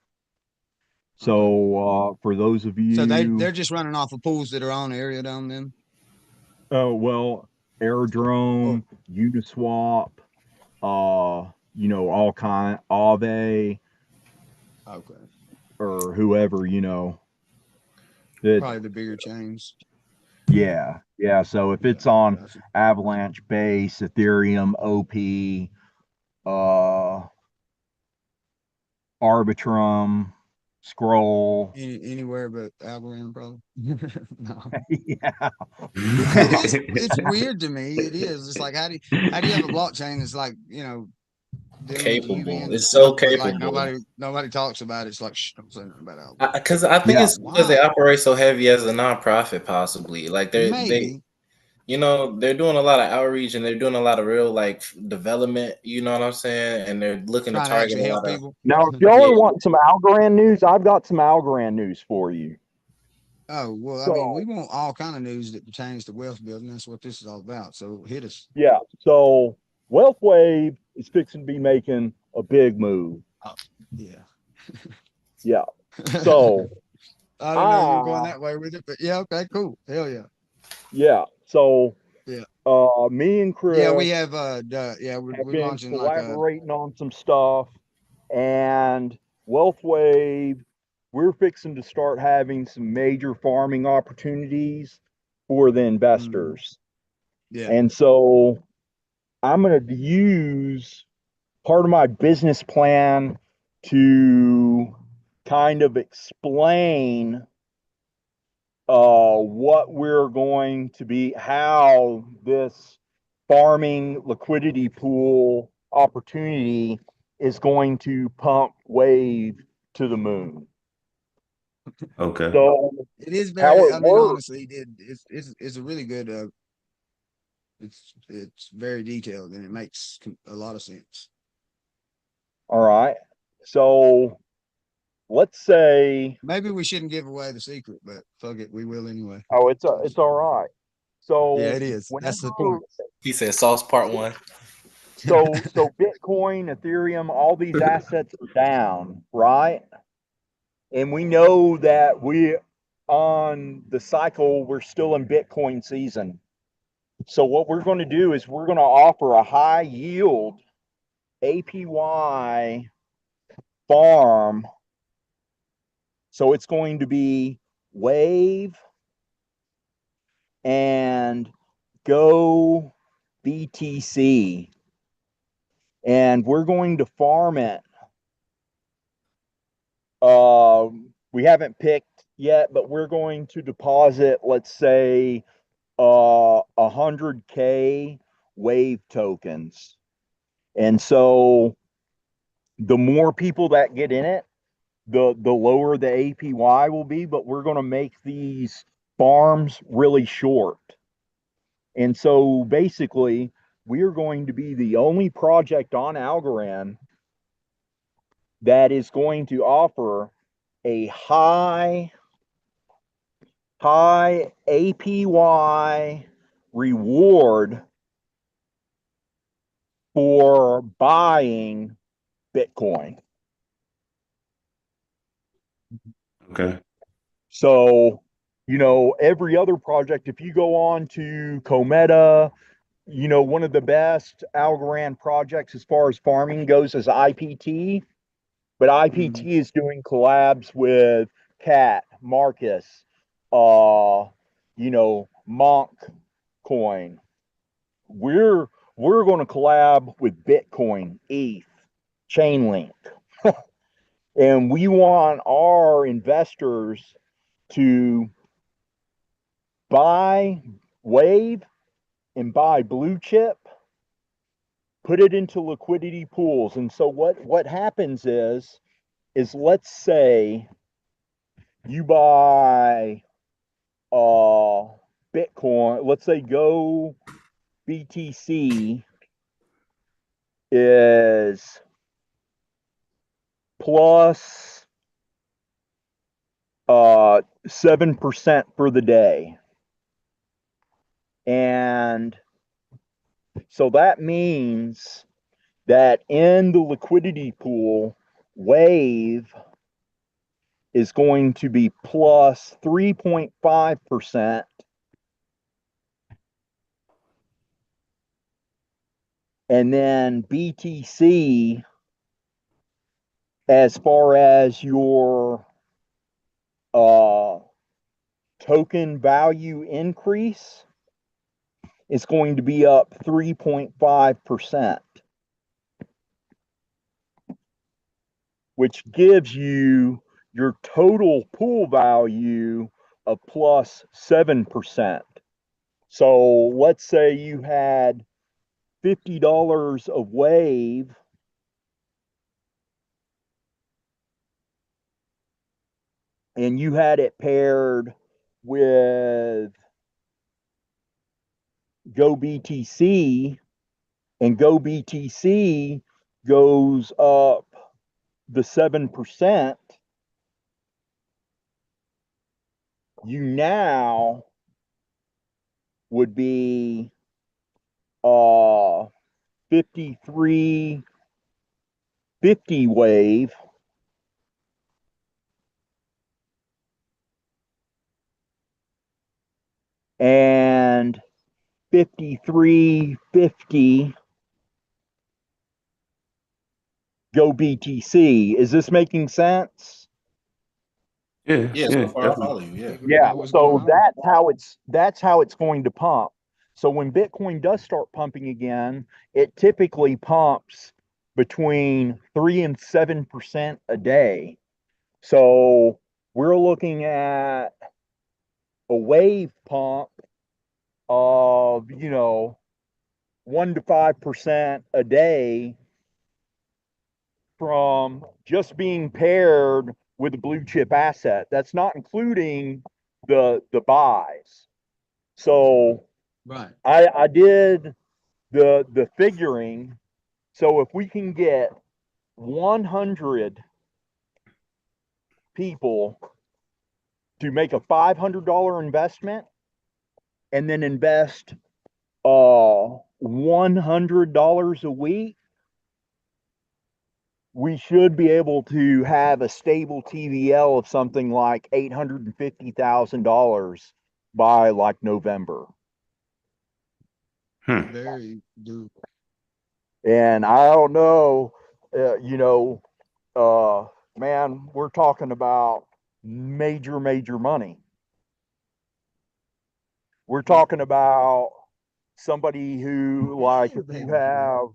Speaker 7: So for those of you,
Speaker 1: so they're just running off of pools that are on Aerodrome then.
Speaker 7: Oh well, Aerodrome, Uniswap, you know, all kind Aave,
Speaker 1: Okay.
Speaker 7: or whoever, you know.
Speaker 1: Probably the bigger chains.
Speaker 7: Yeah. So if it's on Avalanche Base, Ethereum, OP, Arbitrum, Scroll.
Speaker 1: Anywhere but Algorand, probably. No.
Speaker 7: Yeah.
Speaker 1: It's weird to me. It is. It's like how do you have a blockchain that's like, you know,
Speaker 3: capable. It's so capable.
Speaker 1: Like nobody talks about it. It's like don't say nothing about Algorand.
Speaker 3: Because I think it's because they operate so heavy as a nonprofit, possibly. Like they you know, they're doing a lot of outreach and they're doing a lot of real like development, you know what I'm saying? And they're looking to target a lot of
Speaker 7: people. Now, if y'all want some Algorand news, I've got some Algorand news for you.
Speaker 1: Oh, well, I mean, we want all kind of news that pertains to wealth building. That's what this is all about. So hit us.
Speaker 7: Yeah. So WealthWave is fixing to be making a big move.
Speaker 1: Oh, yeah.
Speaker 7: Yeah. So
Speaker 1: I didn't know you were going that way with it, but yeah, okay, cool. Hell yeah.
Speaker 7: Yeah. So
Speaker 1: yeah.
Speaker 7: Me and Chris.
Speaker 1: Yeah, we have we're
Speaker 7: launching collaborating on some stuff, and WealthWave, we're fixing to start having some major farming opportunities for the investors.
Speaker 1: Yeah.
Speaker 7: And so I'm going to use part of my business plan to kind of explain what we're going to be, how this farming liquidity pool opportunity is going to pump Wave to the moon.
Speaker 4: Okay.
Speaker 7: So
Speaker 1: it is very. I mean, honestly, it's a really good. It's very detailed and it makes a lot of sense.
Speaker 7: All right. So let's say
Speaker 1: maybe we shouldn't give away the secret, but fuck it, we will anyway.
Speaker 7: Oh, it's all right. So
Speaker 1: yeah, it is. That's the point.
Speaker 3: He said sauce part 1.
Speaker 7: So Bitcoin, Ethereum, all these assets are down, right? And we know that we on the cycle, we're still in Bitcoin season. So what we're going to do is we're going to offer a high yield APY farm. So it's going to be Wave and Go BTC. And we're going to farm it. We haven't picked yet, but we're going to deposit, let's say, 100K Wave tokens. And so the more people that get in it, the lower the APY will be, but we're going to make these farms really short. And so basically, we are going to be the only project on Algorand that is going to offer a high APY reward for buying Bitcoin.
Speaker 4: Okay.
Speaker 7: So, you know, every other project, if you go on to Cometa, you know, one of the best Algorand projects as far as farming goes is IPT. But IPT is doing collabs with Cat, Marcus, you know, Monk Coin. We're going to collab with Bitcoin, ETH, Chainlink. And we want our investors to buy Wave and buy blue chip, put it into liquidity pools. And so what happens is let's say you buy Bitcoin, let's say Go BTC is plus 7% for the day. And so that means that in the liquidity pool, Wave is going to be plus 3.5%. And then BTC, as far as your token value increase, is going to be up 3.5%, which gives you your total pool value of plus 7%. So let's say you had $50 of Wave, and you had it paired with Go BTC, and Go BTC goes up the 7%, you now would be 53.50 Wave, and 53.50 Go BTC. Is this making sense?
Speaker 4: Yeah,
Speaker 3: Yeah,
Speaker 4: yeah,
Speaker 3: so far I
Speaker 4: definitely.
Speaker 3: follow you. Yeah.
Speaker 7: Yeah.
Speaker 1: What's
Speaker 7: So
Speaker 1: going on?
Speaker 7: that's how it's going to pump. So when Bitcoin does start pumping again, it typically pumps between 3 and 7% a day. So we're looking at a wave pump of 1 to 5% a day from just being paired with a blue chip asset. That's not including the buys. So
Speaker 1: Right.
Speaker 7: I did the figuring. So if we can get 100 people to make a $500 investment and then invest $100 a week, we should be able to have a stable TVL of something like $850,000 by like November.
Speaker 1: Very doable.
Speaker 7: And I don't know, man, we're talking about major money. We're talking about somebody who, like, if you have,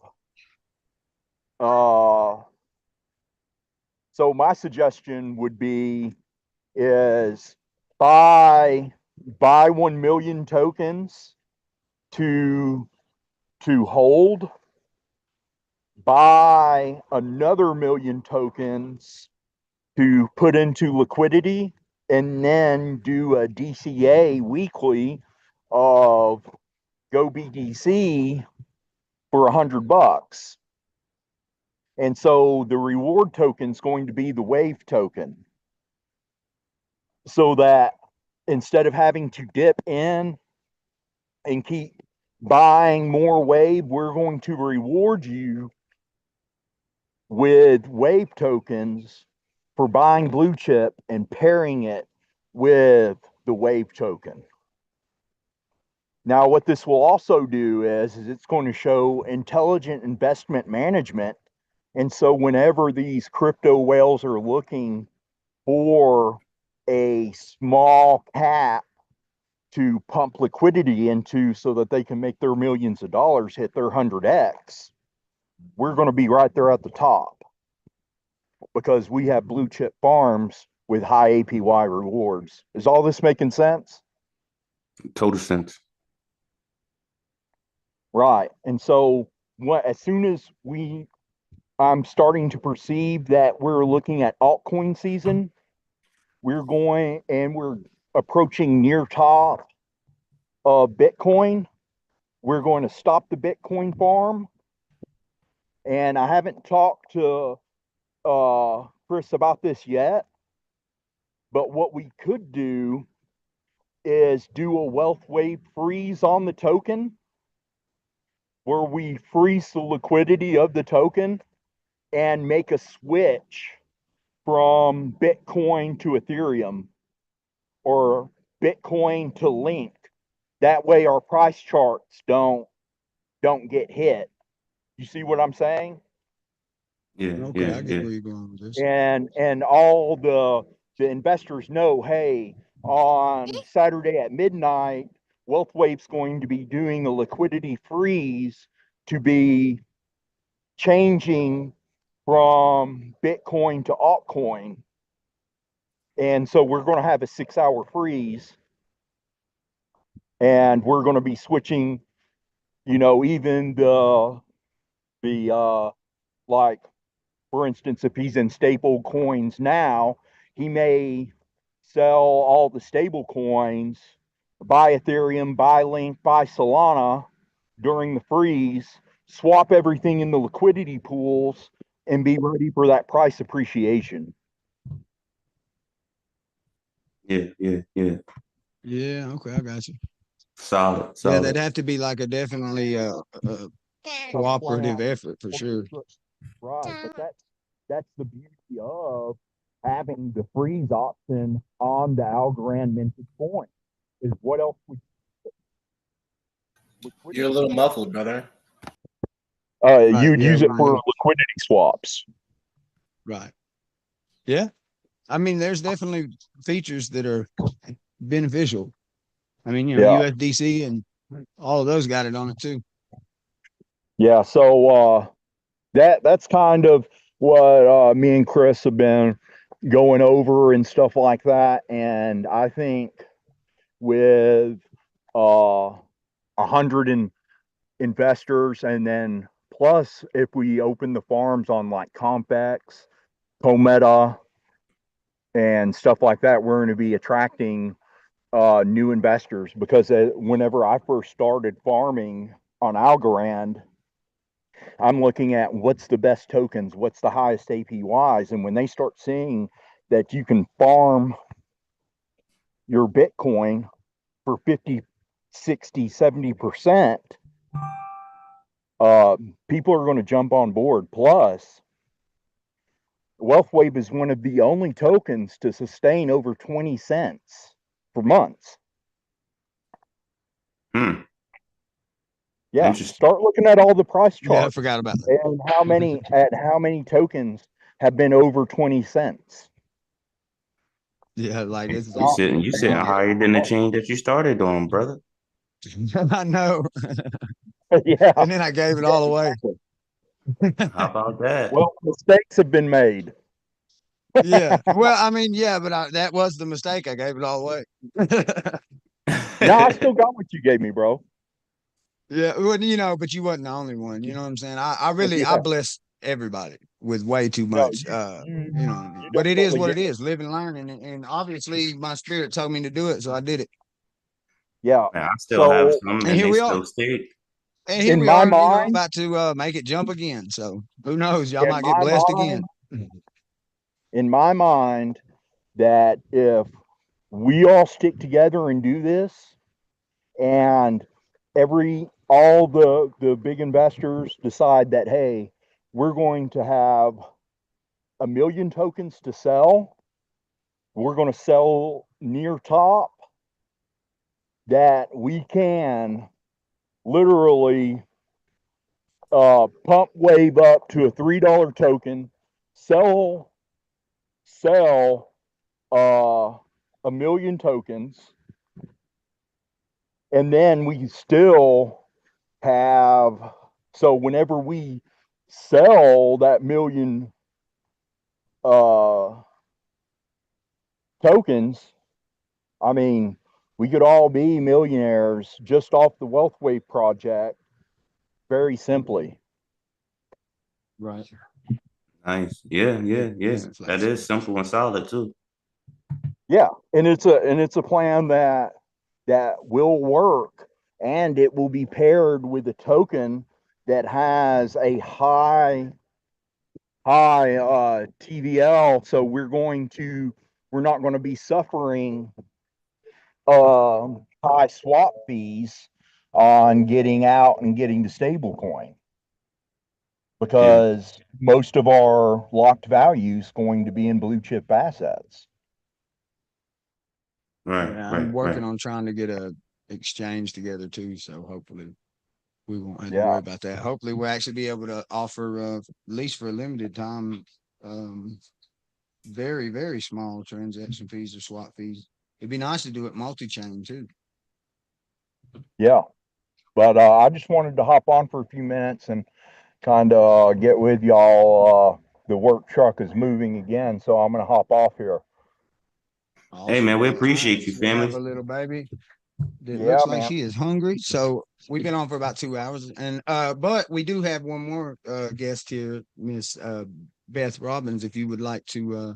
Speaker 7: so my suggestion would be is buy 1 million tokens to hold, buy another million tokens to put into liquidity, and then do a DCA weekly of Go BTC for $100. And so the reward token is going to be the wave token, so that instead of having to dip in and keep buying more wave, we're going to reward you with wave tokens for buying blue chip and pairing it with the wave token. Now, what this will also do is it's going to show intelligent investment management. And so whenever these crypto whales are looking for a small cap to pump liquidity into so that they can make their millions of dollars hit their 100x, we're going to be right there at the top because we have blue chip farms with high APY rewards. Is all this making sense?
Speaker 4: Total sense.
Speaker 7: Right. And so as soon as I'm starting to perceive that we're looking at altcoin season, we're approaching near top of Bitcoin. We're going to stop the Bitcoin farm. And I haven't talked to Chris about this yet, but what we could do is do a wealth wave freeze on the token where we freeze the liquidity of the token and make a switch from Bitcoin to Ethereum or Bitcoin to Link. That way our price charts don't get hit. You see what I'm saying?
Speaker 4: Yeah,
Speaker 1: Okay,
Speaker 4: yeah,
Speaker 1: I get
Speaker 4: yeah.
Speaker 1: where you're going with this.
Speaker 7: And all the investors know, hey, on Saturday at midnight, Wealth Wave's going to be doing a liquidity freeze to be changing from Bitcoin to altcoin. And so we're going to have a 6-hour freeze, and we're going to be switching, even the like, for instance, if he's in stable coins now, he may sell all the stable coins, buy Ethereum, buy Link, buy Solana during the freeze, swap everything in the liquidity pools, and be ready for that price appreciation.
Speaker 4: Yeah, yeah, yeah.
Speaker 1: Yeah, okay, I got you.
Speaker 4: Solid,
Speaker 1: Yeah,
Speaker 4: solid.
Speaker 1: that'd have to be like a definitely cooperative effort for sure.
Speaker 7: Right, but that's the beauty of having the freeze option on the Algorand minted coin. Is what else would
Speaker 3: You're a little muffled, brother.
Speaker 7: you'd
Speaker 1: yeah,
Speaker 7: use it
Speaker 1: mine
Speaker 7: for
Speaker 1: is.
Speaker 7: liquidity swaps.
Speaker 1: Right. Yeah. I mean, there's definitely features that are beneficial. I mean,
Speaker 7: Yeah.
Speaker 1: USDC and all of those got it on it too.
Speaker 7: Yeah, so that's kind of what me and Chris have been going over and stuff like that. And I think with 100 investors, and then plus if we open the farms on like Compex, Cometa, and stuff like that, we're going to be attracting new investors because whenever I first started farming on Algorand, I'm looking at what's the best tokens, what's the highest APYs. And when they start seeing that you can farm your Bitcoin for 50, 60, 70%, people are going to jump on board. Plus, WealthWave is one of the only tokens to sustain over 20 cents for months. Yeah, start looking at all the price charts.
Speaker 1: Yeah, I forgot about that.
Speaker 7: And how many tokens have been over 20 cents.
Speaker 1: Yeah, like it's
Speaker 4: you sitting higher than the chain that you started on, brother.
Speaker 1: I know.
Speaker 7: Yeah.
Speaker 1: And then I gave it all away.
Speaker 4: How about that?
Speaker 7: Well, mistakes have been made.
Speaker 1: Yeah. Well, I mean, yeah, but that was the mistake. I gave it all away.
Speaker 7: No, I still got what you gave me, bro.
Speaker 1: Yeah, well, but you wasn't the only one. You know what I'm saying? I really I bless everybody with way too much. You know what I mean? But it is what it is. Live and learn, and obviously my spirit told me to do it, so I did it.
Speaker 7: Yeah.
Speaker 4: Man, I still have some, and
Speaker 1: here
Speaker 4: they
Speaker 1: we
Speaker 4: still
Speaker 1: are.
Speaker 4: stick.
Speaker 1: And here we are, about to make it jump again. So who knows? Y'all might get blessed again.
Speaker 7: In my mind, that if we all stick together and do this, and all the big investors decide that, hey, we're going to have 1 million tokens to sell, we're going to sell near top, that we can literally pump wave up to a $3 token, sell 1 million tokens, and then we still have, so whenever we sell that 1 million tokens, I mean, we could all be millionaires just off the Wealth Wave project very simply.
Speaker 1: Right.
Speaker 4: Nice. Yeah.
Speaker 1: Nice and
Speaker 4: That
Speaker 1: flexible.
Speaker 4: is simple and solid too.
Speaker 7: Yeah, and it's a plan that will work, and it will be paired with a token that has a high TVL. So we're not going to be suffering high swap fees on getting out and getting the stable coin, because most of our locked value is going to be in blue chip assets.
Speaker 4: Right.
Speaker 1: Yeah,
Speaker 4: right.
Speaker 1: I'm working
Speaker 4: Right.
Speaker 1: on trying to get a exchange together too. So hopefully we won't have to
Speaker 7: Yeah.
Speaker 1: worry about that. Hopefully we'll actually be able to offer, at least for a limited time, very, very small transaction fees or swap fees. It'd be nice to do it multi-chain too.
Speaker 7: Yeah. But I just wanted to hop on for a few minutes and kind of get with y'all. The work truck is moving again, so I'm going to hop off here.
Speaker 4: Hey man, we
Speaker 1: Awesome.
Speaker 4: appreciate
Speaker 1: Alright,
Speaker 4: you,
Speaker 1: we have a
Speaker 4: family.
Speaker 1: little baby that
Speaker 7: Yeah,
Speaker 1: looks like
Speaker 7: man.
Speaker 1: she is hungry. So we've been on for about 2 hours, and but we do have one more guest here, Miss Beth Robbins. If you would like to,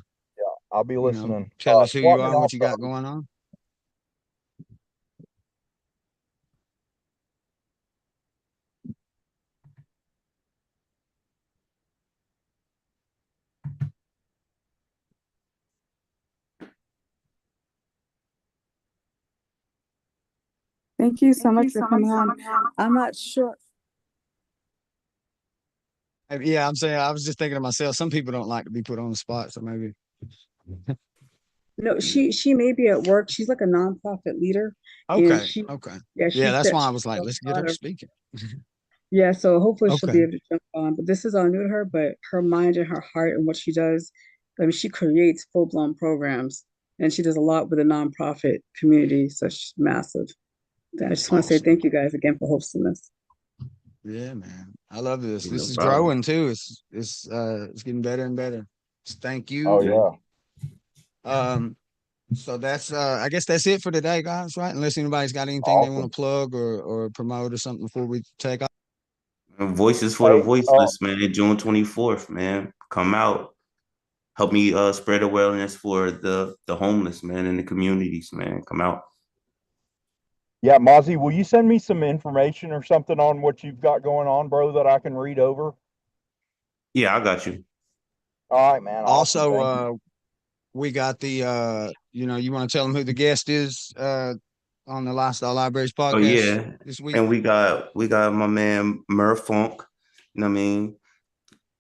Speaker 7: I'll be
Speaker 1: you know,
Speaker 7: listening.
Speaker 1: tell us who you
Speaker 7: Swap me
Speaker 1: are and
Speaker 7: off,
Speaker 1: what you got going on.
Speaker 2: Thank you so much for coming on. I'm not sure.
Speaker 1: Yeah, I'm saying I was just thinking to myself. Some people don't like to be put on the spot, so maybe.
Speaker 2: No, she may be at work. She's like a nonprofit leader, and
Speaker 1: Okay,
Speaker 2: she,
Speaker 1: okay.
Speaker 2: yeah,
Speaker 1: Yeah,
Speaker 2: she
Speaker 1: that's
Speaker 2: said
Speaker 1: why I
Speaker 2: she
Speaker 1: was like,
Speaker 2: does
Speaker 1: let's
Speaker 2: a
Speaker 1: get
Speaker 2: lot
Speaker 1: her
Speaker 2: of,
Speaker 1: speaking.
Speaker 2: yeah. So hopefully she'll be
Speaker 1: Okay.
Speaker 2: able to jump on. But this is all new to her. But her mind and her heart and what she does, I mean, she creates full blown programs, and she does a lot with the nonprofit community. So she's massive. I just want to say
Speaker 1: Awesome.
Speaker 2: thank you guys again for hosting this.
Speaker 1: Yeah, man. I love this.
Speaker 4: No
Speaker 1: This is
Speaker 4: problem.
Speaker 1: growing too. It's getting better and better. Thank you.
Speaker 7: Oh yeah.
Speaker 1: So that's I guess that's it for today, guys, right? Unless anybody's got anything they want
Speaker 7: Awesome.
Speaker 1: to plug or promote or something before we take off.
Speaker 4: And Voices for the
Speaker 7: Hey,
Speaker 4: Voiceless, man. June 24th, man. Come out. Help me spread awareness for the homeless, man, in the communities, man. Come out.
Speaker 7: yeah, Mozzie, will you send me some information or something on what you've got going on, bro, that I can read over?
Speaker 4: Yeah, I got you.
Speaker 7: All right, man. Awesome.
Speaker 1: Also,
Speaker 7: Thank you.
Speaker 1: we got the you know, you want to tell them who the guest is on the Lifestyle Libraries
Speaker 4: Oh
Speaker 1: podcast
Speaker 4: yeah.
Speaker 1: this week?
Speaker 4: And we got my man Murph Funk, you know what I mean,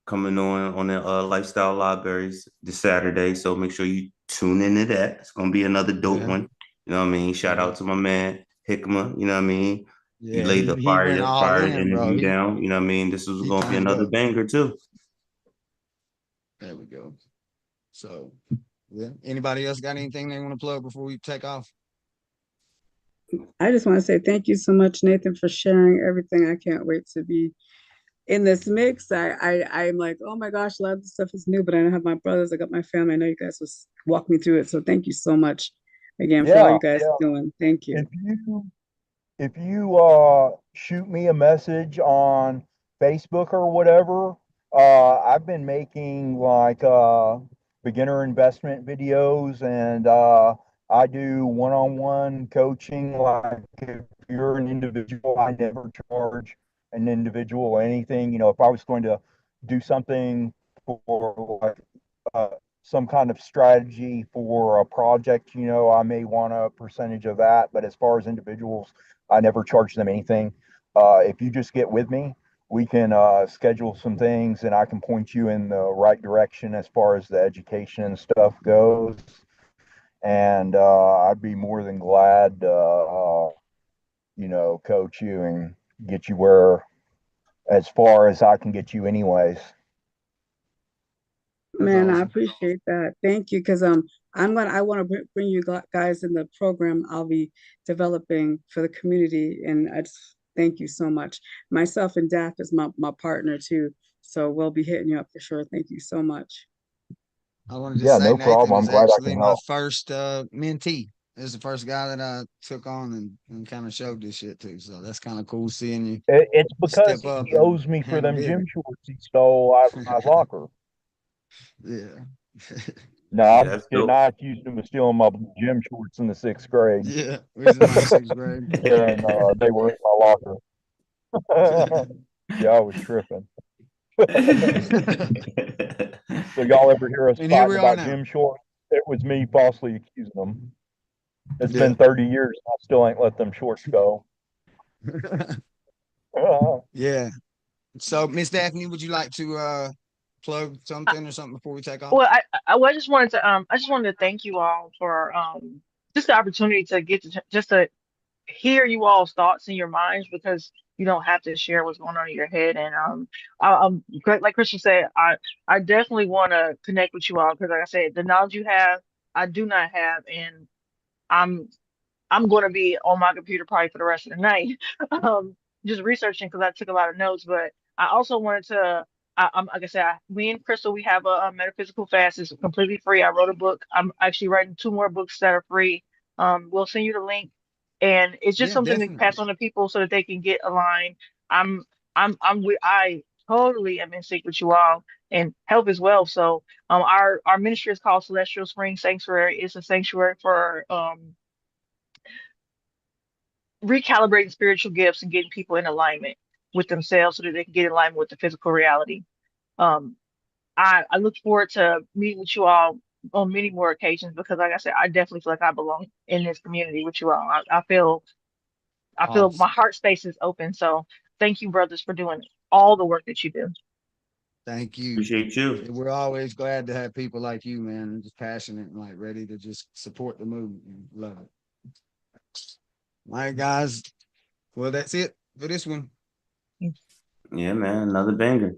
Speaker 4: coming on the Lifestyle Libraries this Saturday. So make sure you tune into that. It's gonna be another dope
Speaker 1: Yeah.
Speaker 4: one. You know what I mean? Shout
Speaker 1: Yeah.
Speaker 4: out to my man Hickma, you know what I mean? He
Speaker 1: Yeah,
Speaker 4: laid the
Speaker 1: he went all
Speaker 4: fire
Speaker 1: in, bro.
Speaker 4: interview down. You know what I mean? This was
Speaker 1: He
Speaker 4: gonna be
Speaker 1: turned
Speaker 4: another
Speaker 1: up.
Speaker 4: banger too.
Speaker 1: There we go. So, yeah. Anybody else got anything they want to plug before we take off?
Speaker 2: I just want to say thank you so much, Nathan, for sharing everything. I can't wait to be in this mix. I'm like, oh my gosh, a lot of the stuff is new, but I don't have my brothers. I got my family. I know you guys will walk me through it. So thank you so much again for all
Speaker 7: Yeah,
Speaker 2: you guys are doing. Thank you.
Speaker 7: if you shoot me a message on Facebook or whatever, I've been making like beginner investment videos, and I do one-on-one coaching. Like if you're an individual, I never charge an individual anything. You know, if I was going to do something for like uh, some kind of strategy for a project, you know, I may want a percentage of that. But as far as individuals, I never charge them anything. If you just get with me, we can schedule some things and I can point you in the right direction as far as the education and stuff goes. And I'd be more than glad to, you know, coach you and get you where, as far as I can get you anyways.
Speaker 2: Man, I
Speaker 1: Awesome.
Speaker 2: appreciate that. Thank you. Because I want to bring you guys in the program I'll be developing for the community. And I just thank you so much. Myself and Daph is my partner too. So we'll be hitting you up for sure. Thank you so much.
Speaker 1: I wanted to
Speaker 7: Yeah,
Speaker 1: say
Speaker 7: no
Speaker 1: Nathan
Speaker 7: problem. I'm
Speaker 1: is
Speaker 7: glad I
Speaker 1: actually
Speaker 7: can
Speaker 1: my
Speaker 7: help.
Speaker 1: first mentee. is the first guy that I took on and kind of showed this shit to. So that's kind of cool seeing you
Speaker 7: It's because
Speaker 1: step up
Speaker 7: he owes
Speaker 1: and
Speaker 7: me for
Speaker 1: handle
Speaker 7: them gym
Speaker 1: business.
Speaker 7: shorts he stole out of my locker.
Speaker 1: Yeah.
Speaker 7: No,
Speaker 4: Yeah,
Speaker 7: I'm
Speaker 4: that's
Speaker 7: just kidding.
Speaker 4: dope.
Speaker 7: I accused him of stealing my gym shorts in the 6th grade,
Speaker 1: Yeah. We was in like sixth grade.
Speaker 7: and they were in my locker. Yeah, I was tripping. So y'all ever hear us
Speaker 1: And here we
Speaker 7: fighting
Speaker 1: are
Speaker 7: about
Speaker 1: now.
Speaker 7: gym shorts? It was me falsely accusing them. It's
Speaker 1: Yeah.
Speaker 7: been 30 years. And I still ain't let them shorts go.
Speaker 1: Yeah. So Miss Daphne, would you like to plug something or something before we take off?
Speaker 5: Well, I just wanted to thank you all for just the opportunity to get to just to hear you all's thoughts in your minds, because you don't have to share what's going on in your head. And like Christian said, I definitely want to connect with you all, because like I said, the knowledge you have, I do not have, and I'm I'm going to be on my computer probably for the rest of the night, just researching, because I took a lot of notes. But I also wanted to, I'm like I said, me and Crystal, we have a metaphysical fast. It's completely free. I wrote a book. I'm actually writing 2 more books that are free. We'll send you the link, and it's just
Speaker 1: Yeah,
Speaker 5: something to
Speaker 1: definitely.
Speaker 5: pass on to people so that they can get aligned. I'm, I totally am in sync with you all, and health as well. So, our ministry is called Celestial Spring Sanctuary. It's a sanctuary for recalibrating spiritual gifts and getting people in alignment with themselves so that they can get in alignment with the physical reality. Um, I look forward to meeting with you all on many more occasions, because, like I said, I definitely feel like I belong in this community with you all. I feel my
Speaker 1: Awesome.
Speaker 5: heart space is open. So thank you, brothers, for doing all the work that you do.
Speaker 1: Thank you.
Speaker 4: Appreciate you.
Speaker 1: We're always glad to have people like you, man, just passionate and like ready to just support the movement. Love it. All right, guys. Well, that's it for this one.
Speaker 4: Yeah, man, another banger.